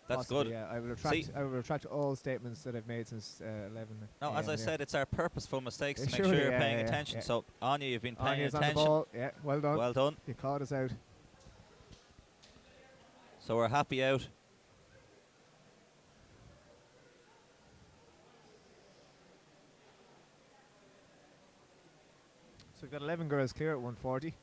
That's Possibly, good. Yeah, I will retract all statements that I've made since 11. No, as I said, it's our purposeful mistakes to make Sure, sure you're yeah, paying yeah, attention. yeah. So, Anya, you've been paying Anya's attention. on the ball. Yeah, well done. Well done. You caught us out. So we're happy out. So we've got 11 girls clear at 140.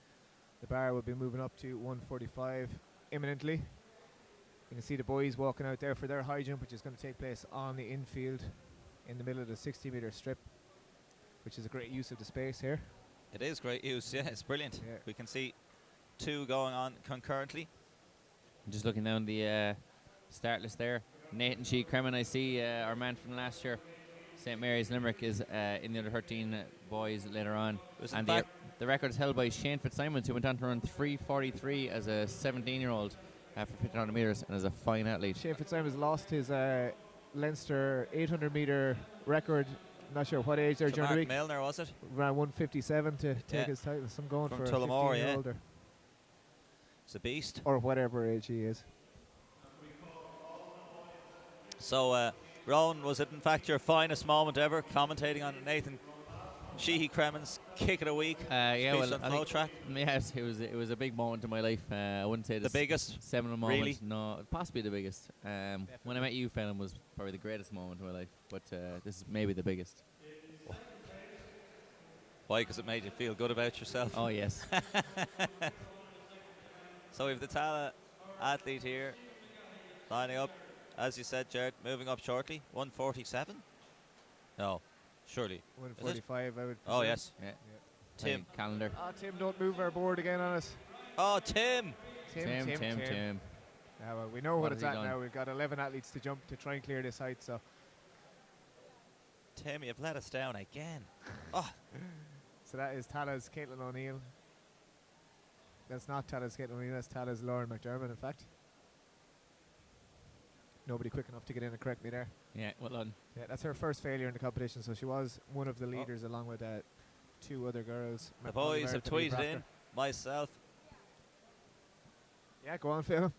The bar will be moving up to 145 imminently. You can see the boys walking out there for their high jump, which is going to take place on the infield in the middle of the 60 metre strip, which is a great use of the space here. It is great use, yeah, it's brilliant. Yeah. We can see 2 going on concurrently. Just looking down the start list there. Nathan Sheik Kremen, I see our man from last year. St Mary's Limerick is in the under 13 boys later on. And the record is held by Shane Fitzsimons, who went on to run 3:43 as a 17-year-old for 1500 metres and is a fine athlete. Shane Fitzsimons lost his Leinster 800 metre record. Not sure what age there during the week. Milner, was it? Around 157 to take his title. Some going From for a Tullamore, 15-year-older. It's a beast. Or whatever age he is. So, Rowan, was it in fact your finest moment ever commentating on Nathan Sheehy Kremen's kick of the week? Yeah, well, on Flow Track? Yes, it was a big moment in my life. I wouldn't say the biggest seminal moment. Really? No, possibly the biggest. When I met you, Phelan, was probably the greatest moment in my life, but this is maybe the biggest. Why? Because it made you feel good about yourself? Oh, yes. So we have the Tala athlete here lining up. As you said, Jared, moving up shortly. 147? No, surely. 145, I would. Oh, presume. yes. Yeah. Tim. Calendar. Tim, don't move our board again on us. Oh, Tim. Tim. Yeah, well, we know what What it's has he at done? now. We've got 11 athletes to jump to try and clear this height. So Tim, you've let us down again. Oh, so that is Tala's Caitlin O'Neill. That's not Tala's Caitlin O'Neill. That's Tala's Lauren McDermott, in fact. Nobody quick enough to get in and correct me there. Yeah, well done. Yeah, that's her first failure in the competition, so she was one of the leaders along with 2 other girls. the boys have tweeted in. Myself. Yeah, go on, Phil.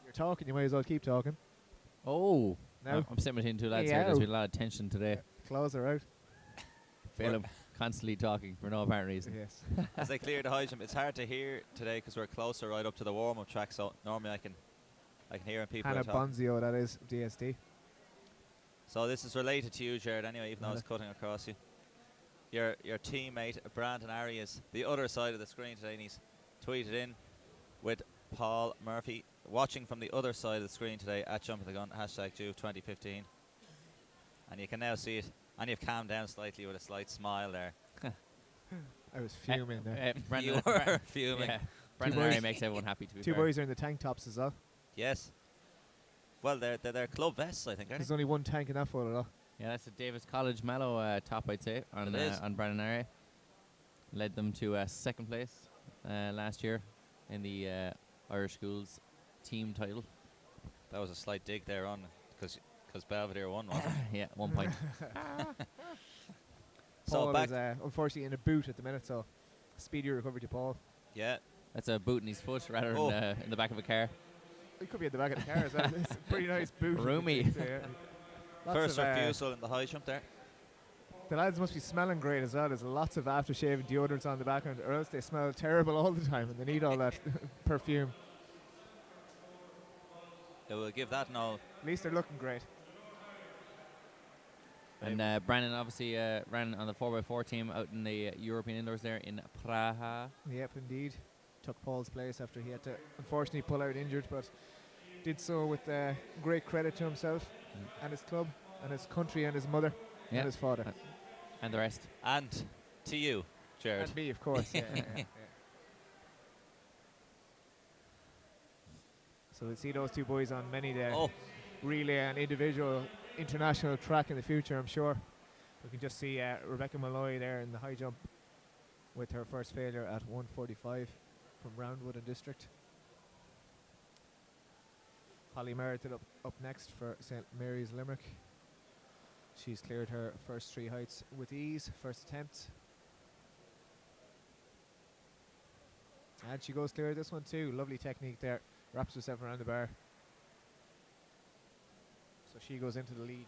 You're talking, you might as well keep talking. Oh, Now, I'm sitting between 2 lads Yeah. here. There's been a lot of tension today. claws are out. Phelan constantly talking for no apparent reason. Yes. As they clear the high jump, it's hard to hear today because we're closer right up to the warm-up track. So normally I can hear when people Hannah are talking. Bonzio, that is, DSD. So this is related to you, Jared. Anyway, even though I was cutting across you, your teammate Brandon Arias, the other side of the screen today, and he's tweeted in with Paul Murphy watching from the other side of the screen today at Jump of the Gun #Juve2015, and you can now see it. And you've calmed down slightly with a slight smile there. I was fuming there. You were fuming. Yeah, Brandon boys- Arias makes everyone happy to be 2 fair. boys are in the tank tops as well. Yes. Well, they're club vests, I think, aren't There's they? only one tank in that photo, though. Yeah, that's a Davis College Mallow top, I'd say, It is. on Brandon. Led them to second place last year in the Irish Schools team title. That was a slight dig there on, because Belvedere won, wasn't it? Yeah, 1 point. So Paul back, is unfortunately in a boot at the minute, so speedy recovery to Paul. yeah. That's a boot in his foot rather Oh. than in the back of a car. He could be at the back of the car as well. It's a pretty nice boot. Roomy. So, yeah. Lots First of, refusal in the high jump there. the lads must be smelling great as well. There's lots of aftershave and deodorants on the background, or else they smell terrible all the time and they need all that perfume. They will give that no. At least they're looking great. And Brandon obviously ran on the 4x4 team out in the European indoors there in Praha. Yep, indeed. Took Paul's place after he had to unfortunately pull out injured, but did so with great credit to himself and his club and his country and his mother Yeah. and his father. And the rest. And to you, Jared. And me, of course. yeah. So we'll see those two boys on many Oh, relay and individual international track in the future, I'm sure. We can just see Rebecca Malloy there in the high jump with her first failure at 1:45 from Roundwood and District. Holly Merited up next for St Mary's Limerick. She's cleared her first three heights with ease, first attempt. And she goes clear this one too. Lovely technique there. Wraps herself around the bar. So she goes into the lead.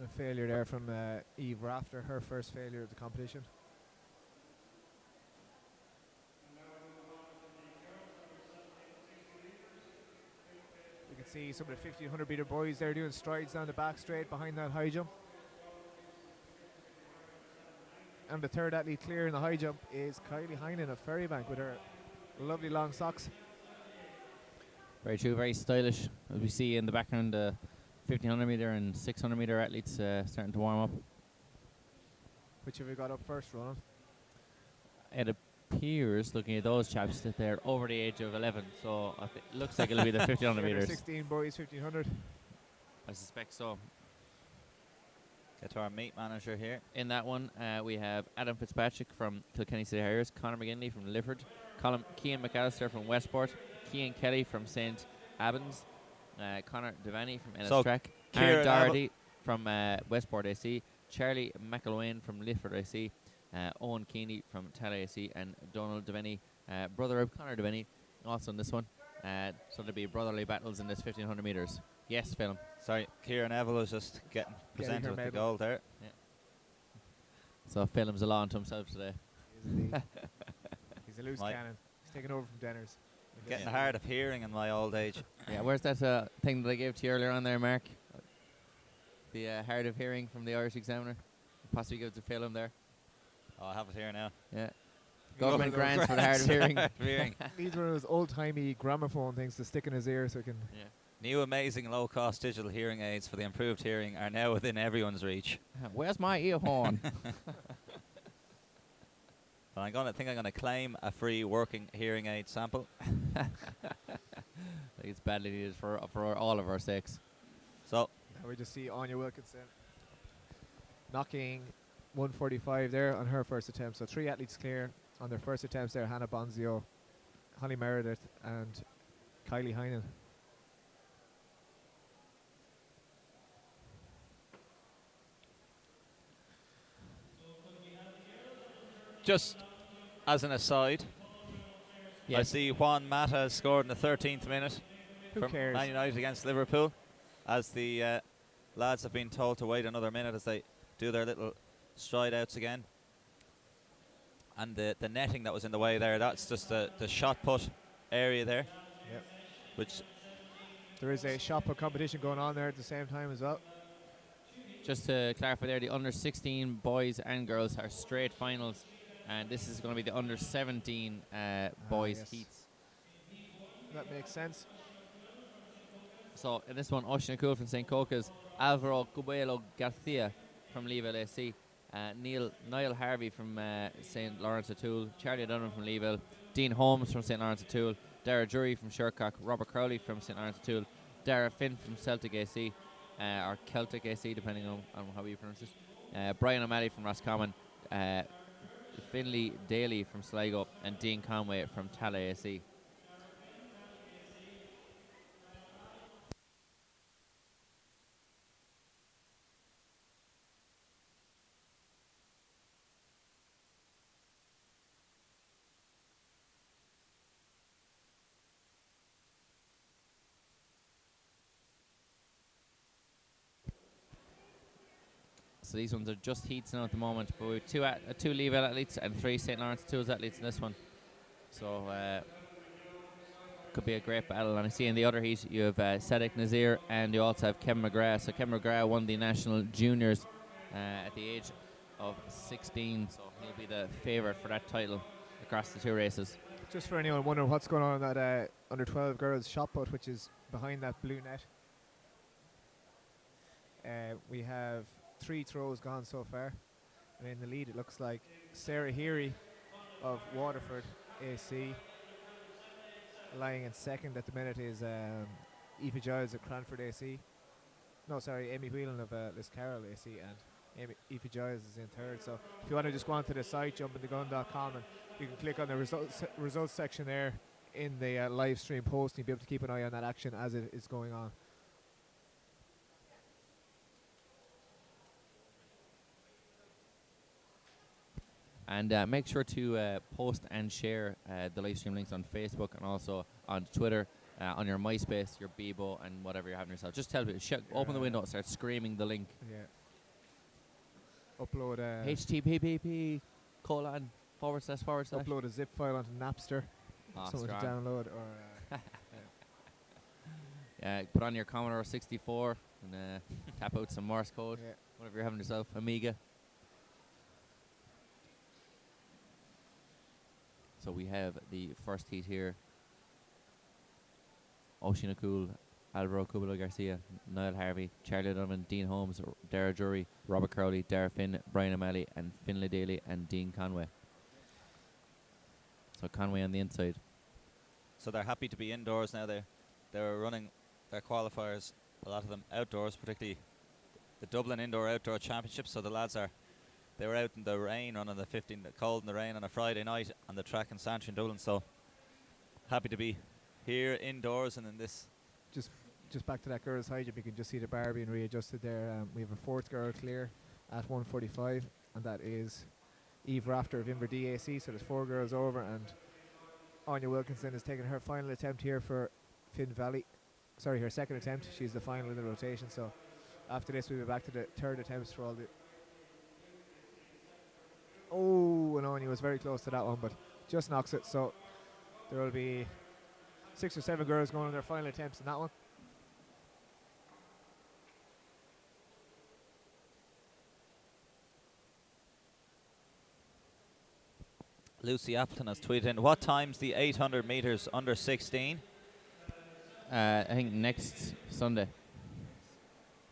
A failure there from Eve Rafter, her first failure of the competition. You can see some of the 1500 meter boys there doing strides down the back straight behind that high jump. And the third athlete clear in the high jump is Kylie Heinen of Ferrybank with her lovely long socks. Very true, very stylish. As we see in the background, 1500 meter and 600 meter athletes starting to warm up. Which have we got up first, Ronan? It appears, looking at those chaps, that they're over the age of 11. So it looks like it'll be the 1500 meters. 16 boys, 1500. I suspect so. get to our meet manager here. In that one, we have Adam Fitzpatrick from Kilkenny City Harriers, Conor McGinley from Lifford, Cian McAllister from Westport, Cian Kelly from St Albans, Conor Devaney from So Ennistrack, Kieran Aaron Doherty from Westport AC, Charlie McElwain from Lifford AC, Owen Keeney from Tala AC, and Donald Devaney, brother of Conor Devaney, also in this one. So there'll be brotherly battles in this 1500 metres. Yes, Phelim. Sorry, Kieran Neville was just getting presented her with the medal. gold there. So Phelim's a law unto himself today. He's a loose Mike. cannon. He's taken over from Denners. Getting hard of hearing in my old age. Yeah, where's that thing that I gave to you earlier on there, Mark? The hard of hearing from the Irish Examiner. Possibly give it to Phelim there. Oh, I have it here now. Yeah. Government grants for the hard of hearing. hearing. These were those old-timey gramophone things to stick in his ear so he can... Yeah. New amazing low-cost digital hearing aids for the improved hearing are now within everyone's reach. Where's my ear horn? And I'm gonna claim a free working hearing aid sample. I think it's badly needed for all of our sakes. So Now we just see Anya Wilkinson knocking 145 there on her first attempt. So 3 athletes clear on their first attempts there. Hannah Bonzio, Holly Meredith and Kylie Heinen. just as an aside, I Yes. see Juan Mata has scored in the 13th minute Who from cares? Man United against Liverpool, as the lads have been told to wait another minute as they do their little stride outs again. And the netting that was in the way there, that's just the shot put area there, Yep. which There is a shot put competition going on there at the same time as well. just to clarify there, the under 16 boys and girls are straight finals, and this is going to be the under 17 boys yes. heats. That makes sense. So in this one, Ocean Cool from St. Cocas, Alvaro Cubelo Garcia from Leeville AC, Niall Harvey from St. Lawrence O'Toole, Charlie Dunham from Leeville, Dean Holmes from St. Lawrence O'Toole, Dara Jury from Shercock, Robert Crowley from St. Lawrence O'Toole, Dara Finn from Celtic AC, or Celtic AC, depending on how you pronounce it, Brian O'Malley from Roscommon, Finlay Daly from Sligo, and Dean Conway from Tala AC. So these ones are just heats now at the moment, but we have two Leeville athletes and 3 St. Lawrence Tools athletes in this one. So could be a great battle. And I see in the other heat you have Sadek Nazir and you also have Kevin McGrath. So Kevin McGrath won the national juniors at the age of 16, so he'll be the favourite for that title across the 2 races. Just for anyone wondering what's going on in that under 12 girls shot put, which is behind that blue net. We have 3 throws gone so far, and in the lead it looks like Sarah Heary of Waterford AC. Lying in second at the minute is Aoife Giles of Cranford AC. No, sorry, Amy Whelan of Liscarroll AC, and Aoife Giles is in third. So if you want to just go onto the site, jumpinthegun.com, and you can click on the results section there in the live stream post, and you'll be able to keep an eye on that action as it is going on. And make sure to post and share the live stream links on Facebook and also on Twitter, on your MySpace, your Bebo, and whatever you're having yourself. Just tell people, open the window, start screaming the link. Yeah. Upload HTTP:// Upload a zip file onto Napster. Someone to download, or put on your Commodore 64 and tap out some Morse code. Yeah. Whatever you're having yourself, Amiga. So we have the first heat here. Ocean Cool, Alvaro Cubelo Garcia, Niall Harvey, Charlie Donovan, Dean Holmes, Dara Jury, Robert Crowley, Dara Finn, Brian O'Malley, and Finlay Daly, and Dean Conway. So Conway on the inside. So they're happy to be indoors now. They're running their qualifiers, a lot of them outdoors, particularly the Dublin Indoor-Outdoor Championship. So the lads they were out in the rain, running the 15, the cold and the rain on a Friday night on the track in Santry in Dublin. So happy to be here indoors and in this. Just back to that girls' high jump, you can just see the bar being readjusted there. We have a 4th girl clear at 1:45, and that is Eve Rafter of Inverdee AC. So there's 4 girls over, and Anya Wilkinson is taking her final attempt here for Finn Valley. Sorry, her 2nd attempt. She's the final in the rotation. So after this, we'll be back to the 3rd attempts for all the. Oh, and Anya was very close to that one, but just knocks it. So there will be 6 or 7 girls going on their final attempts in that one. Lucy Appleton has tweeted in, what time's the 800 metres under 16? I think next Sunday.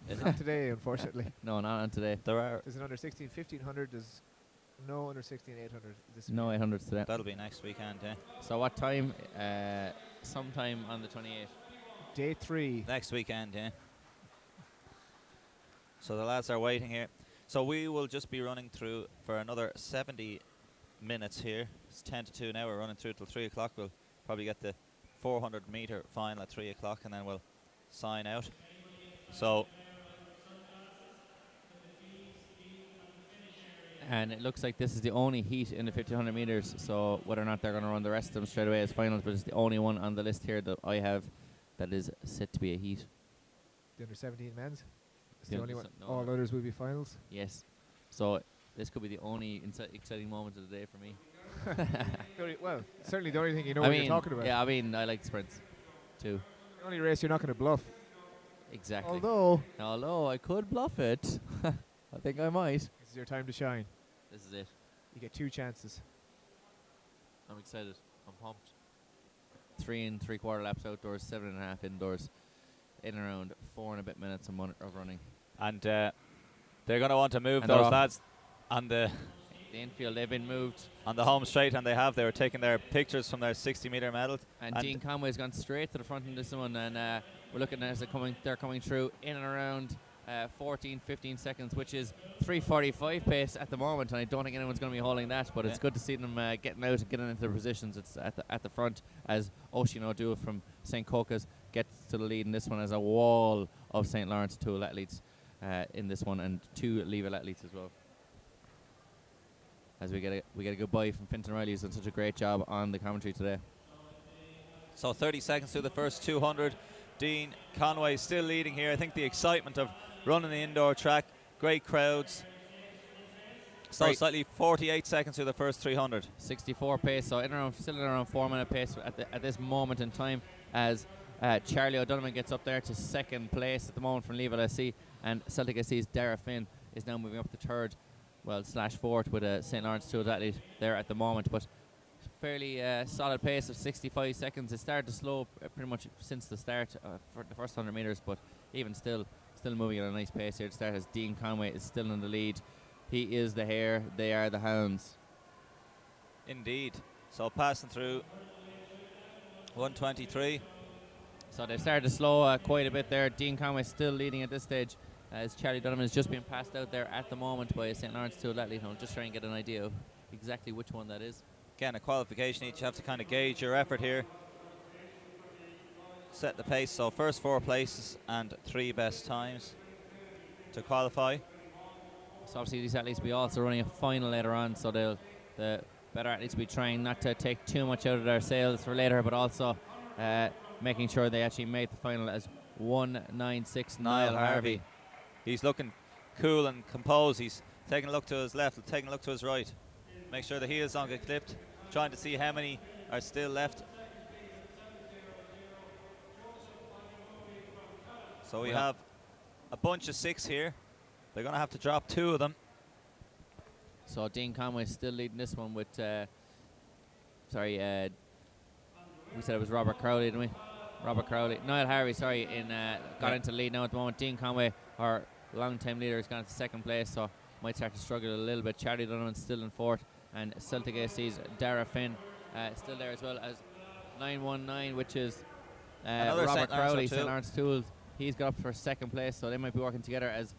Not today, unfortunately. No, not on today. There's an under 16 1500. There's no under 16 800. No 800s today. That'll be next weekend, yeah. So what time? Sometime on the 28th. Day 3. Next weekend, yeah. So the lads are waiting here. So we will just be running through for another 70 minutes here. It's 10 to 2 now. We're running through till 3 o'clock. We'll probably get the 400 metre final at 3 o'clock, and then we'll sign out. So. And it looks like this is the only heat in the 1500 metres, so whether or not they're going to run the rest of them straight away as finals, but it's the only one on the list here that I have that is set to be a heat. The under 17 men's. It's The the only under one. no. All others will be finals. Yes. So this could be the only exciting moment of the day for me. Well, certainly the only thing you know I what mean, you're talking about. yeah, I mean, I like sprints too. The only race you're not going to bluff. Exactly. Although I could bluff it. I think I might. This is your time to shine. This is it. You get 2 chances. I'm excited. I'm pumped. 3 3/4 laps outdoors, 7.5 indoors. In around 4 and a bit minutes of running. And they're going to want to move And they're those off. lads on the infield, they've been moved. on the home straight, and they were taking their pictures from their 60-meter medal. And Dean Conway's gone straight to the front in this one, and we're looking at they're coming through in and around 14, 15 seconds, which is 3:45 pace at the moment, and I don't think anyone's going to be holding that, but it's good to see them getting out and getting into their positions. It's at the front as Oisin O'Doul from St. Cocos gets to the lead in this one as a wall of St. Lawrence Tool athletes in this one, and 2 Leaville athletes as well. As we get a goodbye from Fintan Riley, who's done such a great job on the commentary today. So 30 seconds through the first 200. Dean Conway still leading here. I think the excitement of running the indoor track, great crowds. So slightly 48 seconds through the first 300. 64 pace, so still in around 4-minute pace at this moment in time, as Charlie O'Donovan gets up there to second place at the moment from Leaville SC, and Celtic SC's Dara Finn is now moving up to third, /4th with a St. Lawrence Tool athlete there at the moment, but fairly solid pace of 65 seconds. It started to slow pretty much since the start for the first 100 metres, but even still moving at a nice pace here to start, as Dean Conway is still in the lead. He is the hare, they are the hounds. Indeed. So passing through 123. So they started to slow quite a bit there. Dean Conway still leading at this stage, as Charlie Donovan is just being passed out there at the moment by a St. Lawrence Tool athlete. I'll just try and get an idea of exactly which one that is. Again, a qualification each. You have to kind of gauge your effort here. Set the pace. So first 4 places and 3 best times to qualify. So obviously these athletes will be also running a final later on, so the better athletes will be trying not to take too much out of their sails for later, but also making sure they actually make the final as 196 Niall Harvey. He's looking cool and composed. He's taking a look to his left, taking a look to his right. Make sure the heels don't get clipped. Trying to see how many are still left. So we have a bunch of 6 here. They're going to have to drop 2 of them. So Dean Conway is still leading this one with, we said it was Robert Crowley, didn't we? Robert Crowley. Niall Harvey, sorry, got into the lead now at the moment. Dean Conway, our long-time leader, has gone to second place, so might start to struggle a little bit. Charlie Donovan's still in 4th, and Celtic AC's Dara Finn still there as well as 919, which is Robert Crowley, St. Lawrence Tools. He's got up for second place, so they might be working together, as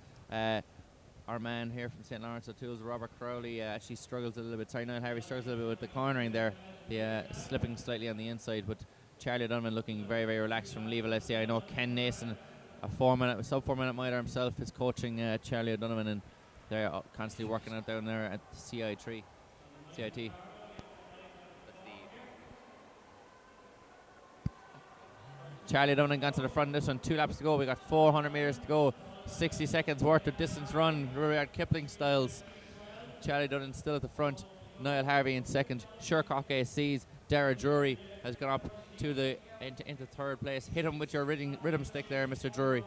our man here from St. Lawrence O'Toole's, Robert Crowley, actually struggles a little bit. Sorry, Niall Harvey struggles a little bit with the cornering there, slipping slightly on the inside, but Charlie Donovan looking very, very relaxed from Leaville SC. I know Ken Nason, a sub 4-minute miler himself, is coaching Charlie O'Donovan, and they're constantly working out down there at CIT. Charlie Donovan gone to the front in this one. 2 laps to go. We got 400 meters to go. 60 seconds worth of distance run, Rudyard Kipling styles. Charlie Donovan still at the front. Niall Harvey in second. Shercock AC's Dara Drury has gone up to into 3rd place. Hit him with your rhythm stick there, Mr. Drury.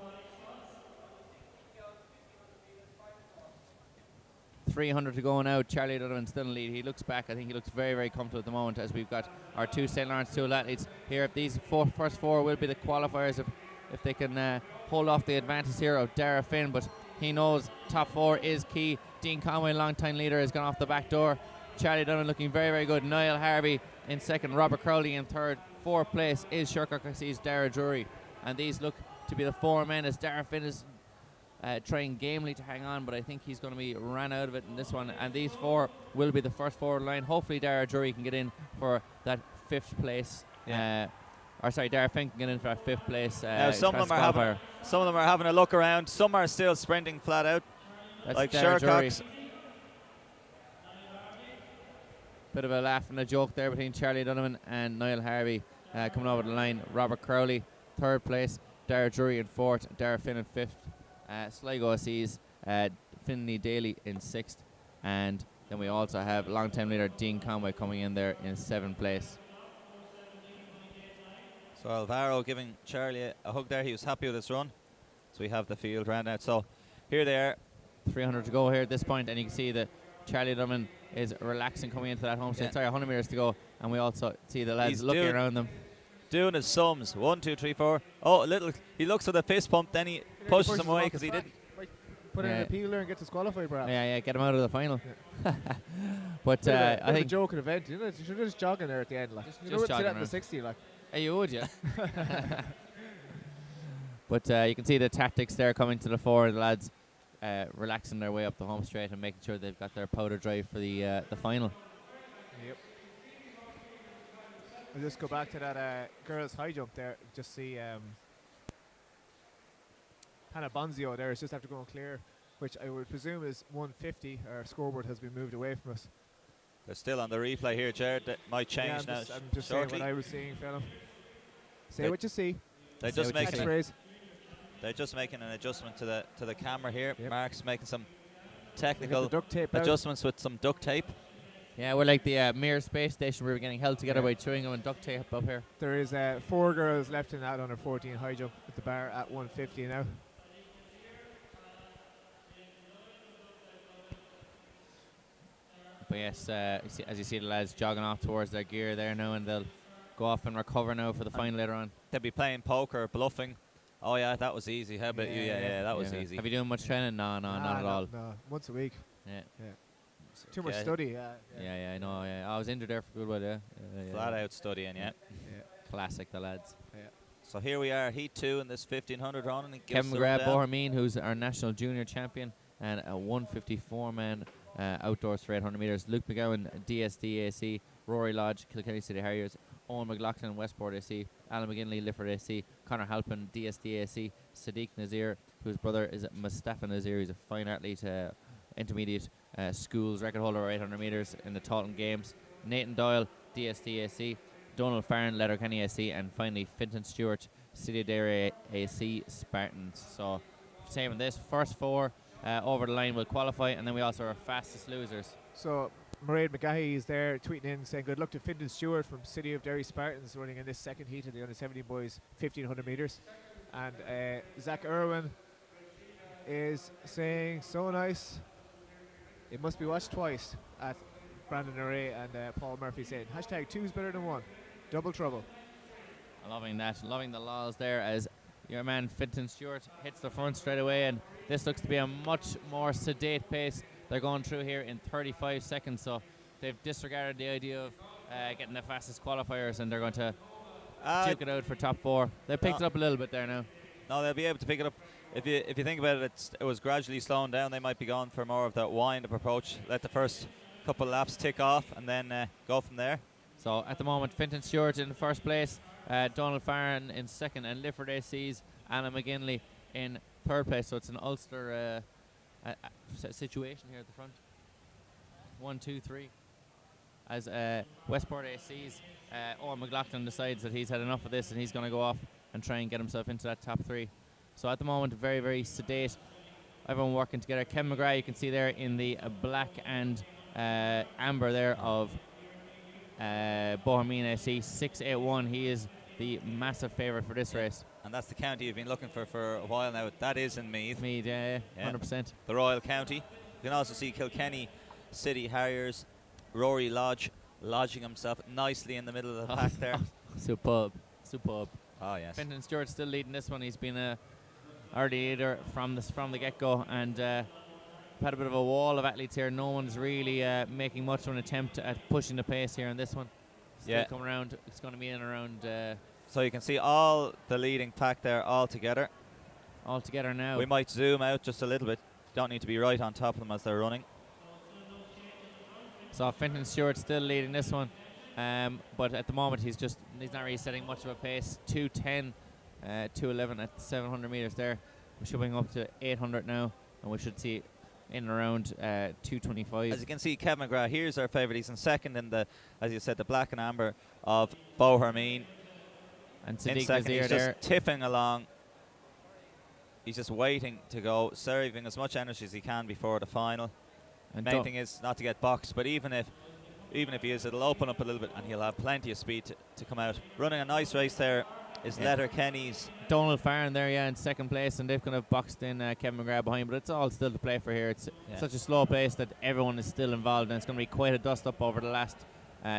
300 to go now. Charlie Donovan still in lead. He looks back. I think he looks very, very comfortable at the moment, as we've got our 2 St. Lawrence Tool athletes here. These first 4 will be the qualifiers if they can hold off the advantage here of Dara Finn, but he knows top 4 is key. Dean Conway, long-time leader, has gone off the back door. Charlie Donovan looking very, very good. Niall Harvey in second. Robert Crowley in third. 4th place is Shercock AC's Dara Drury. And these look to be the 4 men, as Dara Finn is trying gamely to hang on, but I think he's going to be ran out of it in this one. And these 4 will be the first forward line. Hopefully Dara Drury can get in for that 5th place. Dara Finn can get in for that 5th place. Some of them are having a look around. Some are still sprinting flat out. That's like Shercock's. Bit of a laugh and a joke there between Charlie Donovan and Niall Harvey coming over the line. Robert Crowley, 3rd place. Dara Drury in 4th. Dara Finn in 5th. Sligo sees Finley Daly in 6th. And then we also have long-time leader Dean Conway coming in there in 7th place. So Alvaro giving Charlie a hug there. He was happy with his run. So we have the field round out. So here they are. 300 to go here at this point, and you can see that Charlie Dublin is relaxing coming into that home straight. Sorry, 100 meters to go, and we also see the lads He's looking around them. Doing his sums. 1, 2, 3, 4. Oh, a little. He looks at the fist pump, then he pushes him away because he didn't. Put in a appeal there and get disqualified, perhaps. Yeah, get him out of the final. Yeah. But I think a joking event, isn't it? You should just jogging there at the end, like. Just jogging at the 60, like. Hey, you would, yeah. But you can see the tactics there coming to the fore. The lads relaxing their way up the home straight and making sure they've got their powder dry for the final. Yep. We'll just go back to that girls' high jump there. Just see Hannah Bonzio there is just after going clear, which I would presume is 150. Our scoreboard has been moved away from us. They're still on the replay here, Jared. That might change now. I'm just saying what I was seeing, fella. Say what you see. They're just making an adjustment to the camera here. Yep. Mark's making some technical duct tape adjustments with some duct tape. Yeah, we're like the Mir space station. We were getting held together by chewing gum and duct tape up here. There is 4 girls left in that under 14 high jump at the bar at 150 now. But yes, as you see the lads jogging off towards their gear there now, and they'll go off and recover now for the final later on. They'll be playing poker, bluffing. Oh yeah, that was easy. How about you? Yeah, that was easy. Have you doing much training? No, not at all. No, once a week. Yeah. Too much study. Yeah, I know. Yeah. I was injured there for a good while. Yeah. Flat out studying. Yeah. Classic, the lads. Yeah. So here we are, Heat 2 in this 1500 run. And Kevin McGrath Bohermeen, who's our national junior champion, and a 154-man outdoors for 800 metres. Luke McGowan, DSD AC, Rory Lodge, Kilkenny City Harriers, Owen McLaughlin, Westport AC, Alan McGinley, Lifford AC, Conor Halpin, DSD AC, Sadiq Nazir, whose brother is Mustafa Nazir. He's a fine athlete, intermediate schools record holder over 800 metres in the Taunton Games. Nathan Doyle, DSD AC, Donald Farron, Letterkenny AC, and finally Finton Stewart, City Dairy AC Spartans. So same in this, first 4 over the line will qualify, and then we also are fastest losers. So Mairead McGahey is there tweeting in saying good luck to Finton Stewart from City of Derry Spartans running in this second heat of the under 17 boys 1500 metres. And Zach Irwin is saying so nice. It must be watched twice at Brandon Array and Paul Murphy saying hashtag 2's better than 1. Double trouble. Loving that, loving the laws there as your man Finton Stewart hits the front straight away, and this looks to be a much more sedate pace. They're going through here in 35 seconds, so they've disregarded the idea of getting the fastest qualifiers, and they're going to duke it out for top 4. They picked it up a little bit there now. No, they'll be able to pick it up. If you think about it, it was gradually slowing down. They might be going for more of that wind-up approach. Let the first couple of laps tick off, and then go from there. So at the moment, Finton Stewart in first place, Donald Farron in second, and Lifford AC's Anna McGinley in third place. So it's an Ulster situation here at the front. 1, 2, 3. As Westport AC's Owen McLaughlin decides that he's had enough of this and he's going to go off and try and get himself into that top 3. So at the moment, very, very sedate. Everyone working together. Kevin McGrath, you can see there in the black and amber there of Bohermeen AC 681. He is the massive favourite for this race. And that's the county you've been looking for a while now. That is in Meath. Meath, yeah, 100%. The Royal County. You can also see Kilkenny City Harriers, Rory Lodge lodging himself nicely in the middle of the pack there. Superb. Oh yes. Finton Stewart still leading this one. He's been a early leader from the get-go, and had a bit of a wall of athletes here. No one's really making much of an attempt at pushing the pace here in this one. Still coming around. It's going to be in around. So you can see all the leading pack there all together. All together now. We might zoom out just a little bit. Don't need to be right on top of them as they're running. So Finton Stewart still leading this one, but at the moment he's not really setting much of a pace. 2:10, 2:11 at 700 meters there. We should bring up to 800 now, and we should see in around 2:25. As you can see, Kevin McGrath, here's our favourite. He's in second in the, as you said, the black and amber of Bohermeen. And Sadiq Nazir Nazir he's there. just tipping along. He's just waiting to go, saving as much energy as he can before the final. And main thing is not to get boxed, but even if he is, it'll open up a little bit and he'll have plenty of speed to come out. Running a nice race there is Letterkenny's. Donald Farron there, in second place, and they've kind of boxed in Kevin McGrath behind, but it's all still to play for here. It's such a slow pace that everyone is still involved, and it's going to be quite a dust up over the last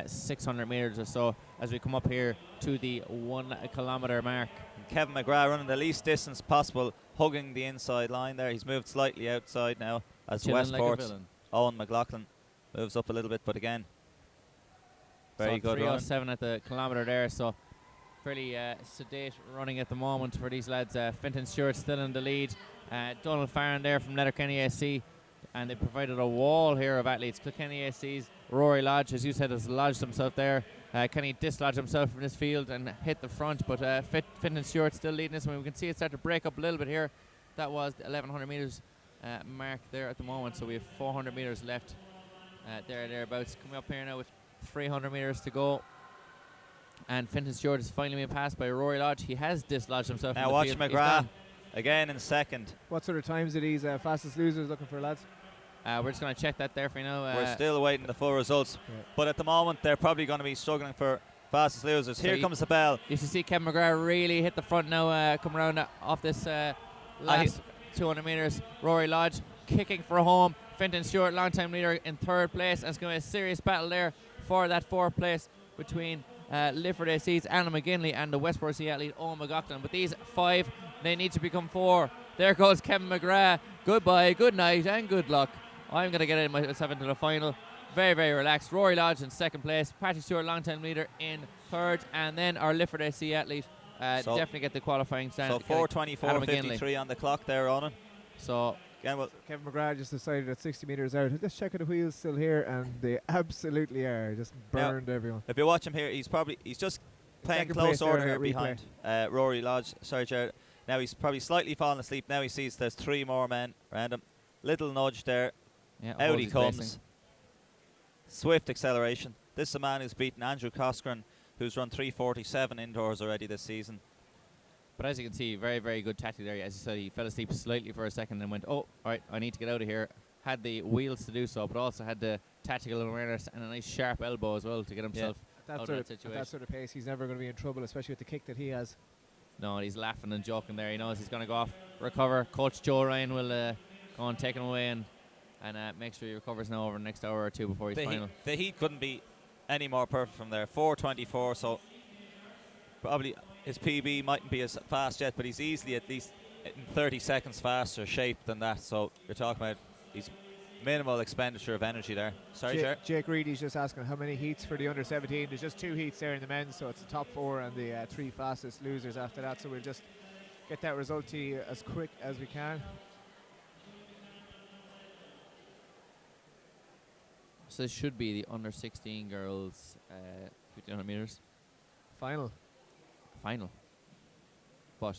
600 metres or so as we come up here to the 1 kilometre mark. Kevin McGrath running the least distance possible, hugging the inside line there. He's moved slightly outside now as Westport's Owen McLaughlin moves up a little bit, but again, very good run. 3:07 at the kilometre there, so fairly sedate running at the moment for these lads. Fintan Stewart still in the lead. Donald Farron there from Letterkenny AC, and they provided a wall here of athletes. Kilkenny AC's Rory Lodge, as you said, has lodged himself there. Can he dislodge himself from this field and hit the front? But Fintan Stewart still leading this one. We can see it start to break up a little bit here. That was the 1100 metres mark there at the moment, so we have 400 metres left thereabouts. Coming up here now with 300 metres to go. And Fintan Stewart is finally being passed by Rory Lodge. He has dislodged himself. Now watch McGrath again in second. What sort of times are these fastest losers looking for, lads? We're just going to check that there for you now. We're still awaiting the full results, but at the moment they're probably going to be struggling for fastest losers. Here comes the bell. You should see Kevin McGrath really hit the front now, come around off this last 200 metres. Rory Lodge kicking for home. Fintan Stewart, long-time leader, in third place. And it's going to be a serious battle there for that fourth place between Lifford AC's Anna McGinley and the Westport AC athlete Owen McLaughlin. But these 5, they need to become 4. There goes Kevin McGrath. Goodbye, good night, and good luck. I'm going to get myself into the final. Very, very relaxed. Rory Lodge in second place. Patrick Stewart, long-time leader, in third. And then our Lifford AC athlete definitely get the qualifying stand. So 4:24.53 on the clock there, Ronan. So Kevin McGrath just decided at 60 metres out. Just checking the wheels still here, and they absolutely are. Just burned everyone. If you watch him here, he's just playing close order here behind Rory Lodge. Sorry, Jared. Now he's probably slightly fallen asleep. Now he sees there's 3 more men around him. Little nudge there. Out he comes. Placing. Swift acceleration. This is a man who's beaten Andrew Coskren, who's run 3:47 indoors already this season. But as you can see, very, very good tactic there. As you said, he fell asleep slightly for a second and went, oh, all right, I need to get out of here. Had the wheels to do so, but also had the tactical awareness and a nice sharp elbow as well to get himself out of that situation. At that sort of pace, he's never going to be in trouble, especially with the kick that he has. No, he's laughing and joking there. He knows he's going to go off, recover. Coach Joe Ryan will go and take him away and make sure he recovers now over the next hour or two before he's final. The heat couldn't be any more perfect from there. 4:24, so probably his PB mightn't be as fast yet, but he's easily at least in 30 seconds faster shape than that. So you're talking about his minimal expenditure of energy there. Sorry, Chair. Jake Reedy's just asking how many heats for the under 17. There's just 2 heats there in the men's, so it's the top 4 and the 3 fastest losers after that. So we'll just get that result to you as quick as we can. So this should be the under 16 girls 1500 metres final. But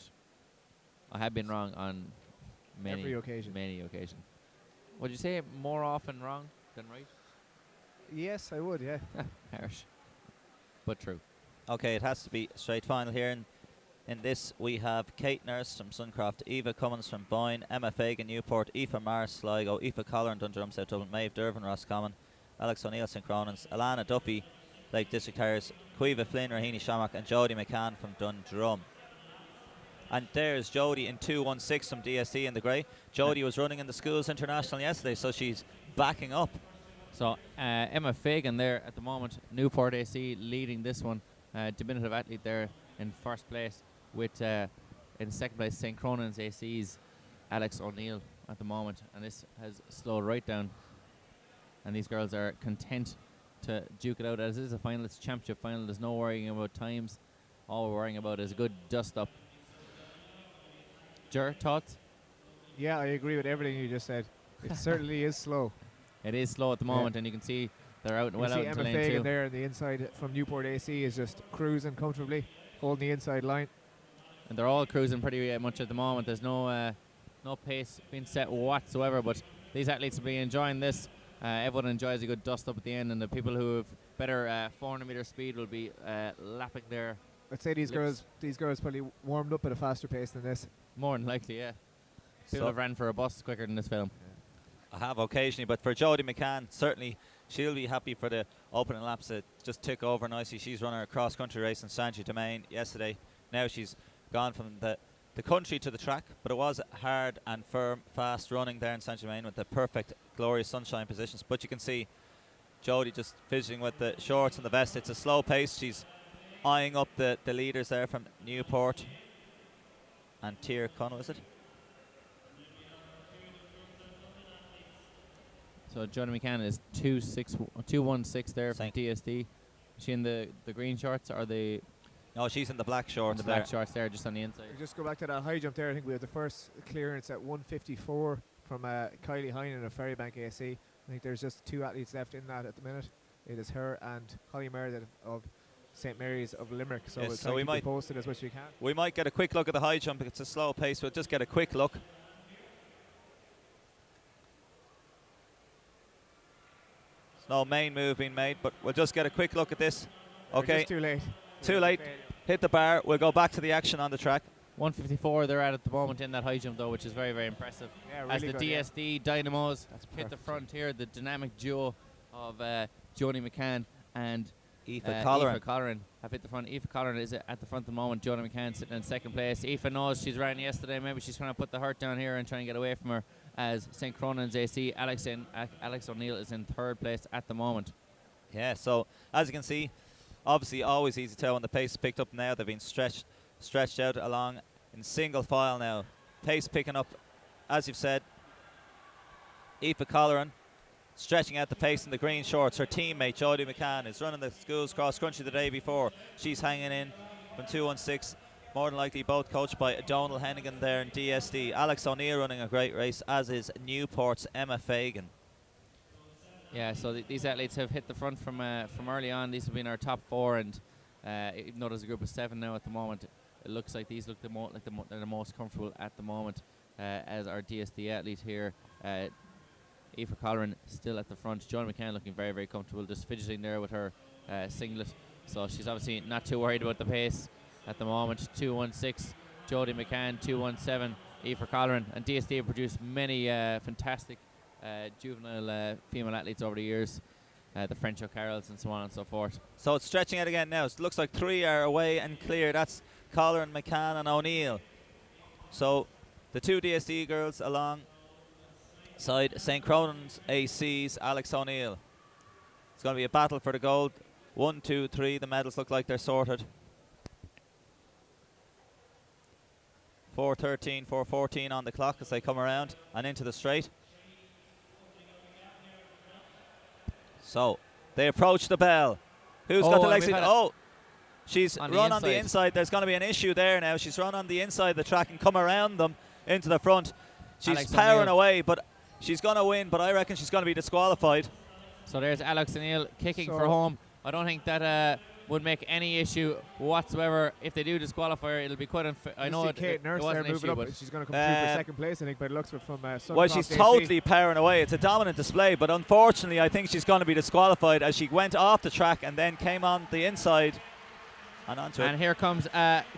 I have been wrong on many occasions. Would you say more often wrong than right? Yes, I would, yeah. Harsh, but true. Okay, it has to be straight final here. In this, we have Kate Nurse from Suncroft, Eva Cummins from Boyne, Emma Fagan, Newport, Aoife Mars, Sligo, Aoife Collar, Dundrum, South Dublin, Maeve Dervin, Roscommon, Alex O'Neill, St. Cronins, Alana Duffy, Lake District Harriers, Cueva Flynn, Rahini Shamrock, and Jodie McCann from Dundrum. And there's Jodie in 2:16 from DSC in the grey. Jodie was running in the Schools International yesterday, so she's backing up. So Emma Fagan there at the moment, Newport AC leading this one. Diminutive athlete there in first place, with in second place St. Cronins AC's Alex O'Neill at the moment. And this has slowed right down. And these girls are content to duke it out. As it is a final, it's a championship final. There's no worrying about times. All we're worrying about is a good dust up. Jer, thoughts? Yeah, I agree with everything you just said. It certainly is slow. It is slow at the moment, and you can see they're out well out into lane 2. Emma Fagan there on the inside from Newport AC is just cruising comfortably, holding the inside line. And they're all cruising pretty much at the moment. There's no pace being set whatsoever, but these athletes will be enjoying this. Everyone enjoys a good dust up at the end, and the people who have better 400 metre speed will be lapping their I'd say these girls probably warmed up at a faster pace than this. More than likely, yeah. People have ran for a bus quicker than this film. I have occasionally, but for Jodie McCann, certainly she'll be happy for the opening laps to just tick over nicely. She's running a cross-country race in Saint-Germain yesterday, now she's gone from the country to the track, but it was hard and firm, fast running there in Saint-Germain with the perfect, glorious sunshine positions. But you can see Jodie just fidgeting with the shorts and the vest. It's a slow pace. She's eyeing up the leaders there from Newport and Tier Connell, is it? So Johnny McCann is 216 there from Saint. DSD. Is she in the green shorts or the No, she's in the black shorts. the black shorts there, just on the inside? Just go back to that high jump there. I think we have the first clearance at 154 from Kylie Heinen of Ferrybank AC. I think there's just 2 athletes left in that at the minute. It is her and Holly Meredith of St Mary's of Limerick. So, Yes, we'll so try we to keep might you posted as much as we can. We might get a quick look at the high jump. It's a slow pace. We'll just get a quick look. There's no main move being made, but we'll just get a quick look at this. We're Okay, just too late. too late. Hit the bar. We'll go back to the action on the track. 154 they're at the moment in that high jump though, which is very, very impressive. Yeah, As really the good, yeah. DSD Dynamos That's hit the perfect. front here, the dynamic duo of Joni McCann and Aoife Aoife Colleran. Colleran have hit the front. Aoife Colleran is at the front at the moment. Joni McCann sitting in second place. Aoife knows she's ran yesterday. Maybe she's trying to put the hurt down here and try and get away from her. As St. Cronan's AC, Alex O'Neill is in third place at the moment. Yeah, so as you can see, obviously always easy to tell when the pace is picked up now. They've been stretched out along in single file now. Pace picking up, as you've said. Aoife Colleran stretching out the pace in the green shorts. Her teammate, Jodie McCann, is running the schools cross country the day before. She's hanging in from 216. More than likely both coached by Donal Hennigan there in DSD. Alex O'Neill running a great race, as is Newport's Emma Fagan. Yeah, so these athletes have hit the front from early on. These have been our top 4, and even though there's a group of 7 now at the moment, it looks like these look they're the most comfortable at the moment. As our DSD athlete here, Aoife Colleran still at the front. Joan McCann looking very, very comfortable, just fidgeting there with her singlet. So she's obviously not too worried about the pace at the moment. 216, Jodie McCann, 217, Aoife Colleran, and DSD have produced many fantastic juvenile female athletes over the years, the French O'Carrolls and so on and so forth. So it's stretching out again now. It looks like 3 are away and clear. That's Colleran, McCann and O'Neill. So the 2 DSD girls alongside St. Cronan's AC's Alex O'Neill. It's going to be a battle for the gold. 1, 2, 3. The medals look like they're sorted. 4:13, 4:14 on the clock as they come around and into the straight. So they approach the bell. Who's got the legs? She's run on the inside. There's going to be an issue there now. She's run on the inside of the track and come around them into the front. She's Alex powering O'Neill. away, but she's going to win. But I reckon she's going to be disqualified. So there's Alex O'Neill kicking for home. I don't think that would make any issue whatsoever. If they do disqualify her, it'll be quite unfair. I know Kate Nurse it was there an moving issue, up. but She's going to come through for second place, I think, by the looks of it from Well, she's totally powering away. It's a dominant display, but unfortunately, I think she's going to be disqualified as she went off the track and then came on the inside and onto it. And here comes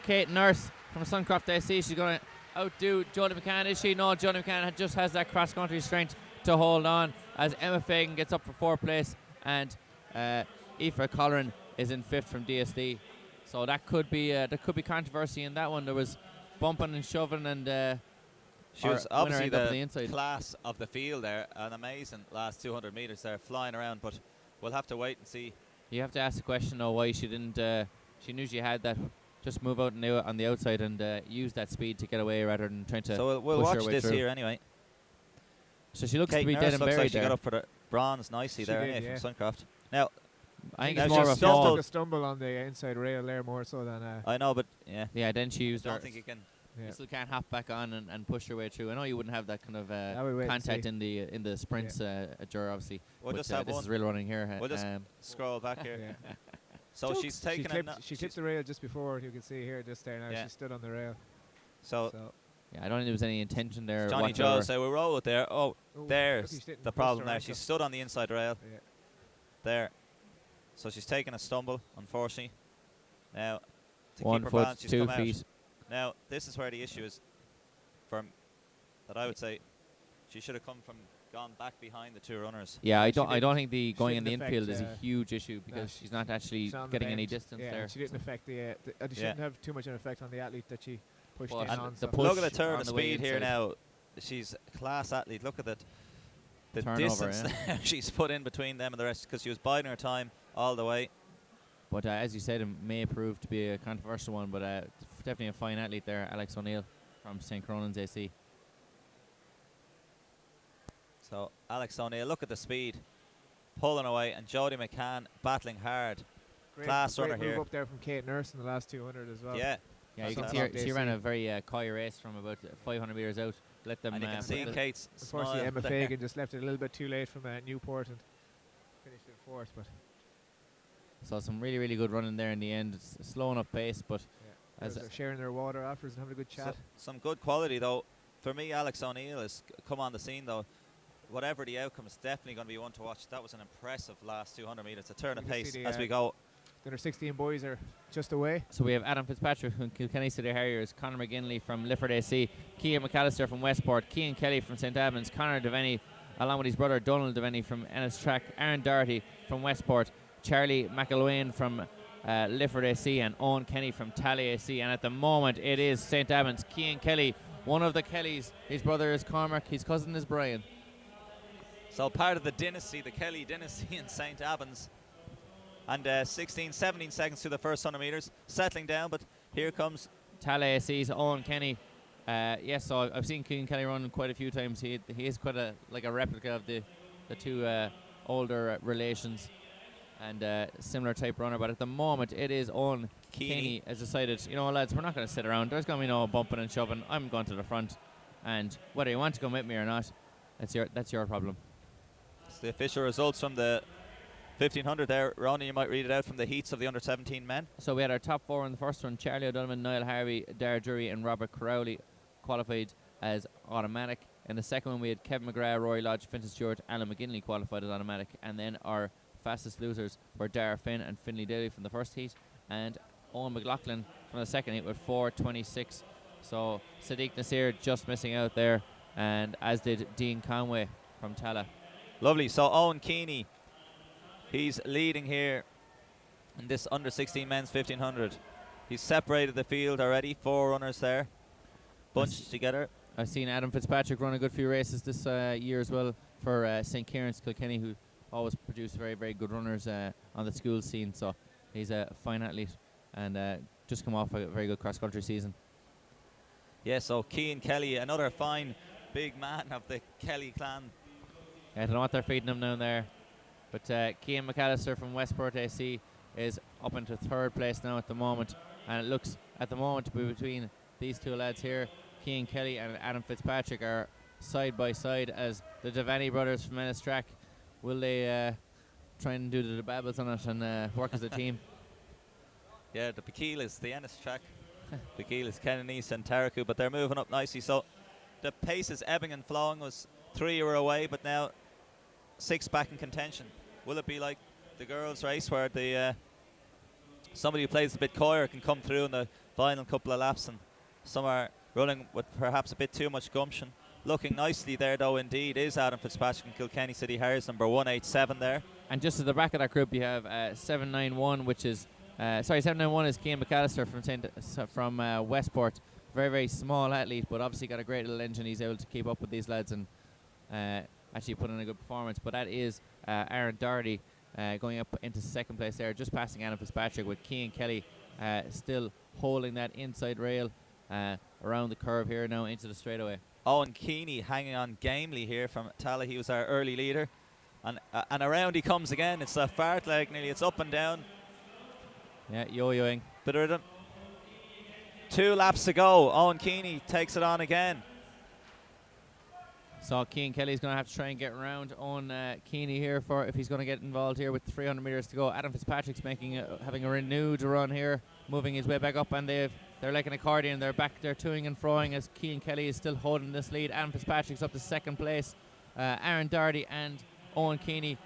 Kate Nurse from Suncroft AC. She's going to outdo Jodie McCann, is she? No, Jodie McCann just has that cross-country strength to hold on as Emma Fagan gets up for 4th place and Aoife Colleran is in 5th from DSD. So that could be controversy in that one. There was bumping and shoving, and she was obviously the inside. Class of the field there. An amazing last 200 metres there, flying around. But we'll have to wait and see. You have to ask the question though why she didn't. She knew she had that. Just move out on the outside and use that speed to get away rather than trying to. So we'll push watch her way this through. here anyway. So she looks Kate to be Nurse dead and looks buried like she there. got up for the bronze nicely She there did, anyway yeah. from Suncroft. Now, I think Now it's more of a she's stumbled. fall. Took a stumble on the inside rail there more so than. I know, but yeah, Yeah, then she used her. don't think you can. Yeah. You still can't hop back on and push your way through. I know you wouldn't have that kind of we'll wait and contact see. in the sprints, Ger, obviously. We'll but, just have this one. is real running here. We'll just scroll back here. Yeah. So she's taken She clipped the rail just before. You can see here, just there now. Yeah. She stood on the rail. So yeah, I don't think there was any intention there. Johnny whatsoever. Joe say we'll roll it there. Oh, Lucky there's she didn't the twist her problem there. ankle. She stood on the inside rail Yeah. there. So she's taken a stumble, unfortunately. Now, to 1 keep her foot, balance, she's 2 come feet. out. Now, this is where the issue is. That I would say she should have come from gone back behind the two runners. Yeah, I She don't didn't- think the she going in the didn't infield is a affect, huge issue because no, she's not actually she's on the getting any bend. distance Yeah, there. she didn't affect they Yeah. shouldn't have too much of an effect on the athlete that she pushed But in and on. the so. push Look at the turn on of the way speed here inside. now. She's a class athlete. Look at the Turnover, distance she's put in between them and the rest because she was biding her time all the way. But as you said, it may prove to be a controversial one, but definitely a fine athlete there, Alex O'Neill from St. Cronan's AC. So Alex O'Neill, look at the speed, pulling away, and Jodie McCann battling hard. Class great runner move here. up there from Kate Nurse in the last 200 as well. Yeah, Yeah, you That's can see awesome. she ran a very coy race from about 500 metres out. Let them. and you can see Kate's Unfortunately, smile Emma there. Fagan just left it a little bit too late from Newport and finished in fourth. But So some really, really good running there in the end. It's slow enough pace, but as they're sharing their water afterwards and having a good chat. Some good quality though. For me, Alex O'Neill has come on the scene though. Whatever the outcome, is definitely going to be one to watch. That was an impressive last 200 metres. A turn You of can pace see the, as we go. The under 16 boys are just away. So we have Adam Fitzpatrick from Kilkenny City Harriers, Conor McGinley from Lifford AC, Cian McAllister from Westport, Cian Kelly from St Albans, Conor Devaney along with his brother Donald Devaney from Ennis Track, Aaron Doherty from Westport, Charlie McElwain from Lifford AC, and Owen Kenny from Tally AC. And at the moment it is St Albans, Cian Kelly, one of the Kellys. His brother is Cormac, his cousin is Brian. So part of the dynasty, the Kelly dynasty in St Albans. And 16, 17 seconds to the first 100 metres, settling down, but here comes Tally AC's Owen Kenny. Yes, so I've seen Cian Kelly run quite a few times. He is quite a replica of the two older relations and similar type runner. But at the moment, it is Owen Kenny has decided, you know, lads, we're not going to sit around. There's going to be no bumping and shoving. I'm going to the front, and whether you want to come with me or not, that's your problem. it's the official results from the 1500 there. Ronnie, you might read it out from the heats of the under 17 men. So we had our top four in the first one: Charlie O'Donovan, Niall Harvey, Dara Drury, and Robert Crowley qualified as automatic. In the second one, we had Kevin McGrath, Rory Lodge, Fintan Stewart, Alan McGinley qualified as automatic. And then our fastest losers were Dara Finn and Finlay Daly from the first heat, and Owen McLaughlin from the second heat with 4:26. So Sadiq Nasir just missing out there, and as did Dean Conway from Tala. Lovely. So Owen Keeney, he's leading here in this under 16 men's 1500. He's separated the field already. 4 runners there, bunched together. I've seen Adam Fitzpatrick run a good few races this year as well for St. Kieran's Kilkenny, who always produce very, very good runners on the school scene. So he's a fine athlete and just come off a very good cross-country season. Yeah, so Cian Kelly, another fine big man of the Kelly clan. I don't know what they're feeding him down there. But Cian McAllister from Westport AC is up into third place now at the moment. And it looks at the moment to be between these two lads here. Cian Kelly and Adam Fitzpatrick are side by side as the Devaney brothers from Ennis Track. Will they try and do the babbles on it and work as a team? Yeah, the Pekeelas, the Ennis Track. Pekeelas, Kenanese and Taraku, but they're moving up nicely. So the pace is ebbing and flowing. Was 3 were away, but now 6 back in contention. Will it be like the girls' race where the somebody who plays a bit coyer can come through in the final couple of laps, and some are running with perhaps a bit too much gumption? Looking nicely there, though, indeed, is Adam Fitzpatrick and Kilkenny City Harriers, number 187 there. And just at the back of that group, you have 791, which is 791 is Cian McAllister from Westport. Very, very small athlete, but obviously got a great little engine. He's able to keep up with these lads and actually put in a good performance. But that is Aaron Doherty going up into second place there, just passing Adam Fitzpatrick, with Cian Kelly still holding that inside rail around the curve here now into the straightaway. Owen Keeney hanging on gamely here from Tala. He was our early leader. And around he comes again. It's a fart leg nearly. It's up and down. Yeah, yo-yoing. Bit of rhythm. 2 laps to go. Owen Keeney takes it on again. So Cian Kelly's going to have to try and get around Owen Keeney here for if he's going to get involved here with 300 metres to go. Adam Fitzpatrick's having a renewed run here, moving his way back up, and they're like an accordion. They're back there toing and froing as Cian Kelly is still holding this lead. Adam Fitzpatrick's up to second place. Aaron Doherty and Owen Keeney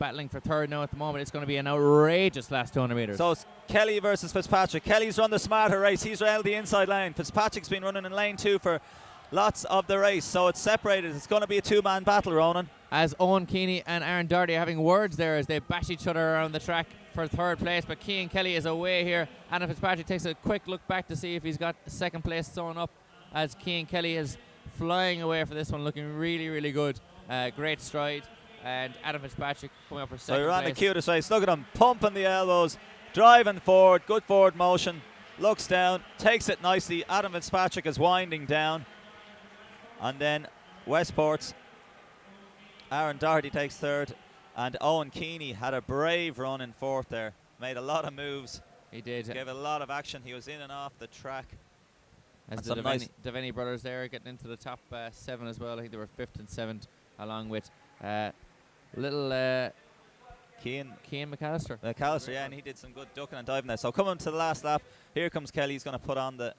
battling for third now at the moment. It's going to be an outrageous last 200 metres. So it's Kelly versus Fitzpatrick. Kelly's run the smarter race. He's railed the inside line. Fitzpatrick's been running in lane 2 for lots of the race. So it's separated. It's going to be a two-man battle, Ronan. As Owen Keeney and Aaron Doherty are having words there as they bash each other around the track for third place, but Cian Kelly is away here. Adam Fitzpatrick takes a quick look back to see if he's got second place sewn up, as Cian Kelly is flying away for this one, looking really, really good. Great stride, and Adam Fitzpatrick coming up for second So he ran place. the cutest race. Look at him, pumping the elbows, driving forward, good forward motion, looks down, takes it nicely. Adam Fitzpatrick is winding down. And then Westport's Aaron Doherty takes third, and Owen Keeney had a brave run in fourth there. Made a lot of moves. He did. Gave a lot of action. He was in and off the track. As And the some nice Devaney brothers there getting into the top 7 as well. I think they were 5th and 7th, along with little Cian McAllister. McAllister, yeah, and he did some good ducking and diving there. So coming to the last lap, here comes Kelly. He's going to put on the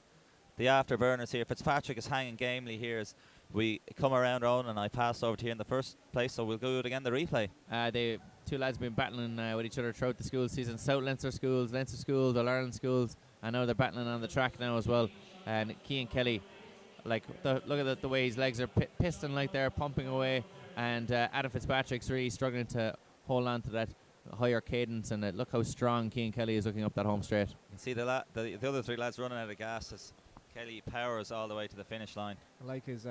afterburners here. Fitzpatrick is hanging gamely here as we come around Rowan, and I passed over to here in the first place, so we'll go it again, the replay. They two lads have been battling with each other throughout the school season. South Leinster schools, Leinster schools, All Ireland schools. I know they're battling on the track now as well. And Cian Kelly, like, look at the way his legs are piston like they're pumping away. And Adam Fitzpatrick's really struggling to hold on to that higher cadence. And look how strong Cian Kelly is looking up that home straight. You can see the other three lads running out of gas as Kelly powers all the way to the finish line. I like his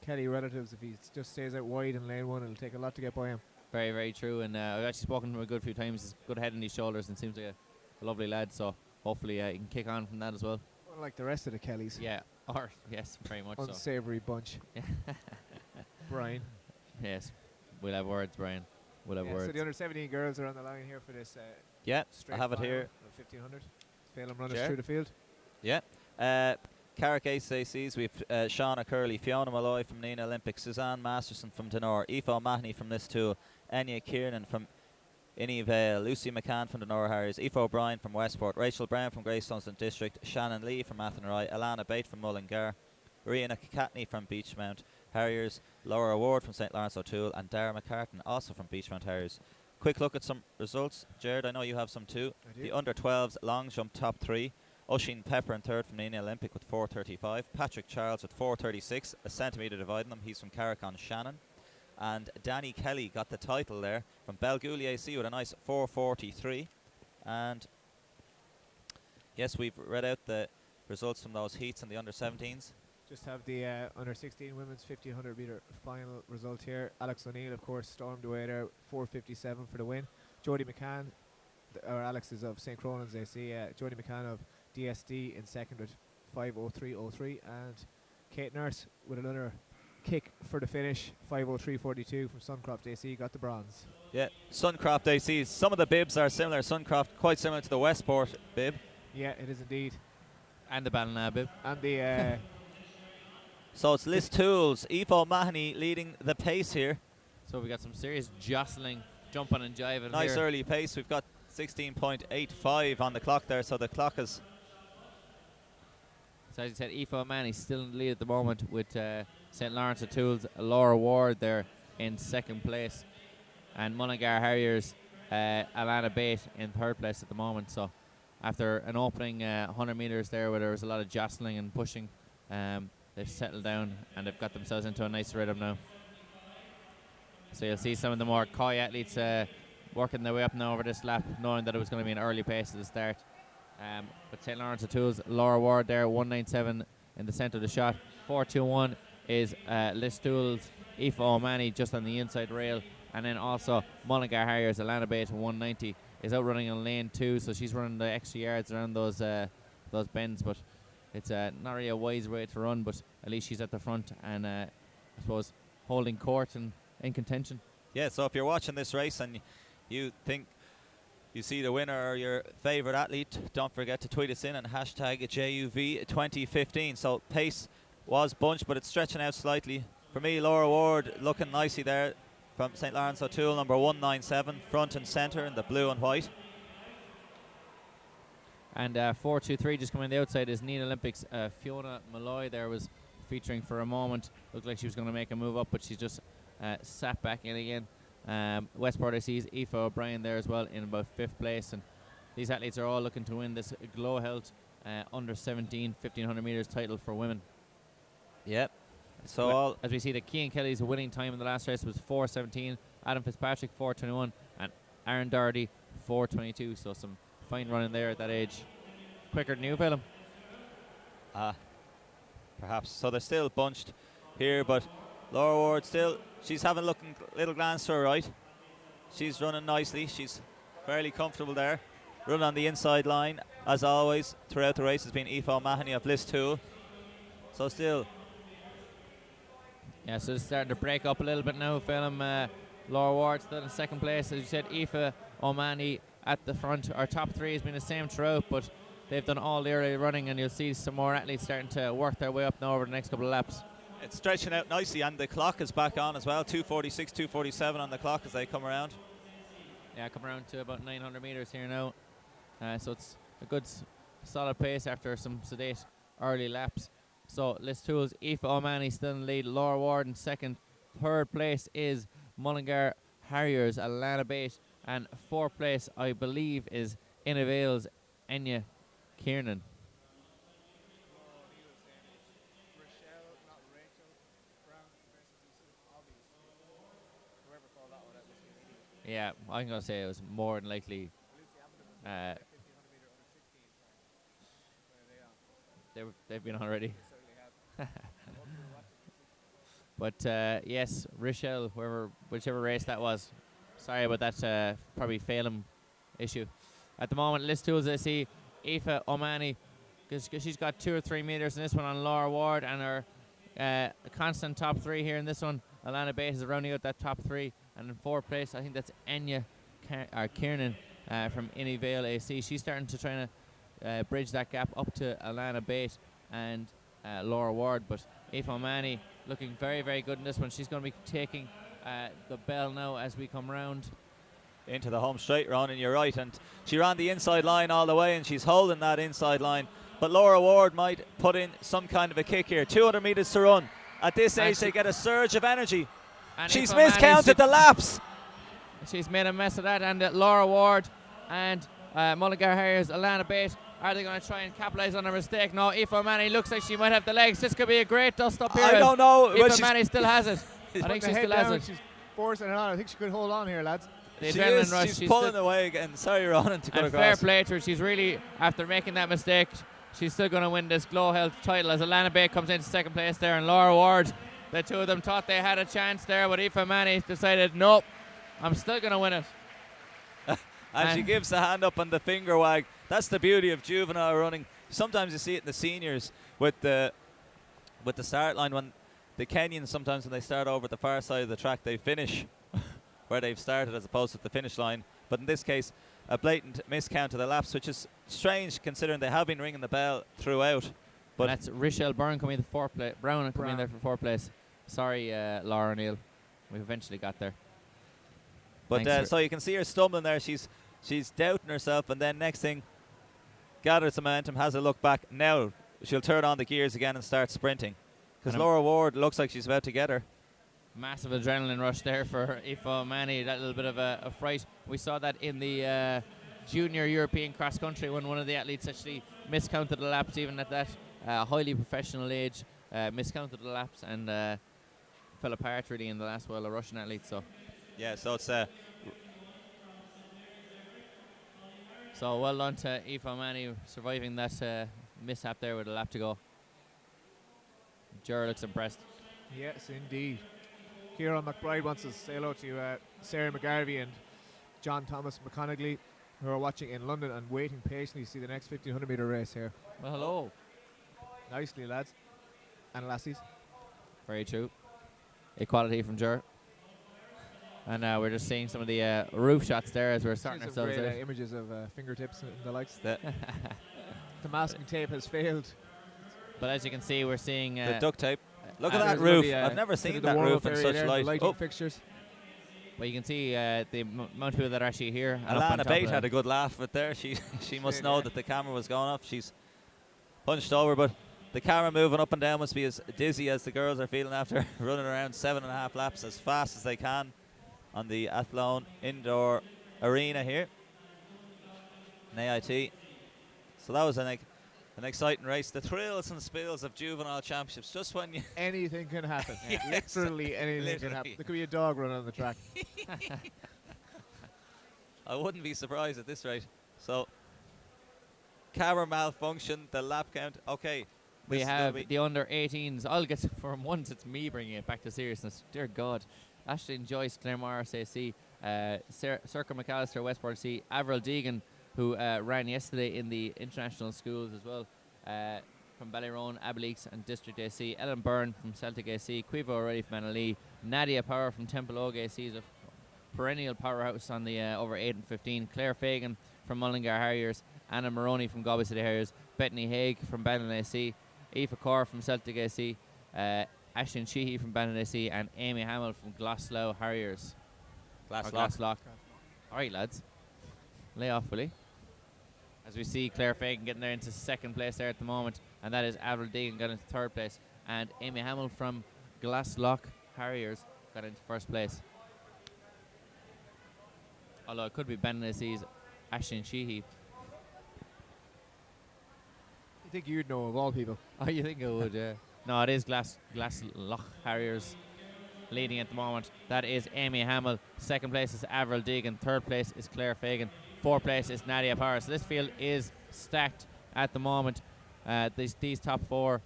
Kelly relatives. If he just stays out wide in lane 1, it'll take a lot to get by him. Very, very true. And I've actually spoken to him a good few times. He's good head on his shoulders and seems like a lovely lad. So hopefully he can kick on from that as well. Like the rest of the Kellys. Yeah. Yes, very much so. Unsavoury bunch. Brian. Yes. We'll have words, Brian. We'll have words. So the under 17 girls are on the line here for this. Yeah, I have it here. 1500. Phelan runners through the field. Yeah. Carrick ACCs, we've Shauna Curley, Fiona Malloy from Nina Olympic, Suzanne Masterson from Denor, Aoife O'Mahony from Listool, Enya Kiernan from Innievale, Lucy McCann from Denor Harriers, Aoife O'Brien from Westport, Rachel Brown from Greystones District, Shannon Lee from Athenry, Alana Bate from Mullingar, Rihanna Catney from Beachmount Harriers, Laura Ward from St Lawrence O'Toole, and Dara McCartan also from Beachmount Harriers. Quick look at some results. Jared, I know you have some too. The under 12s long jump top 3. Oisin Pepper in third from Nina Olympic with 4.35. Patrick Charles with 4.36, a centimetre dividing them. He's from Carrick-on Shannon. And Danny Kelly got the title there from Belgooly AC with a nice 4.43. And yes, we've read out the results from those heats in the under 17s. Just have the under 16 women's 1500 metre final result here. Alex O'Neill, of course, stormed away there, 4.57 for the win. Jodie McCann, or Alex is of St Cronan's AC. Jodie McCann of DSD in second with 5.03.03, and Kate Nurse with another kick for the finish, 5.03.42 from Suncroft AC, got the bronze. Yeah, Suncroft AC. Some of the bibs are similar. Suncroft quite similar to the Westport bib. Yeah, it is indeed. And the Ballina bib. And the so it's Liz Tools, Aoife O'Mahony leading the pace here. So we got some serious jostling, jumping and jiving. Nice here. early pace. We've got 16.85 on the clock there, so the clock is. So as you said, Aoife O'Mahony still in the lead at the moment with St Lawrence O'Toole's Laura Ward there in second place, and Mullingar Harriers Alana Bate in third place at the moment. So after an opening 100 metres there where there was a lot of jostling and pushing, they've settled down and they've got themselves into a nice rhythm now. So you'll see some of the more coy athletes working their way up now over this lap, knowing that it was going to be an early pace at the start. But St Lawrence O'Toole's Laura Ward there, 1.97 in the centre of the shot. 4.21 is Listool's Aoife O'Mahony just on the inside rail. And then also Mullingar Harriers, Alana Bate, 1.90, is out running on lane 2, so she's running the extra yards around those bends. But it's not really a wise way to run, but at least she's at the front and I suppose holding court and in contention. Yeah, so if you're watching this race and you think you see the winner or your favourite athlete, don't forget to tweet us in and hashtag JUV2015. So pace was bunched, but it's stretching out slightly. For me, Laura Ward looking nicely there from St Lawrence O'Toole, number 197, front and centre in the blue and white. And 4.23 just coming on the outside is Nina Olympics. Fiona Malloy there was featuring for a moment. Looked like she was going to make a move up, but she's just sat back in again. Westport IC's Aoife O'Brien there as well in about 5th place, and these athletes are all looking to win this GloHealth under 17 1500 metres title for women. Yep, So Well, all as we see that Cian Kelly's winning time in the last race was 4:17, Adam Fitzpatrick 4:21, and Aaron Doherty 4:22. So some fine running there at that age. Quicker than you, Phelan. perhaps. So they're still bunched here, but Laura Ward still, she's having a little glance to her right. She's running nicely. She's fairly comfortable there. Running on the inside line, as always, throughout the race has been Aoife O'Mahony of Listool. So still, Yeah, so it's starting to break up a little bit now, Phelan. Laura Ward still in second place. As you said, Aoife O'Mahony at the front. Our top three has been the same throughout, but they've done all the early running, and you'll see some more athletes starting to work their way up now over the next couple of laps. it's stretching out nicely, and the clock is back on as well. 2:46, 2:47 on the clock as they come around. Yeah, come around to about 900 metres here now. So it's a good solid pace after some sedate early laps. So Listool's Aoife O'Mahony still in the lead. Laura Ward in second. Third place is Mullingar Harriers, Alana Bate. And fourth place, I believe, is Innovale's Enya Kiernan. Yeah, I'm going to say it was more than likely. They've been already. But yes, Rochelle, whichever race that was. Sorry about that, probably Phelan issue. At the moment, list two, as I see, Aoife O'Mahony, because she's got 2 or 3 metres in this one on Laura Ward, and her constant top three here in this one. Alana Bate is rounding out that top three, and in fourth place, I think that's Enya Kiernan from Inivale AC. She's starting to try to bridge that gap up to Alana Bate and Laura Ward, but Aoife O'Mahony looking very, very good in this one. She's going to be taking the bell now as we come round Into the home straight, Ron, and you're right. And she ran the inside line all the way, and she's holding that inside line. But Laura Ward might put in some kind of a kick here. 200 metres to run. At this age, they get a surge of energy. She's miscounted the laps. She's made a mess of that, and Laura Ward and Mullingar Harriers, Alana Bate, are they going to try and capitalise on her mistake? No, Aoife O'Mahony looks like she might have the legs. This could be a great dust up here. I don't know. Aoife O'Mahony still has it. I think she still has it. She's forcing it on. I think she could hold on here, lads. The She adrenaline is, rush. she's pulling away again. Sorry, Ronan, to cut And fair across. play to her. She's really, after making that mistake, she's still going to win this GloHealth title as Alana Bate comes into second place there, and Laura Ward. The two of them thought they had a chance there, but Aoife O'Mahony decided, nope, I'm still going to win it. And she gives the hand up and the finger wag. That's the beauty of juvenile running. Sometimes you see it in the seniors with the start line, when the Kenyans, sometimes when they start over at the far side of the track, they finish where they've started as opposed to the finish line. But in this case, a blatant miscount of the laps, which is strange considering they have been ringing the bell throughout. But And that's Rochelle Byrne coming in the fourth place. Brown coming in there for fourth place. Sorry, Laura O'Neill. We eventually got there. But so you can see her stumbling there. She's doubting herself, and then next thing, gathers the momentum, has a look back. Now she'll turn on the gears again and start sprinting, because Laura Ward looks like she's about to get her. Massive adrenaline rush there for Aoife O'Mahony. That little bit of a fright. We saw that in the junior European cross country when one of the athletes actually miscounted the laps, even at that highly professional age. Miscounted the laps and fell apart really in the last while of Russian athletes. So Yeah, so it's so well done to Aoife O'Mahony surviving that mishap there with a lap to go. Ger looks impressed. Yes, indeed. Kieran McBride wants to say hello to Sarah McGarvey and John Thomas McConaughey, who are watching in London and waiting patiently to see the next 1500 metre race here. Well, hello. Nicely, lads and lassies. Very true. Equality from Ger. And we're just seeing some of the roof shots there as we're starting Some ourselves great, out. images of fingertips and the likes. the The masking tape has failed. But as you can see, we're seeing duct tape. Look at there's that a roof. lovely, I've never seen the that warm-up roof in area such there, light. the lighting Oh, fixtures. well, you can see the amount of people that are actually here. And up on Alana top Bate of had that. a good laugh with there. She must Straight, know yeah. that the camera was going off. She's punched over, but the camera moving up and down must be as dizzy as the girls are feeling after running around 7.5 laps as fast as they can on the Athlone Indoor Arena here in AIT. So that was a An exciting race. The thrills and spills of juvenile championships. Just when you... Anything can happen. Yes. Literally anything can happen. There could be a dog running on the track. I wouldn't be surprised at this rate. So, camera malfunction, the lap count. Okay. We this have will be the under 18s. I'll get for once. It's me bringing it back to seriousness. Dear God. Ashton Joyce, Claremore SAC, Circa McAllister, Westport C, Avril Deegan, who ran yesterday in the international schools as well, from Ballyrone, Abbealeaks and District AC, Ellen Byrne from Celtic AC, Quiva O'Reilly from Analee, Nadia Power from Temple Ogue AC is a perennial powerhouse on the over 8 and 15, Claire Fagan from Mullingar Harriers, Anna Maroney from Galway City Harriers, Bethany Haig from Bannon AC, Aoife Corr from Celtic AC, Ashton Sheehy from Bannon AC, and Amy Hamill from Glasgow Harriers. Glasslock. All right, lads. Lay off, will you? As we see Claire Fagan getting there into second place there at the moment, and that is Avril Deegan got into third place, and Amy Hamill from Glaslock Harriers got into first place. Although it could be Bannon AC's Ashton Sheehy. You think you'd know of all people? Oh, you think it would, yeah. No, it is Glasloch Harriers leading at the moment. That is Amy Hamill. Second place is Avril Deegan. Third place is Claire Fagan. Fourth place is Nadia Power. So this field is stacked at the moment. These top four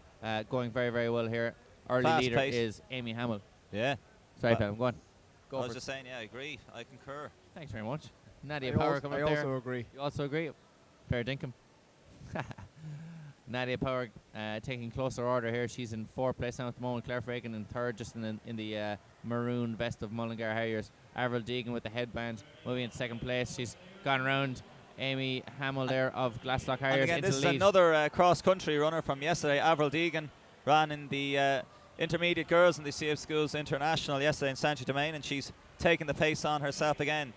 going very, very well here. Early Fast leader pace. is Amy Hamill. Yeah. Sorry, Pam, go on. Go I for was it. just saying, yeah, I agree. I concur. Thanks very much. Nadia I Power also, coming I up there. also agree. You also agree? Fair dinkum. Nadia Power taking closer order here. She's in fourth place now at the moment. Claire Fagan in third, just in the maroon vest of Mullingar Harriers. Avril Deegan with the headband moving in second place. She's gone around Amy Hamill there of Glaslock Harriers. And again, into this the is lead. another cross-country runner from yesterday. Avril Deegan ran in the intermediate girls in the CF Schools International yesterday in Saint Domain, and she's taken the pace on herself again.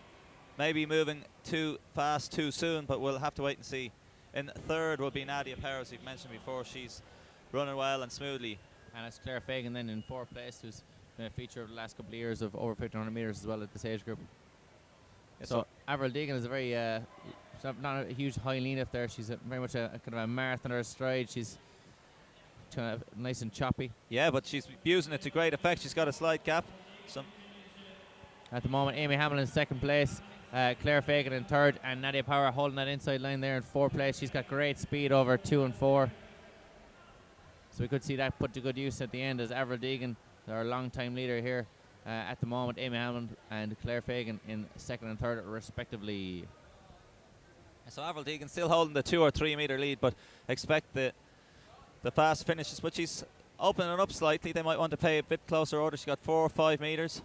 Maybe moving too fast too soon, but we'll have to wait and see. In third will be Nadia Power, as we've mentioned before. She's running well and smoothly. And it's Claire Fagan then in fourth place, who's been a feature of the last couple of years of over 1500 metres as well at this age group. Yes, So Avril Deegan is a very she's not a huge high lean up there. She's very much a kind of a marathoner stride. She's kind of nice and choppy. Yeah, but she's using it to great effect. She's got a slight gap. At the moment, Amy Hamill in second place, Claire Fagan in third, and Nadia Power holding that inside line there in fourth place. She's got great speed over 2 and 4. So we could see that put to good use at the end as Avril Deegan, our long-time leader here. At the moment, Amy Hamill and Claire Fagan in second and third respectively. So Avril Deegan still holding the 2 or 3 metre lead, but expect the fast finishes. But she's opening up slightly. They might want to pay a bit closer order. She's got 4 or 5 metres.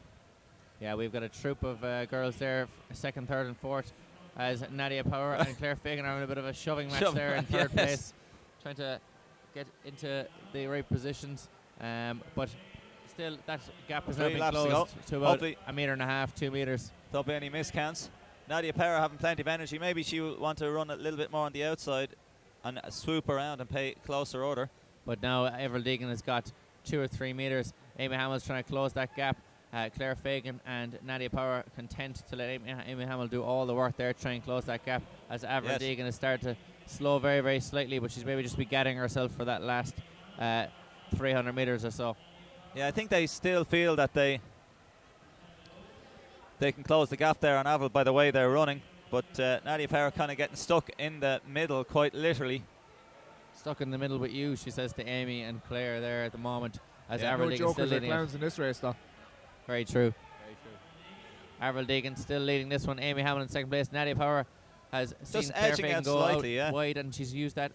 Yeah, we've got a troop of girls there, second, third and fourth, as Nadia Power and Claire Fagan are having a bit of a shoving match there in third place, trying to get into the right positions. But still, that gap has now 3 been laps to closed go. to about Hopefully 1.5 metres, 2 metres. There'll be any miscounts. Nadia Power having plenty of energy. Maybe she will want to run a little bit more on the outside and swoop around and pay closer order. But now Avril Deegan has got 2 or 3 metres. Amy Hamill's trying to close that gap. Claire Fagan and Nadia Power content to let Amy Hamill do all the work there, try and close that gap, as Avril Deegan has started to slow very, very slightly, but she's maybe just be getting herself for that last 300 metres or so. Yeah, I think they still feel that they can close the gap there on Avril by the way they're running, but Nadia Power kind of getting stuck in the middle, quite literally. Stuck in the middle with you, she says to Amy and Claire there at the moment, as Avril No Deegan still jokers or leading it. clowns in this race, though. Very true. Very true. Avril Deegan still leading this one. Amy Hamill in second place. Nadia Power has Just seen Claire edging Fagan out go slightly, out wide, and she's used that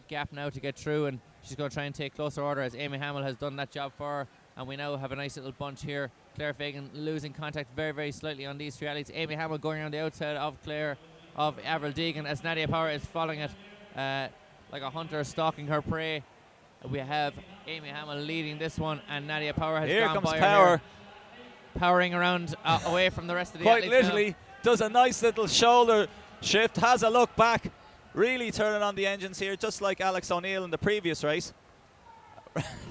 gap now to get through, and she's going to try and take closer order as Amy Hamill has done that job for her, and we now have a nice little bunch here. Claire Fagan losing contact very, very slightly on these 3 athletes. Amy Hamill going around the outside of Avril Deegan as Nadia Power is following it like a hunter stalking her prey. We have Amy Hamill leading this one, and Nadia Power has Here gone comes by her Power. here, powering around away from the rest of the Quite athletes literally now. does a nice little shoulder shift, has a look back, really turning on the engines here, just like Alex O'Neill in the previous race.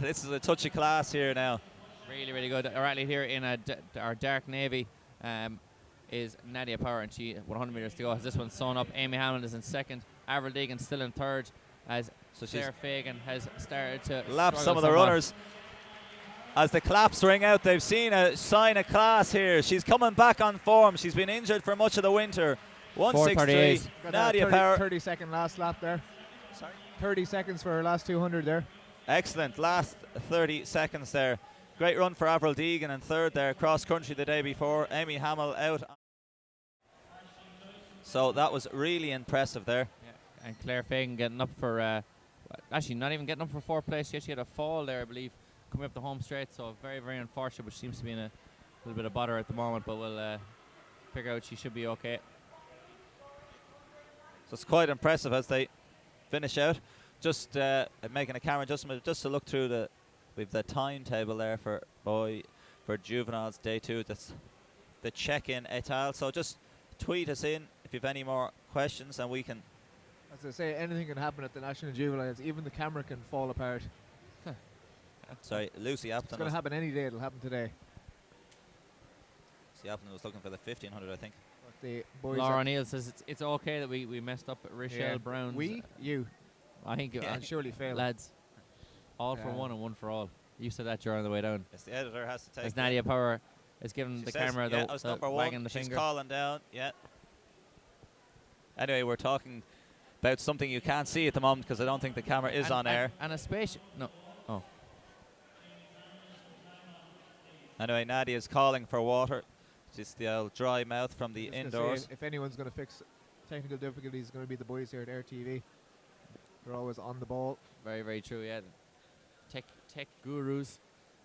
This is a touch of class here now. Really, really good. Our athlete here in our dark navy is Nadia Power, and she 100 metres to go. Has this one sewn up. Amy Hamill is in second. Avril Deegan still in third. as So she's Claire Fagan has started to lapped struggle some of the somewhat. runners. As the claps ring out, they've seen a sign of class here. She's coming back on form. She's been injured for much of the winter. 163. 4:38. Nadia Power. 30-second last lap there. Sorry? 30 seconds for her last 200 there. Excellent. Last 30 seconds there. Great run for Avril Deegan in third there. Cross country the day before. Amy Hamill out. So that was really impressive there. Yeah. And Claire Fagan getting up for, actually not even getting up for fourth place yet. She had a fall there, I believe, coming up the home straight. So very, very unfortunate, but she seems to be in a little bit of bother at the moment. But we'll figure out she should be okay. So it's quite impressive as they finish out. Just making a camera adjustment just to look through we've the timetable there for Juveniles Day 2. That's the check-in et al. So just tweet us in if you have any more questions and we can. As I say, anything can happen at the National Juveniles. Even the camera can fall apart. Sorry, Lucy It's Apton. going to happen any day. It'll happen today. Lucy Apton was looking for the 1500, I think. But the boys Laura O'Neill says it's okay that we messed up Rochelle Brown's. you, I think and surely failed. lads, all for one and one for all. You said that during the way down. Yes, the editor has to take. As Nadia Power is giving She the says, camera yeah, the, I was the number wagging one. the She's finger. calling down. Yeah. Anyway, we're talking about something you can't see at the moment because I don't think the camera is on air. And a spaceship. No. Oh. Anyway, Nadia's calling for water. Just the old dry mouth from the Just gonna indoors. say, if anyone's going to fix technical difficulties, it's going to be the boys here at Air TV. They're always on the ball. Very, very true, yeah. Tech gurus.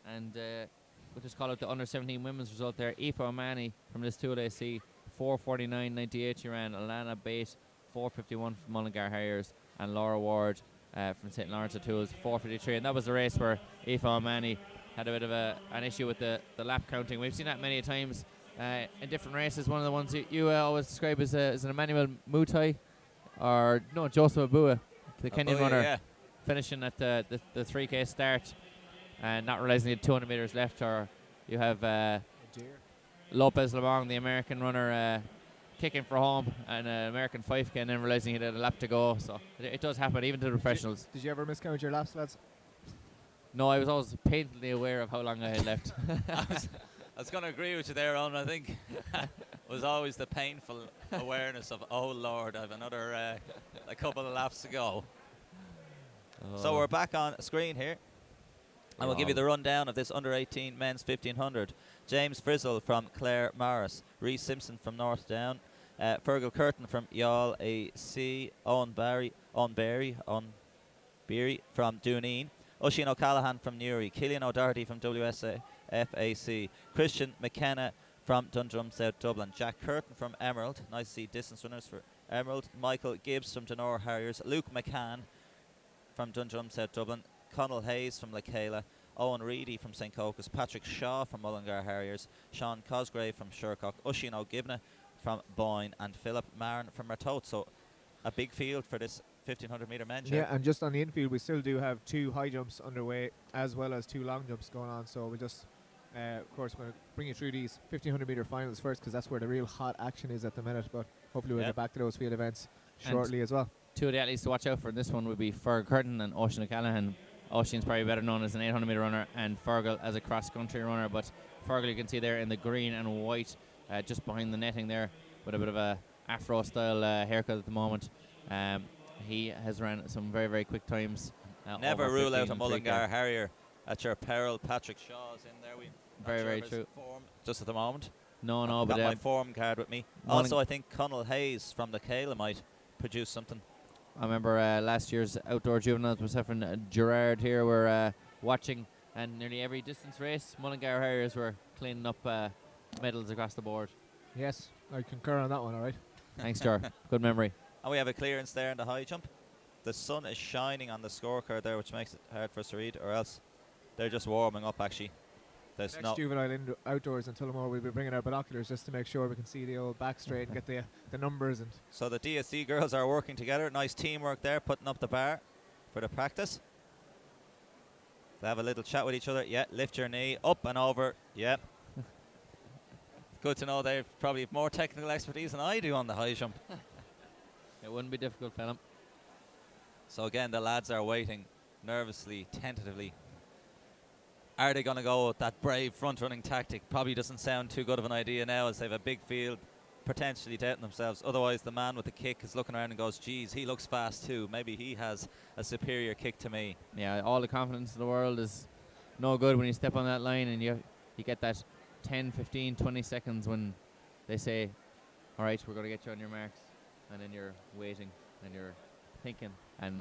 And we'll just call out the under-17 women's result there. Aoife O'Mahony from this Tool AC, 4:49.98 she ran. Alana Bate, 4:51 from Mullingar Harriers. And Laura Ward from St. Lawrence O'Toole's, 4:53. And that was the race where Aoife O'Mahony had a bit of an issue with the lap counting. We've seen that many times in different races. One of the ones you always describe as an Emmanuel Mutai, or no, Joseph Abua, the Kenyan runner, yeah. finishing at the 3K start and not realizing he had 200 meters left. Or you have Lopez Lamong, the American runner, kicking for home and American 5K and then realizing he had a lap to go. So it does happen even to the professionals. Did you ever miscount your laps, lads? No, I was always painfully aware of how long I had left. I was going to agree with you there, Owen. I think it was always the painful awareness of, oh Lord, I have another a couple of laps to go. So we're back on screen here. And we'll give you the rundown of this under-18 men's 1500. James Frizzle from Clare Morris, Reece Simpson from North Down, Fergal Curtin from Youghal AC, Owen Beery from Dooneen, Oisin O'Callaghan from Newry, Killian O'Doherty from WSFAC, Christian McKenna from Dundrum South Dublin, Jack Curtin from Emerald, nice to see distance runners for Emerald, Michael Gibbs from Donore Harriers, Luke McCann from Dundrum South Dublin, Conal Hayes from Lacala, Owen Reedy from St. Cocos, Patrick Shaw from Mullingar Harriers, Sean Cosgrave from Shercock, Oisin O'Gibna from Boyne, and Philip Marin from Ratoath. So a big field for this 1500 metre men's. Yeah, and just on the infield, we still do have 2 high jumps underway as well as 2 long jumps going on. So we just, of course, going to bring you through these 1500 metre finals first because that's where the real hot action is at the minute. But hopefully we'll get back to those field events shortly as well. 2 of the athletes to watch out for in this one would be Fergal Curtin and Oisin O'Callaghan. Oisin's probably better known as an 800 metre runner and Fergal as a cross-country runner. But Fergal, you can see there in the green and white, just behind the netting there, with a bit of a Afro-style haircut at the moment. He has ran some very, very quick times. Never rule out a Mullingar Harrier at your peril. Patrick Shaw's in there. Very, very true. Form just at the moment. No, I've but got my form card with me. Also, I think Conal Hayes from the Cala might produce something. I remember last year's outdoor juveniles, myself and Gerard here were watching, and nearly every distance race, Mullingar Harriers were cleaning up medals across the board. Yes, I concur on that one, all right. Thanks, Jar. Good memory. And we have a clearance there in the high jump. The sun is shining on the scorecard there, which makes it hard for us to read, or else they're just warming up, actually. There's Next Juvenile outdoors in Tullamore, we'll be bringing our binoculars just to make sure we can see the old back straight and get the numbers. And so the DSC girls are working together. Nice teamwork there, putting up the bar for the practice. They have a little chat with each other. Yeah, lift your knee, up and over. Yeah. Good to know they probably have more technical expertise than I do on the high jump. It wouldn't be difficult, Phelan. So again, the lads are waiting nervously, tentatively. Are they going to go with that brave front-running tactic? Probably doesn't sound too good of an idea now, as they have a big field, potentially doubting themselves. Otherwise, the man with the kick is looking around and goes, geez, he looks fast too. Maybe he has a superior kick to me. Yeah, all the confidence in the world is no good when you step on that line and you get that 10, 15, 20 seconds when they say, all right, we're going to get you on your marks. And then you're waiting and you're thinking. And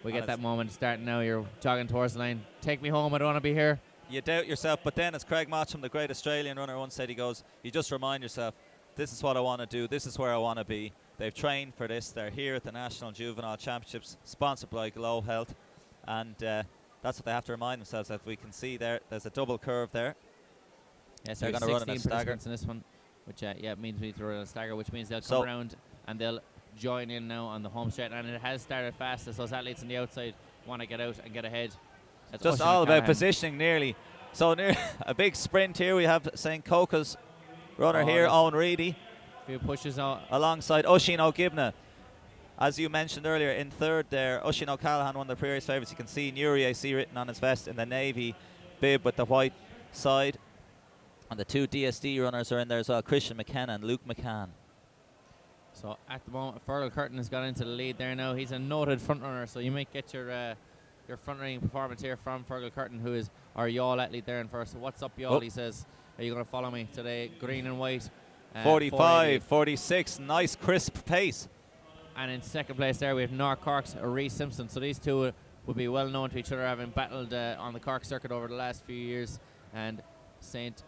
we get that moment starting now. You're jogging towards the line. Take me home. I don't want to be here. You doubt yourself, but then as Craig Mottram, the great Australian runner, once said, he goes, you just remind yourself, this is what I want to do. This is where I want to be. They've trained for this. They're here at the National Juvenile Championships, sponsored by GloHealth. And that's what they have to remind themselves of. We can see there's a double curve there. Yes, they're going to run in a stagger. In this one, which means we need to run in a stagger, which means they'll come around and they'll join in now on the home straight. And it has started fast as those athletes on the outside want to get out and get ahead. That's just all about positioning nearly. So near a big sprint here. We have St. Coca's runner here, Owen Reedy. Few pushes out alongside Oisin O'Gibna. As you mentioned earlier, in third there, Oisin O'Callaghan, one of the previous favourites. You can see Newry AC written on his vest in the navy bib with the white side. And the two DSD runners are in there as well, Christian McKenna and Luke McCann. So at the moment, Fergal Curtin has got into the lead there now. He's a noted front runner, so you might get your front running performance here from Fergal Curtin, who is our Yall athlete there in first. So what's up, Yall? He says, are you going to follow me today? Green and white. 45, 46, nice crisp pace. And in second place there we have North Cork's Rhys Simpson. So these two would be well known to each other, having battled on the Cork circuit over the last few years. And St.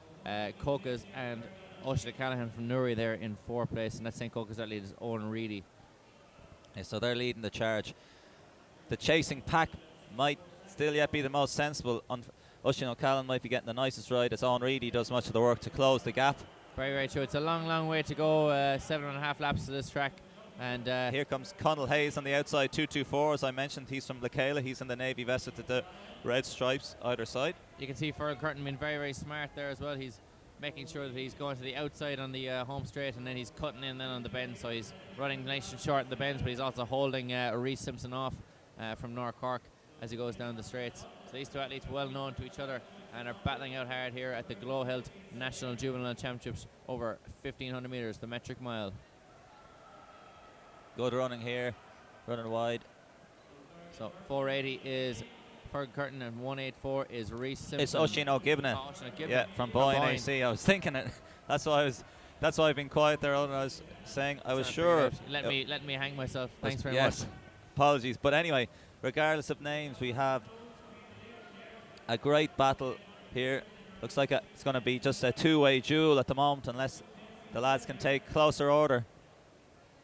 Coca's and Oisin O'Callaghan from Newry there in fourth place, and that St. Coca's athlete is Owen Reedy. Yeah, so they're leading the charge. The chasing pack might still yet be the most sensible. Oisin O'Callaghan might be getting the nicest ride, as Owen Reedy does much of the work to close the gap. Very, very true. It's a long, long way to go. 7.5 laps to this track. And here comes Connell Hayes on the outside, 224, as I mentioned. He's from Lacala. He's in the navy vest with the red stripes either side. You can see Fergal Curtin being very, very smart there as well. He's making sure that he's going to the outside on the home straight, and then he's cutting in then on the bend. So he's running nice and short in the bends, but he's also holding Rhys Simpson off from North Cork as he goes down the straights. So these two athletes well known to each other and are battling out hard here at the GloHealth National Juvenile Championships over 1,500 metres, the metric mile. Good running here, running wide. So 480 is Fergal Curtin and 184 is Rhys Simpson. It's Oisin O'Gibna. Yeah, from Boyne AC. I was thinking it. That's why I've been quiet there. I was saying I was sure. Let me hang myself. Thanks very much. Apologies, but anyway, regardless of names, we have a great battle here. Looks like it's going to be just a two-way duel at the moment, unless the lads can take closer order.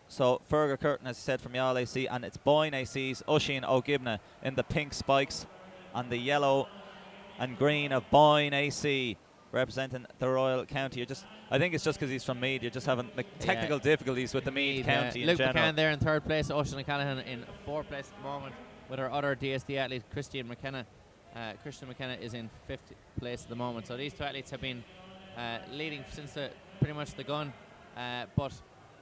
So Fergal Curtin, as I said, from Yall AC, and it's Boyne AC's Oisin O'Gibna in the pink spikes and the yellow and green of Boyne AC, representing the Royal County. I think it's just because he's from Meath. You're just having technical difficulties with the Meath County in Luke general. McCann there in third place, Oisin O'Callaghan in fourth place at the moment, with our other DSD athlete, Christian McKenna. Christian McKenna is in fifth place at the moment. So these two athletes have been leading since pretty much the gun, but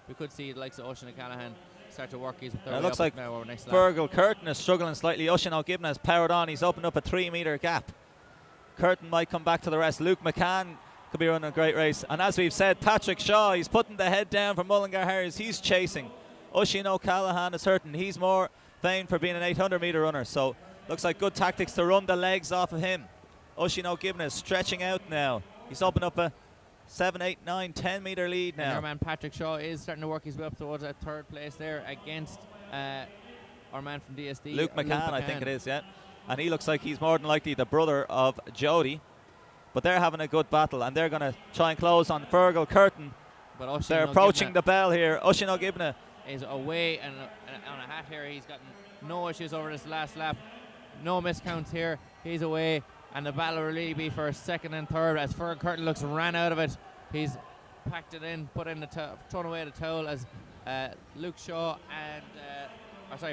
we could see the likes of Oisin O'Callaghan start to work his way looks up like now over next lap. Fergal Curtin is struggling slightly. Oisin O'Gibna has powered on. He's opened up a 3-metre gap. Curtin might come back to the rest. Luke McCann could be running a great race. And as we've said, Patrick Shaw, he's putting the head down for Mullingar Harriers. He's chasing. Oisin O'Callaghan is hurting. He's more famed for being an 800-metre runner. So looks like good tactics to run the legs off of him. Oisin O'Gibna is stretching out now. He's opened up a 7, 8, 9, 10-metre lead now. And our man Patrick Shaw is starting to work his way up towards that third place there against our man from DSD. Luke McCann, I think it is, yeah. And he looks like he's more than likely the brother of Jody. But they're having a good battle, and they're going to try and close on Fergal Curtin. But they're approaching the bell here. Oisin O'Gibna is away and on a hat here. He's gotten no issues over this last lap. No miscounts here. He's away. And the battle will really be for second and third as Fergal Curtin looks ran out of it. He's packed it in, put in the thrown away the towel as Luke Shaw and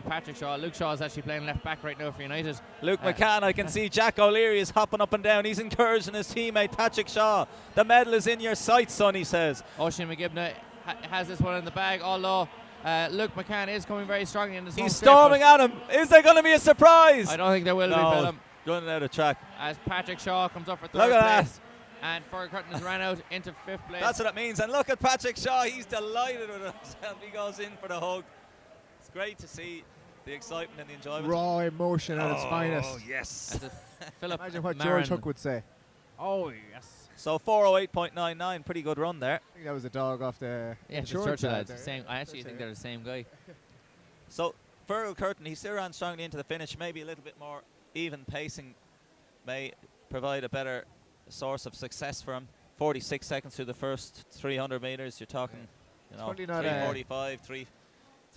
Patrick Shaw. Luke Shaw is actually playing left back right now for United. Luke McCann, I can see Jack O'Leary is hopping up and down. He's encouraging his teammate Patrick Shaw. The medal is in your sights, son, he says. Oisin O'Gibna has this one in the bag, although Luke McCann is coming very strongly in this home He's straight, storming at him. Is there going to be a surprise? I don't think there will be, No, Philip. running out of track. As Patrick Shaw comes up for Look third at that. place. And Fergal Curtin has ran out into 5th place. That's what it means. And look at Patrick Shaw. He's delighted with himself. He goes in for the hug. It's great to see the excitement and the enjoyment. Raw emotion at its finest. Oh, yes. As Philip Imagine what Marin. George Hook would say. Oh, yes. So 4:08.99, pretty good run there. I think that was a dog off the Yeah, insurance Churchill ad lads. there. Same. I actually think they're the same guy. So Fergal Curtin, he still ran strongly into the finish. Maybe a little bit more even pacing may provide a better source of success for him. 46 seconds through the first 300 meters. You're talking, you know, probably not 3:45,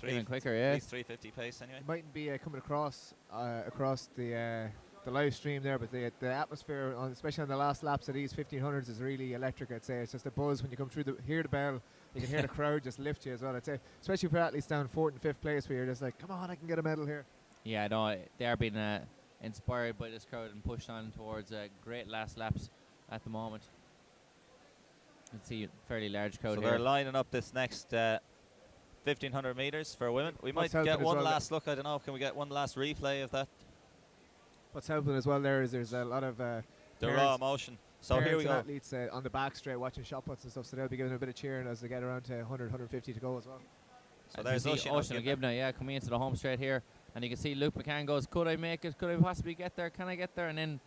Even quicker, yeah. at least 3:50 pace anyway. It mightn't be coming across the live stream there, but the atmosphere, especially on the last laps of these 1500s, is really electric. I'd say it's just a buzz when you come through. Hear the bell, you can hear the crowd just lift you as well. I'd say, especially for athletes down 4th and 5th place, where you're just like, come on, I can get a medal here. Yeah, no, they are being inspired by this crowd and pushed on towards great last laps at the moment. You can see a fairly large crowd So here. they're lining up this next 1500 meters for women. We might What's helping get as one well last look. I don't know. Can we get one last replay of that? What's helping as well there is there's a lot of The parents- raw emotion. So here we parents and go. athletes on the back straight watching shot puts and stuff, so they'll be giving a bit of cheering as they get around to 100, 150 to go as well. So As there's you see Ocean Ocean O'Gibna, yeah, coming into the home straight here. And you can see Luke McCann goes, could I make it? Could I possibly get there? Can I get there? And then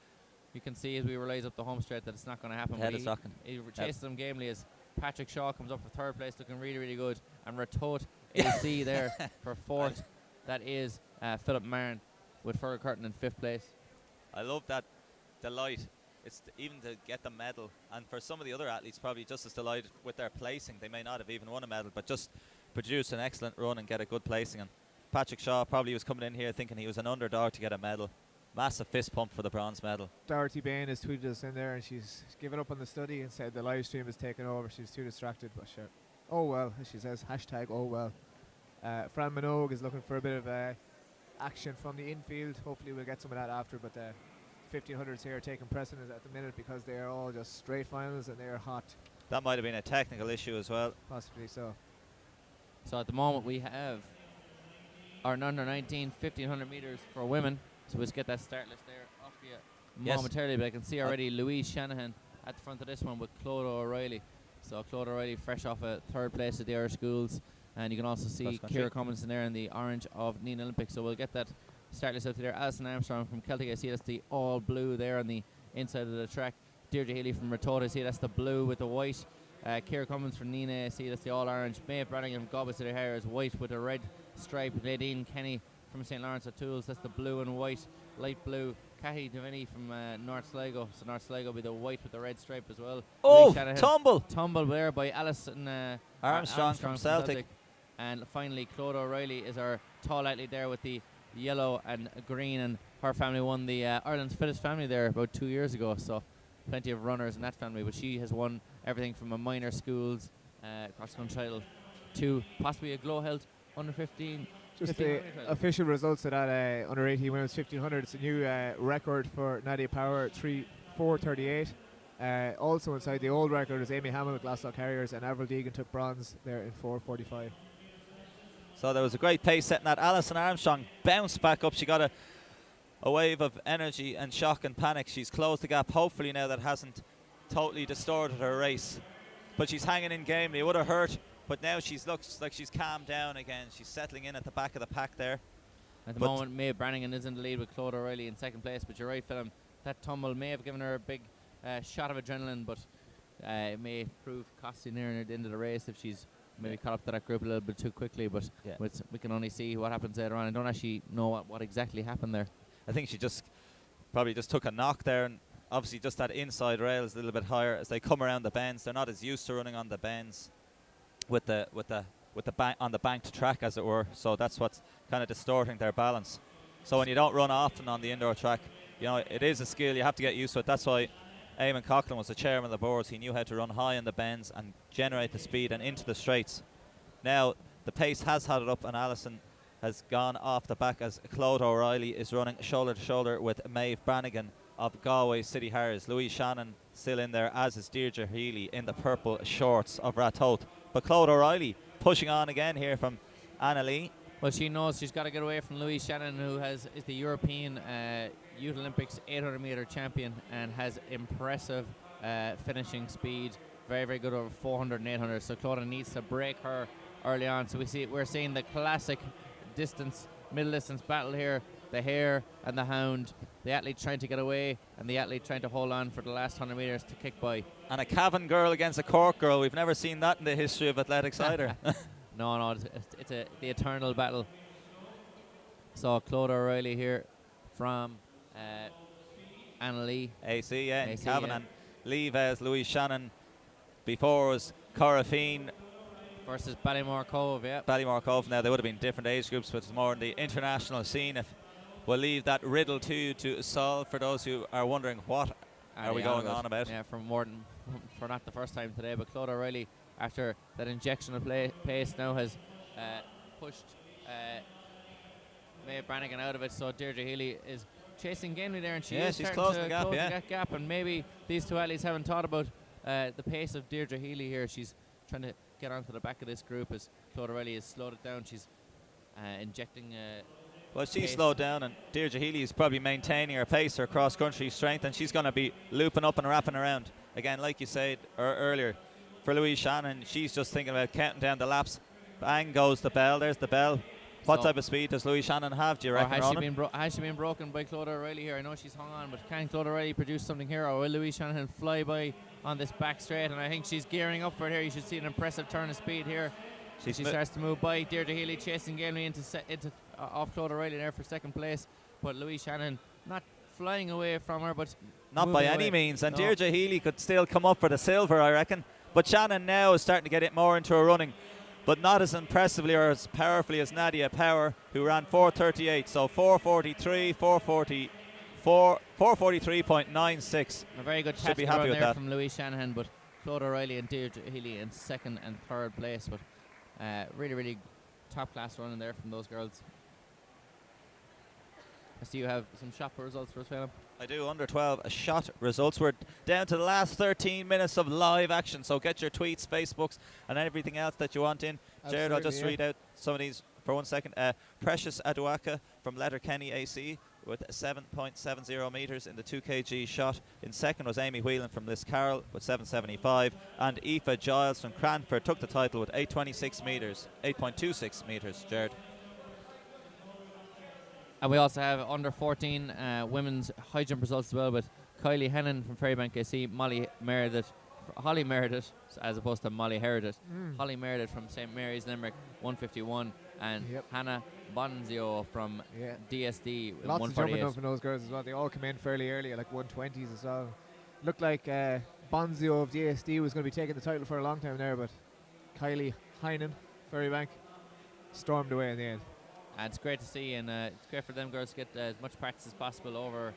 you can see as we realize up the home straight that it's not going to happen. Head But is rocking. he chases them gamely as Patrick Shaw comes up for 3rd place, looking really, really good. And Ratot AC there for 4th. That is Philip Marin with Fergal Curtin in 5th place. I love that delight. It's even to get the medal, and for some of the other athletes, probably just as delighted with their placing. They may not have even won a medal, but just produce an excellent run and get a good placing. And Patrick Shaw probably was coming in here thinking he was an underdog to get a medal. Massive fist pump for the bronze medal. Dorothy Bain has tweeted us in there, and she's given up on the study and said the live stream is taking over. She's too distracted, but sure. Oh well, as she says, hashtag oh well. Fran Minogue is looking for a bit of action from the infield. Hopefully we'll get some of that after, but 1500s here are taking precedence at the minute because they are all just straight finals and they are hot, That might have been a technical issue as well. possibly so. So at the moment we have our under 19 1500 meters for women. So let's get that start list there off you Yes. momentarily. But I can see already Louise Shanahan at the front of this one with Claude O'Reilly. So Claude O'Reilly fresh off a 3rd place at the Irish Schools. And you can also see Cross country. Ciara Cummins in there in the orange of Nina Olympics. So we'll get that start list out there. Alison Armstrong from Celtic, I see that's the all blue there on the inside of the track. Deirdre Healy from Ratot, I see that's the blue with the white. Ciara Cummins from Nina, I see that's the all orange. Maeve Brannigan from Gobbets to the hair is white with a red stripe. Nadine Kenny from St. Lawrence O'Toole's, that's the blue and white, light blue. Cathy Devaney from North Sligo, so North Sligo will be the white with the red stripe as well. Oh, Louise Shanahan. tumble! There by Alison Armstrong from Celtic. And finally, Claude O'Reilly is our tall athlete there with the yellow and green, and her family won the Ireland's Fittest Family there about 2 years ago, so plenty of runners in that family, but she has won everything from a minor schools cross-country title to possibly a GloHealth under 15. Just the official results of that under 18 women's 1500. It's a new record for Nadia Power, 4:38. Also inside the old record is Amy Hamill with Glasgow Harriers, and Avril Deegan took bronze there in 4:45. So there was a great pace setting that. Alison Armstrong bounced back up. She got a wave of energy and shock and panic. She's closed the gap. Hopefully now that hasn't totally distorted her race. But she's hanging in gamely. It would have hurt, but now she's looks like she's calmed down again. She's settling in at the back of the pack there. At the moment, Maeve Brannigan is in the lead with Claude O'Reilly in 2nd place, but you're right, Philip. That tumble may have given her a big shot of adrenaline, but it may prove costly near the end of the race if she's maybe caught up to that group a little bit too quickly, but we can only see what happens later on. I don't actually know what exactly happened there. I think she probably just took a knock there, and obviously just that inside rail is a little bit higher as they come around the bends. They're not as used to running on the bends with the on the banked track, as it were. So that's what's kind of distorting their balance. So when you don't run often on the indoor track, you know, it is a skill. You have to get used to it. That's why Eamon Coughlin was the chairman of the boards. He knew how to run high in the bends and generate the speed and into the straights. Now the pace has had it up, and Alison has gone off the back as Claude O'Reilly is running shoulder to shoulder with Maeve Brannigan of Galway City Harriers. Louise Shannon still in there, as is Deirdre Healy in the purple shorts of Ratot. But Claude O'Reilly pushing on again here from Annalie. Well, she knows she's got to get away from Louise Shannon, who is the European Youth Olympics 800 meter champion and has impressive finishing speed. Very, very good over 400 and 800. So Clodagh needs to break her early on. So we're seeing the classic middle distance battle here. The hare and the hound. The athlete trying to get away and the athlete trying to hold on for the last 100 metres to kick by. And a Cavan girl against a Cork girl. We've never seen that in the history of athletics either. No, it's the eternal battle. So Clodagh O'Reilly here from Annalie. AC, yeah, AC, Cavan, yeah. and Leave as Louise Shannon. Before was Corafine Versus Ballymore Cove, yeah. Ballymore Cove. Now they would have been different age groups, but it's more in the international scene. If we'll leave that riddle to solve for those who are wondering what are we going on about. Yeah, from Morton for not the first time today, but Clodagh O'Reilly, after that injection of pace, now has pushed Maeve Brannigan out of it. So Deirdre Healy is chasing Gainley there, and she's closing the gap. That gap, and maybe these two athletes haven't thought about the pace of Deirdre Healy here. She's trying to get onto the back of this group as Clodagh O'Reilly has slowed it down. She's injecting well, she's pace. slowed down, and Deirdre Healy is probably maintaining her pace, her cross-country strength, and she's going to be looping up and wrapping around. Again, like you said earlier, for Louise Shannon, she's just thinking about counting down the laps. Bang goes the bell. There's the bell. What type of speed does Louise Shannon have, do you reckon, has she been broken by Clodagh O'Reilly here? I know she's hung on, but can Clodagh O'Reilly produce something here, or will Louise Shannon fly by on this back straight? And I think she's gearing up for it here. You should see an impressive turn of speed here. She starts to move by. Deirdre Healy chasing Gainley into off Clodagh O'Reilly there for second place, but Louise Shannon not flying away from her, but not by any means. And Deirdre Healy could still come up for the silver, I reckon. But Shannon now is starting to get it more into her running, but not as impressively or as powerfully as Nadia Power, who ran 4:38. So 4:43.96. A very good tactical run there from Louise Shanahan, but Clodagh O'Reilly and Deirdre Healy in second and third place. But really, really top class running there from those girls. I see you have some shot results for us, Phelan. I do. Under 12 shot results. We're down to the last 13 minutes of live action, so get your tweets, Facebooks, and everything else that you want in. Jared, I'll just read out some of these for 1 second. Precious Aduaka from Letterkenny AC with 7.70 metres in the 2 kg shot. In second was Amy Whelan from Liscarroll with 7.75, and Aoife Giles from Cranford took the title with 8.26 metres, 8.26 metres. Jared. And we also have under 14 women's high jump results as well, with Kylie Hennon from Ferrybank AC, Holly Meredith, as opposed to Molly Heritage. Holly Meredith from St Mary's Limerick, 151, and Hannah Bonzio from DSD, lots 148. of jumping up from those girls as well. They all come in fairly early at like 120s as well. Looked like Bonzio of DSD was going to be taking the title for a long time there, but Kylie Heinen, Ferrybank, stormed away in the end. And it's great to see, and it's great for them girls to get as much practice as possible over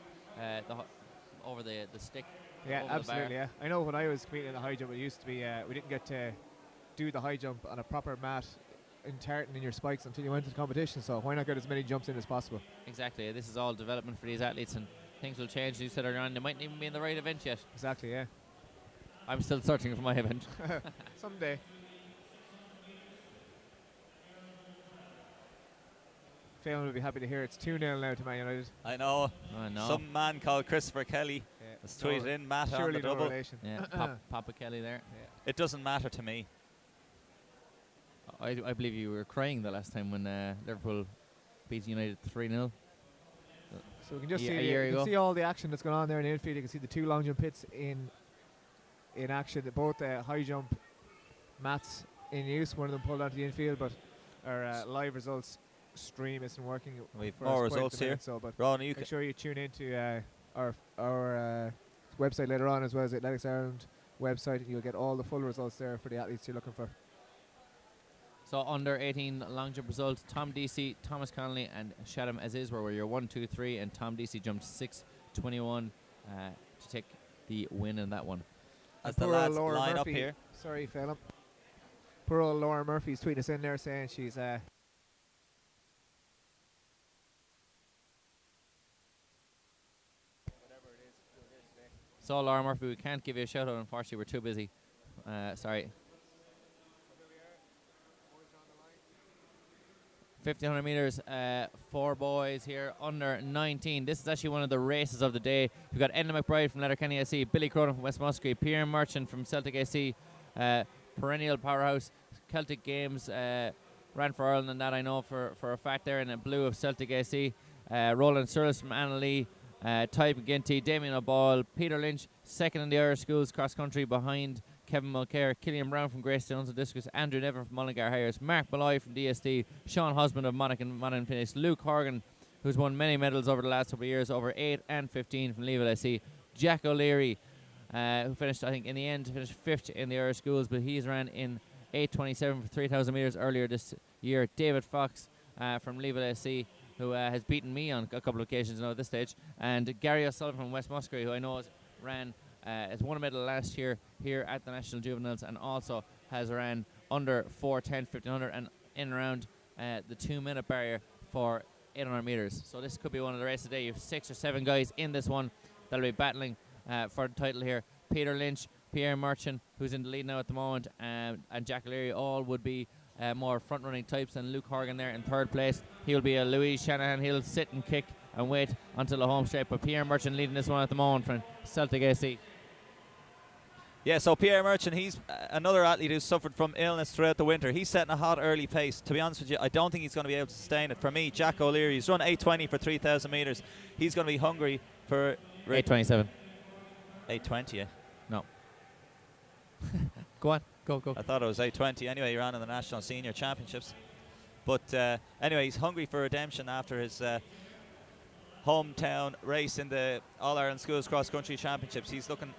the stick. Yeah, over absolutely. Yeah, I know when I was competing in the high jump, it used to be we didn't get to do the high jump on a proper mat in tartan in your spikes until you went to the competition. So why not get as many jumps in as possible? Exactly. This is all development for these athletes, and things will change. As you said earlier on, they mightn't even be in the right event yet. Exactly. Yeah. I'm still searching for my event. Someday. Phelan will be happy to hear it's 2-0 now to Man United. I know. Some man called Christopher Kelly has tweeted in Matt on the double. Yeah, Papa Kelly there. Yeah. It doesn't matter to me. I believe you were crying the last time when Liverpool beat United 3-0. So we can just see all the action that's going on there in the infield. You can see the two long jump pits in action. Both high jump mats in use. One of them pulled onto the infield, but our live results stream isn't working. We've more results here. So, but Ron, you make sure you tune into our website later on, as well as the Athletics Ireland website, and you'll get all the full results there for the athletes you're looking for. So under 18 long jump results, Tom Deasy, Thomas Connolly and Shadam Aziz were your 1, 2, 3, and Tom Deasy jumped 6.21 to take the win in that one. As the lads line up here. Sorry, Phelan. Poor old Laura Murphy's tweeting us in there saying she's So Laura Murphy, we can't give you a shout out, unfortunately, we're too busy. Sorry. 1500 meters for boys here under 19. This is actually one of the races of the day. We've got Enda McBride from Letterkenny AC, Billy Cronin from West Muskerry, Pierre Merchant from Celtic AC, perennial powerhouse. Celtic Games ran for Ireland, and that I know for a fact there, in the blue of Celtic AC. Roland Surlis from Annalee, Ty McGinty, Damien O'Boyle, Peter Lynch, second in the Irish Schools cross country behind Kevin Mulcair, Killian Brown from Greystones and Discus, Andrew Nevin from Mullingar Harriers, Mark Malloy from DSD, Sean Husband of Monaghan Finish, Luke Horgan, who's won many medals over the last couple of years, over 8 and 15 from Leavell SC, Jack O'Leary, who finished, I think, in the end, finished 5th in the Irish Schools, but he's ran in 8:27 for 3,000 metres earlier this year. David Fox from Leavell SC, who has beaten me on a couple of occasions now at this stage, and Gary O'Sullivan from West Muskerry, who I know has won a medal last year here at the National Juveniles, and also has ran under 4:10, 1500, and in around the 2-minute barrier for 800 metres. So this could be one of the races today. You have 6 or 7 guys in this one that'll be battling for the title here. Peter Lynch, Pierre Merchant, who's in the lead now at the moment, and Jack O'Leary, all would be more front-running types, and Luke Horgan there in 3rd place. He'll be a Louise Shanahan. He'll sit and kick and wait until the home straight, but Pierre Merchant leading this one at the moment from Celtic AC. Yeah, so Pierre Merchant, he's another athlete who's suffered from illness throughout the winter. He's setting a hot early pace. To be honest with you, I don't think he's going to be able to sustain it. For me, Jack O'Leary, he's run 8:20 for 3,000 metres. He's going to be hungry for 8:27. 8:20, yeah. No. Go on. Go. I thought it was 8:20. Anyway, he ran in the National Senior Championships. But anyway, he's hungry for redemption after his hometown race in the All-Ireland Schools Cross Country Championships. He's looking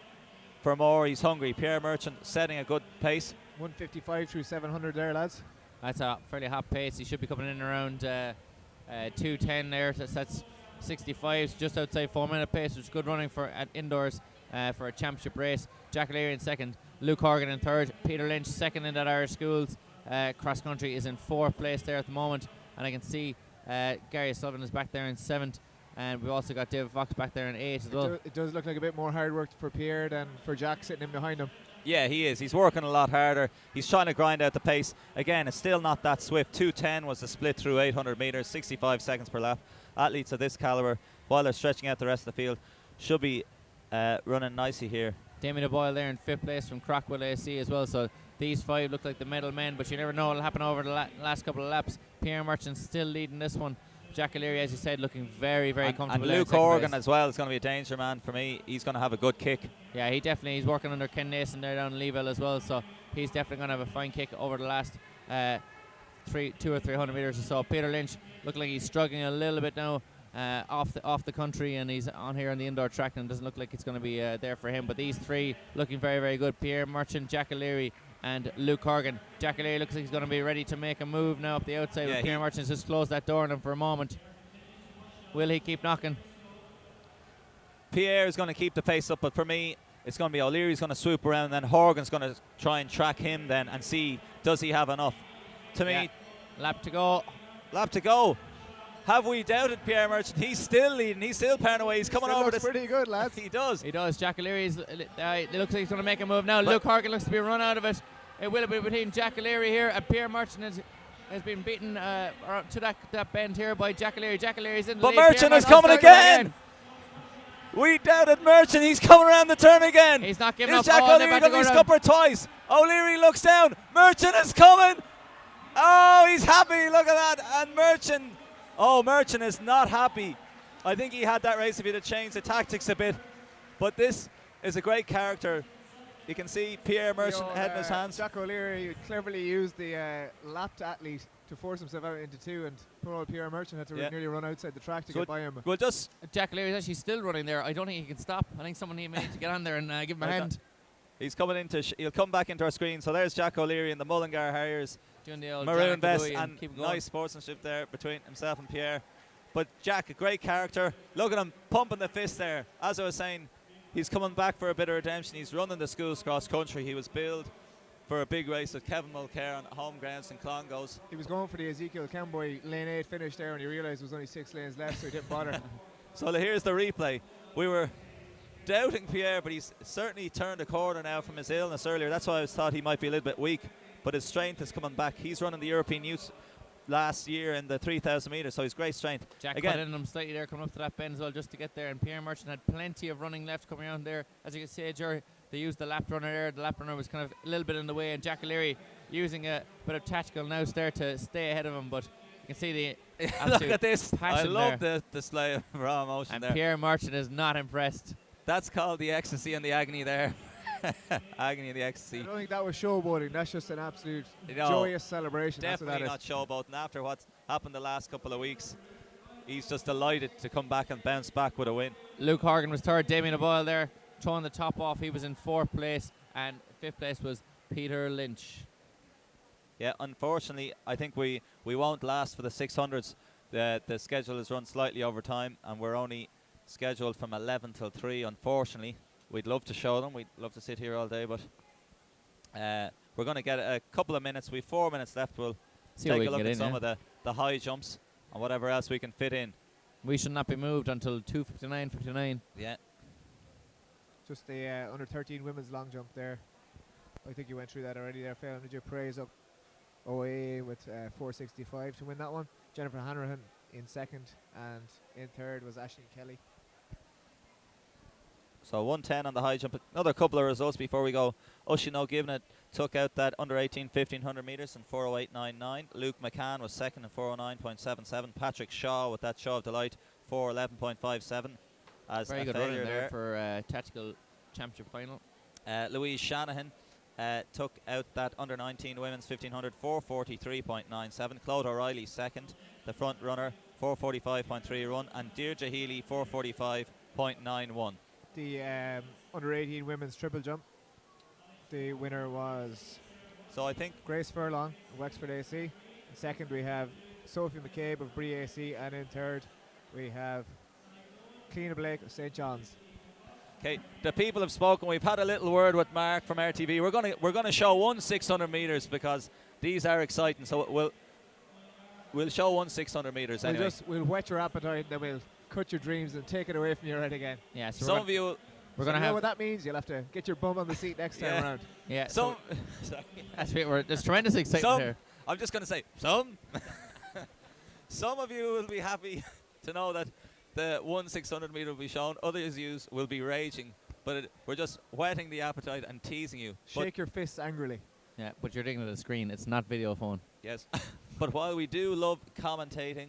for more. He's hungry. Pierre Merchant setting a good pace. 155 through 700 there, lads. That's a fairly hot pace. He should be coming in around 2:10 there. That's 65, just outside 4-minute pace, which is good running for at indoors for a championship race. Jack O'Leary in 2nd, Luke Horgan in 3rd, Peter Lynch 2nd in that Irish Schools cross country is in 4th place there at the moment, and I can see Gary Sullivan is back there in 7th, and we've also got David Fox back there in 8th as well. It does look like a bit more hard work for Pierre than for Jack sitting in behind him. Yeah, he is. He's working a lot harder. He's trying to grind out the pace. Again, it's still not that swift. 2:10 was the split through 800 metres, 65 seconds per lap. Athletes of this calibre, while they're stretching out the rest of the field, should be running nicely here. Damien O'Boyle there in 5th place from Crockwell AC as well. So these 5 look like the medal men, but you never know what'll happen over the last couple of laps. Pierre Merchant still leading this one. Jack O'Leary, as you said, looking very, very comfortable. And Luke Horgan as well is going to be a danger man for me. He's going to have a good kick. Yeah, he's working under Ken Nason there down in Leavell as well, so he's definitely going to have a fine kick over the last 200 or 300 metres or so. Peter Lynch looking like he's struggling a little bit now off the country, and he's on here on the indoor track, and it doesn't look like it's going to be there for him. But these 3 looking very, very good. Pierre Merchant, Jack O'Leary and Luke Horgan. Jack O'Leary looks like he's going to be ready to make a move now up the outside. Yeah, Pierre Merchant's just closed that door on him for a moment. Will he keep knocking? Pierre is going to keep the pace up, but for me, it's going to be O'Leary's going to swoop around, and then Horgan's going to try and track him then and see, does he have enough? To me, lap to go. Have we doubted Pierre Merchant? He's still leading. He's still powering away. He's coming over this. Pretty good, lads. He does. Jack O'Leary it looks like he's going to make a move now. Luke Horgan looks to be run out of it. It will be between Jack O'Leary here, and Pierre Merchant has been beaten to that bend here by Jack O'Leary. Jack O'Leary's in the lead. But Merchant is coming again. We doubted Merchant. He's coming around the turn again. He's not giving up. Jack O'Leary going to be scuppered twice. O'Leary looks down. Merchant is coming. Oh, he's happy. Look at that. And Merchant is not happy. I think he had that race if he'd have changed the tactics a bit. But this is a great character. You can see Pierre Merchant head in his hands. Jack O'Leary cleverly used the lapped athlete to force himself out into 2, and poor old Pierre Merchant had to nearly run outside the track to get by him. Well, just Jack O'Leary is actually still running there. I don't think he can stop. I think someone may need to get on there and give him a hand. He's coming into. He'll come back into our screen. So there's Jack O'Leary in the Mullingar Harriers, doing the old maroon vest, and nice sportsmanship there between himself and Pierre. But Jack, a great character. Look at him pumping the fist there. As I was saying, he's coming back for a bit of redemption. He's running the schools cross country. He was billed for a big race with Kevin Mulcair on home grounds in Clongowes. He was going for the Ezekiel Camboy lane 8 finish there, and he realised there was only 6 lanes left, so he didn't bother. So here's the replay. We were doubting Pierre, but he's certainly turned a corner now from his illness earlier. That's why I thought he might be a little bit weak, but his strength is coming back. He's running the European Youth last year in the 3,000 metres, so he's great strength. Jack Again, cut in him slightly there, coming up to that bend as well, just to get there. And Pierre Merchant had plenty of running left coming around there. As you can see, Jerry, they used the lap runner there. The lap runner was kind of a little bit in the way, and Jack O'Leary using a bit of tactical nous there to stay ahead of him. But you can see the look at this. I passion love there. the display of raw emotion And there. Pierre Merchant is not impressed. That's called the ecstasy and the agony there. Agony and the I ecstasy. don't think that was showboating. That's just an absolute No, joyous celebration. Definitely not That's showboating. After what's happened the last couple of weeks, he's just delighted to come back and bounce back with a win. Luke Horgan was third. Damien O'Boyle there throwing the top off. He was in 4th place, and 5th place was Peter Lynch. Yeah, unfortunately, I think we won't last for the 600s. The schedule is run slightly over time, and we're only scheduled from 11 till 3, unfortunately. We'd love to show them. We'd love to sit here all day, but we're going to get a couple of minutes. We've 4 minutes left. We'll See what we take a can look get at in, some yeah. of the high jumps and whatever else we can fit in. We should not be moved until 2:59:59. Yeah. just the under 13 women's long jump there. I think you went through that already there, Phil. Did you praise up OAA with 465 to win that one? Jennifer Hanrahan in 2nd, and in 3rd was Ashleen Kelly. So 110 on the high jump. Another couple of results before we go. Oisin O'Given took out that under 18 1500 metres in 4:08.99. Luke McCann was 2nd in 4:09.77. Patrick Shaw with that show of delight 4:11.57 as Very a good failure running there there. for tactical championship final. Louise Shanahan took out that under 19 women's 1500 4:43.97. Claude O'Reilly 2nd, the front runner 4:45.3 run, and Deirdre Healy 4:45.91. The under 18 women's triple jump, the winner was So I think Grace Furlong of Wexford AC. In 2nd we have Sophie McCabe of Bree AC, and in 3rd we have Keena Blake of St John's. okay, the people have spoken. We've had a little word with Mark from RTV. We're gonna show one 600 metres because these are exciting. So we'll show one 600 metres anyway. We'll whet your appetite, then we'll cut your dreams and take it away from your head again. Yeah, so Some of you, we're So gonna you know have what that means? You'll have to get your bum on the seat next time Yeah. around. yeah. some. So Sorry. that's it. There's tremendous excitement Some. here. I'm just gonna say some. Some of you will be happy to know that the 600 metre will be shown. Others yous will be raging. But we're just whetting the appetite and teasing you. But Shake your fists angrily. Yeah, but you're digging at the screen. It's not video phone. yes. But while we do love commentating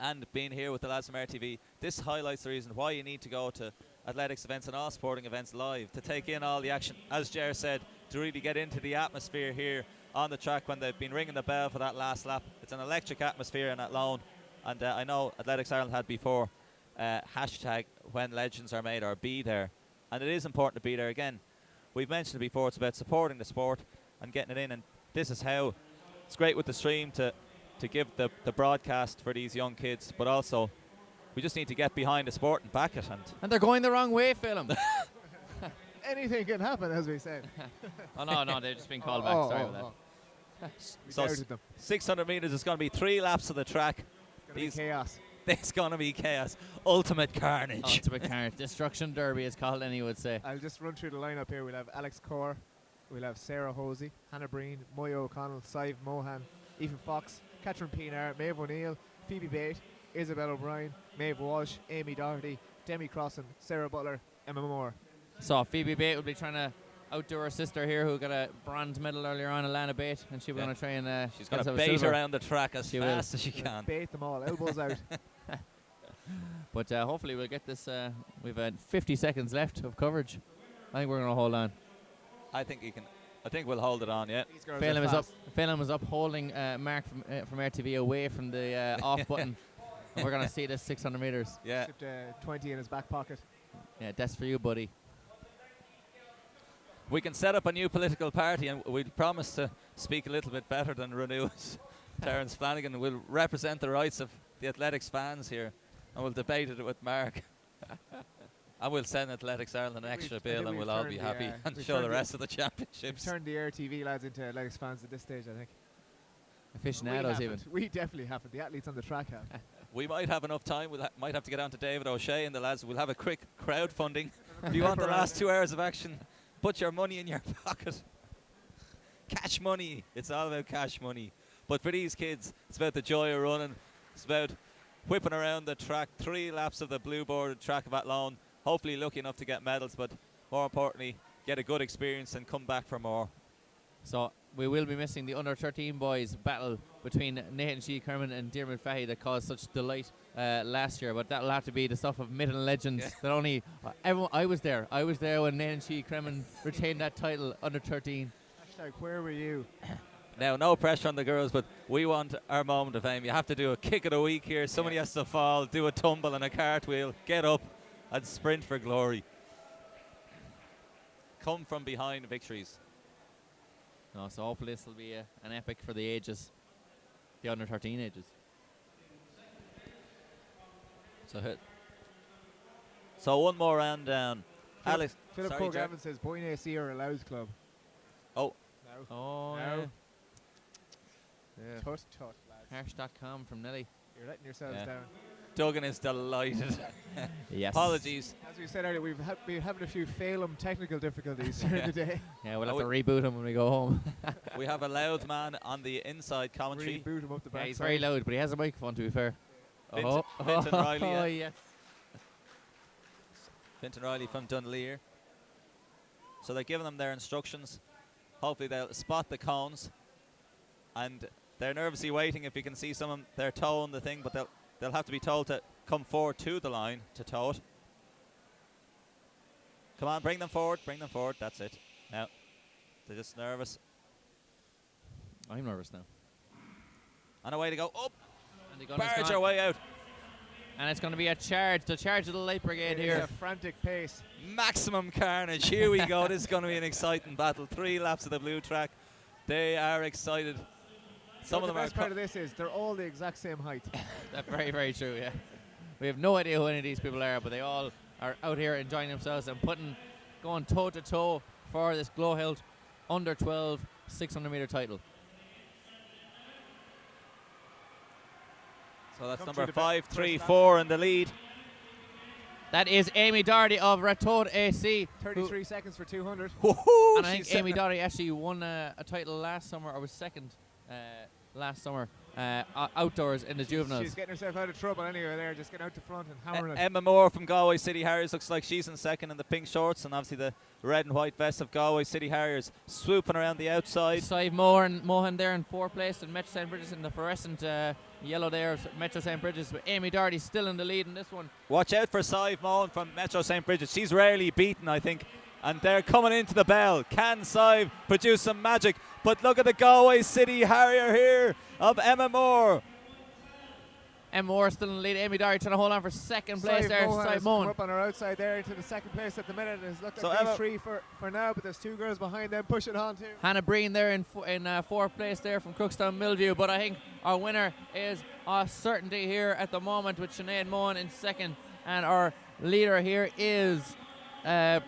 and being here with the lads from RTV, this highlights the reason why you need to go to athletics events and all sporting events live, to take in all the action, as Ger said, to really get into the atmosphere here on the track when they've been ringing the bell for that last lap. It's an electric atmosphere in Athlone, and I know Athletics Ireland had before hashtag when legends are made, or be there, and it is important to be there. Again, we've mentioned it before, it's about supporting the sport and getting it in, and this is how. It's great with the stream to give the broadcast for these young kids, but also we just need to get behind the sport and back it. And they're going the wrong way, Phil. Anything can happen, as we said. Oh, no, they've just been called back. Sorry about that. We So doubted them. 600 metres is going to be 3 laps of the track. Gonna be These- chaos. It's going to be chaos. Ultimate carnage. Ultimate carnage. Destruction Derby is called, any would say. I'll just run through the lineup here. We'll have Alex Corr, we'll have Sarah Hosey, Hannah Breen, Moya O'Connell, Sive Mohan, Ethan Fox, Catherine Pienaar, Maeve O'Neill, Phoebe Bate, Isabel O'Brien, Maeve Walsh, Amy Doherty, Demi Crossan, Sarah Butler, Emma Moore. So Phoebe Bate will be trying to outdo her sister here, who got a bronze medal earlier on, Alana Bate, and she'll be Yeah. going to try and She's get going to us a bait silver. around the track as She will. fast as she can. Bait them all, elbows out. But hopefully we'll get this. We've 50 seconds left of coverage. I think we're going to hold on. I think you can. I think we'll hold it on, yeah. These girls Phelan are is up. fast. Phelan was up holding Mark from RTV away from the off button. And we're going to see this 600 meters. Yeah. Shipped 20 in his back pocket. Yeah, that's for you, buddy. We can set up a new political party, and we promise to speak a little bit better than Renew's Terence Flanagan. We'll represent the rights of the athletics fans here, and we'll debate it with Mark. And we'll send Athletics Ireland an extra I think bill, and we've we'll all be turned the, happy and we've show the turned rest of the We've championships. turned the RTV lads into athletics fans at this stage, I think. Aficionados even. We definitely haven't. The athletes on the track have. We might have enough time. We might have to get on to David O'Shea and the lads. We'll have a quick crowdfunding. If you want the last 2 hours of action, put your money in your pocket. Cash money. It's all about cash money. But for these kids, it's about the joy of running. It's about whipping around the track, 3 laps of the blue boarded track of Athlone. Hopefully lucky enough to get medals, but more importantly, get a good experience and come back for more. So we will be missing the under-13 boys battle between Nathan Shee Kerman and Diarmuid Fahy that caused such delight last year, but that'll have to be the stuff of myth and legends that only everyone. I was there when Nathan Shee Kerman retained that title under-13. Where were you? Now, no pressure on the girls, but we want our moment of fame. You have to do a kick of the week here. Somebody has to fall, do a tumble and a cartwheel, get up and sprint for glory. Come from behind victories. No, so hopefully this will be an epic for the ages, the under-13 ages. So one more round down. Alex. Philip Sorry, Corgavin says Boyne AC are a Louth club. Oh. No. Oh, No. yeah. Tut, lads. Harsh.com from Nelly. You're letting yourselves Yeah. down. Duggan is delighted. Yes. Apologies. As we said earlier, we've been having a few Phelan technical difficulties during the day. Yeah, we'll have to reboot him when we go home. We have a loud man on the inside commentary. Really boot him up the back. Yeah, he's very loud, but he has a microphone, to be fair. Fintan Riley. Oh, Yeah. yes. Fintan Riley from Dunleer. So they're giving them their instructions. Hopefully they'll spot the cones. And they're nervously waiting. If you can see some of them, they're towing the thing, but they'll have to be told to come forward to the line to tow it. Come on, bring them forward, that's it. Now, they're just nervous. I'm nervous now. And a way to go up. And the gun is Barge gone. our way out. And it's going to be a charge. The charge of the Light Brigade It is here. a frantic pace. Maximum carnage. Here we go. This is going to be an exciting battle. 3 laps of the blue track. They are excited. Some of them the are. best part of this is they're all the exact same height. That's very, very true, yeah. We have no idea who any of these people are, but they all are out here enjoying themselves and going toe-to-toe for this GloHealth under 12 600 metre title. So that's Come number through the 534 in the lead. That is Amy Doherty of Ratode AC. 33 seconds for 200. Woohoo! And I think Amy Doherty actually won a title last summer, or was second last summer, outdoors in the juveniles. She's getting herself out of trouble anyway there, just getting out to front and hammering it. Emma Moore from Galway City Harriers looks like she's in second in the pink shorts, and obviously the red and white vest of Galway City Harriers swooping around the outside. Sive Mohan there in 4th place, and Metro St. Bridges in the fluorescent yellow there, Metro St. Bridges, with Amy Doherty still in the lead in this one. Watch out for Sive Mohan from Metro St. Bridget. She's rarely beaten, I think. And they're coming into the bell. Can Sive produce some magic? But look at the Galway City Harrier here of Emma Moore. Emma Moore still in the lead. Amy Doherty trying to hold on for second place there. Mohan Sive has come Mohan. up on her outside there into the second place at the minute. It's looked So like Emma these 3 for now, but there's 2 girls behind them pushing on too. Hannah Breen there in 4th place there from Crookstown Millview. But I think our winner is a certainty here at the moment with Sinead Mohan in second. And our leader here is It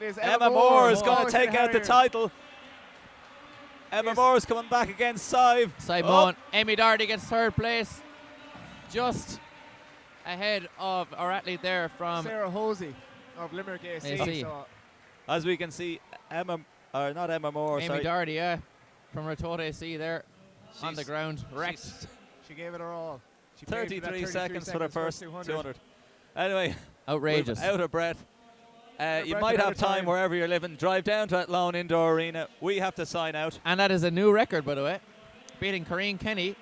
is Emma Moore is going Galway to take City out the Harriers. title. Emma Moore is coming back against Sive. Sive Mohan. Amy Doherty gets 3rd place. Just ahead of our athlete there from Sarah Hosey of Limerick AC. AC. So As we can see, not Emma Moore, Amy sorry. Doherty, from Ratode AC there on the ground. Wrecked. she gave it her all. She paid for that 33 seconds for the first 200. Anyway, Outrageous. we're out of breath. You breath might and out have of time time. wherever you're living. Drive down to Athlone Indoor Arena. We have to sign out. And that is a new record, by the way. Beating Corrine Kenny.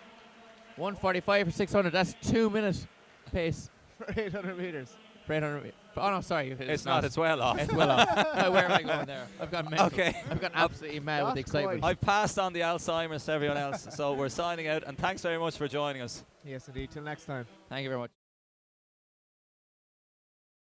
1:45 for 600. That's 2-minute pace for 800 meters. for 800 meters. Oh, no, sorry. It's not. It's well off. It's well off. Where am I going there? I've gone mental. Okay. I've gone absolutely mad with Not the excitement. quite. I've passed on the Alzheimer's to everyone else. So we're signing out. And thanks very much for joining us. Yes, indeed. Till next time. Thank you very much.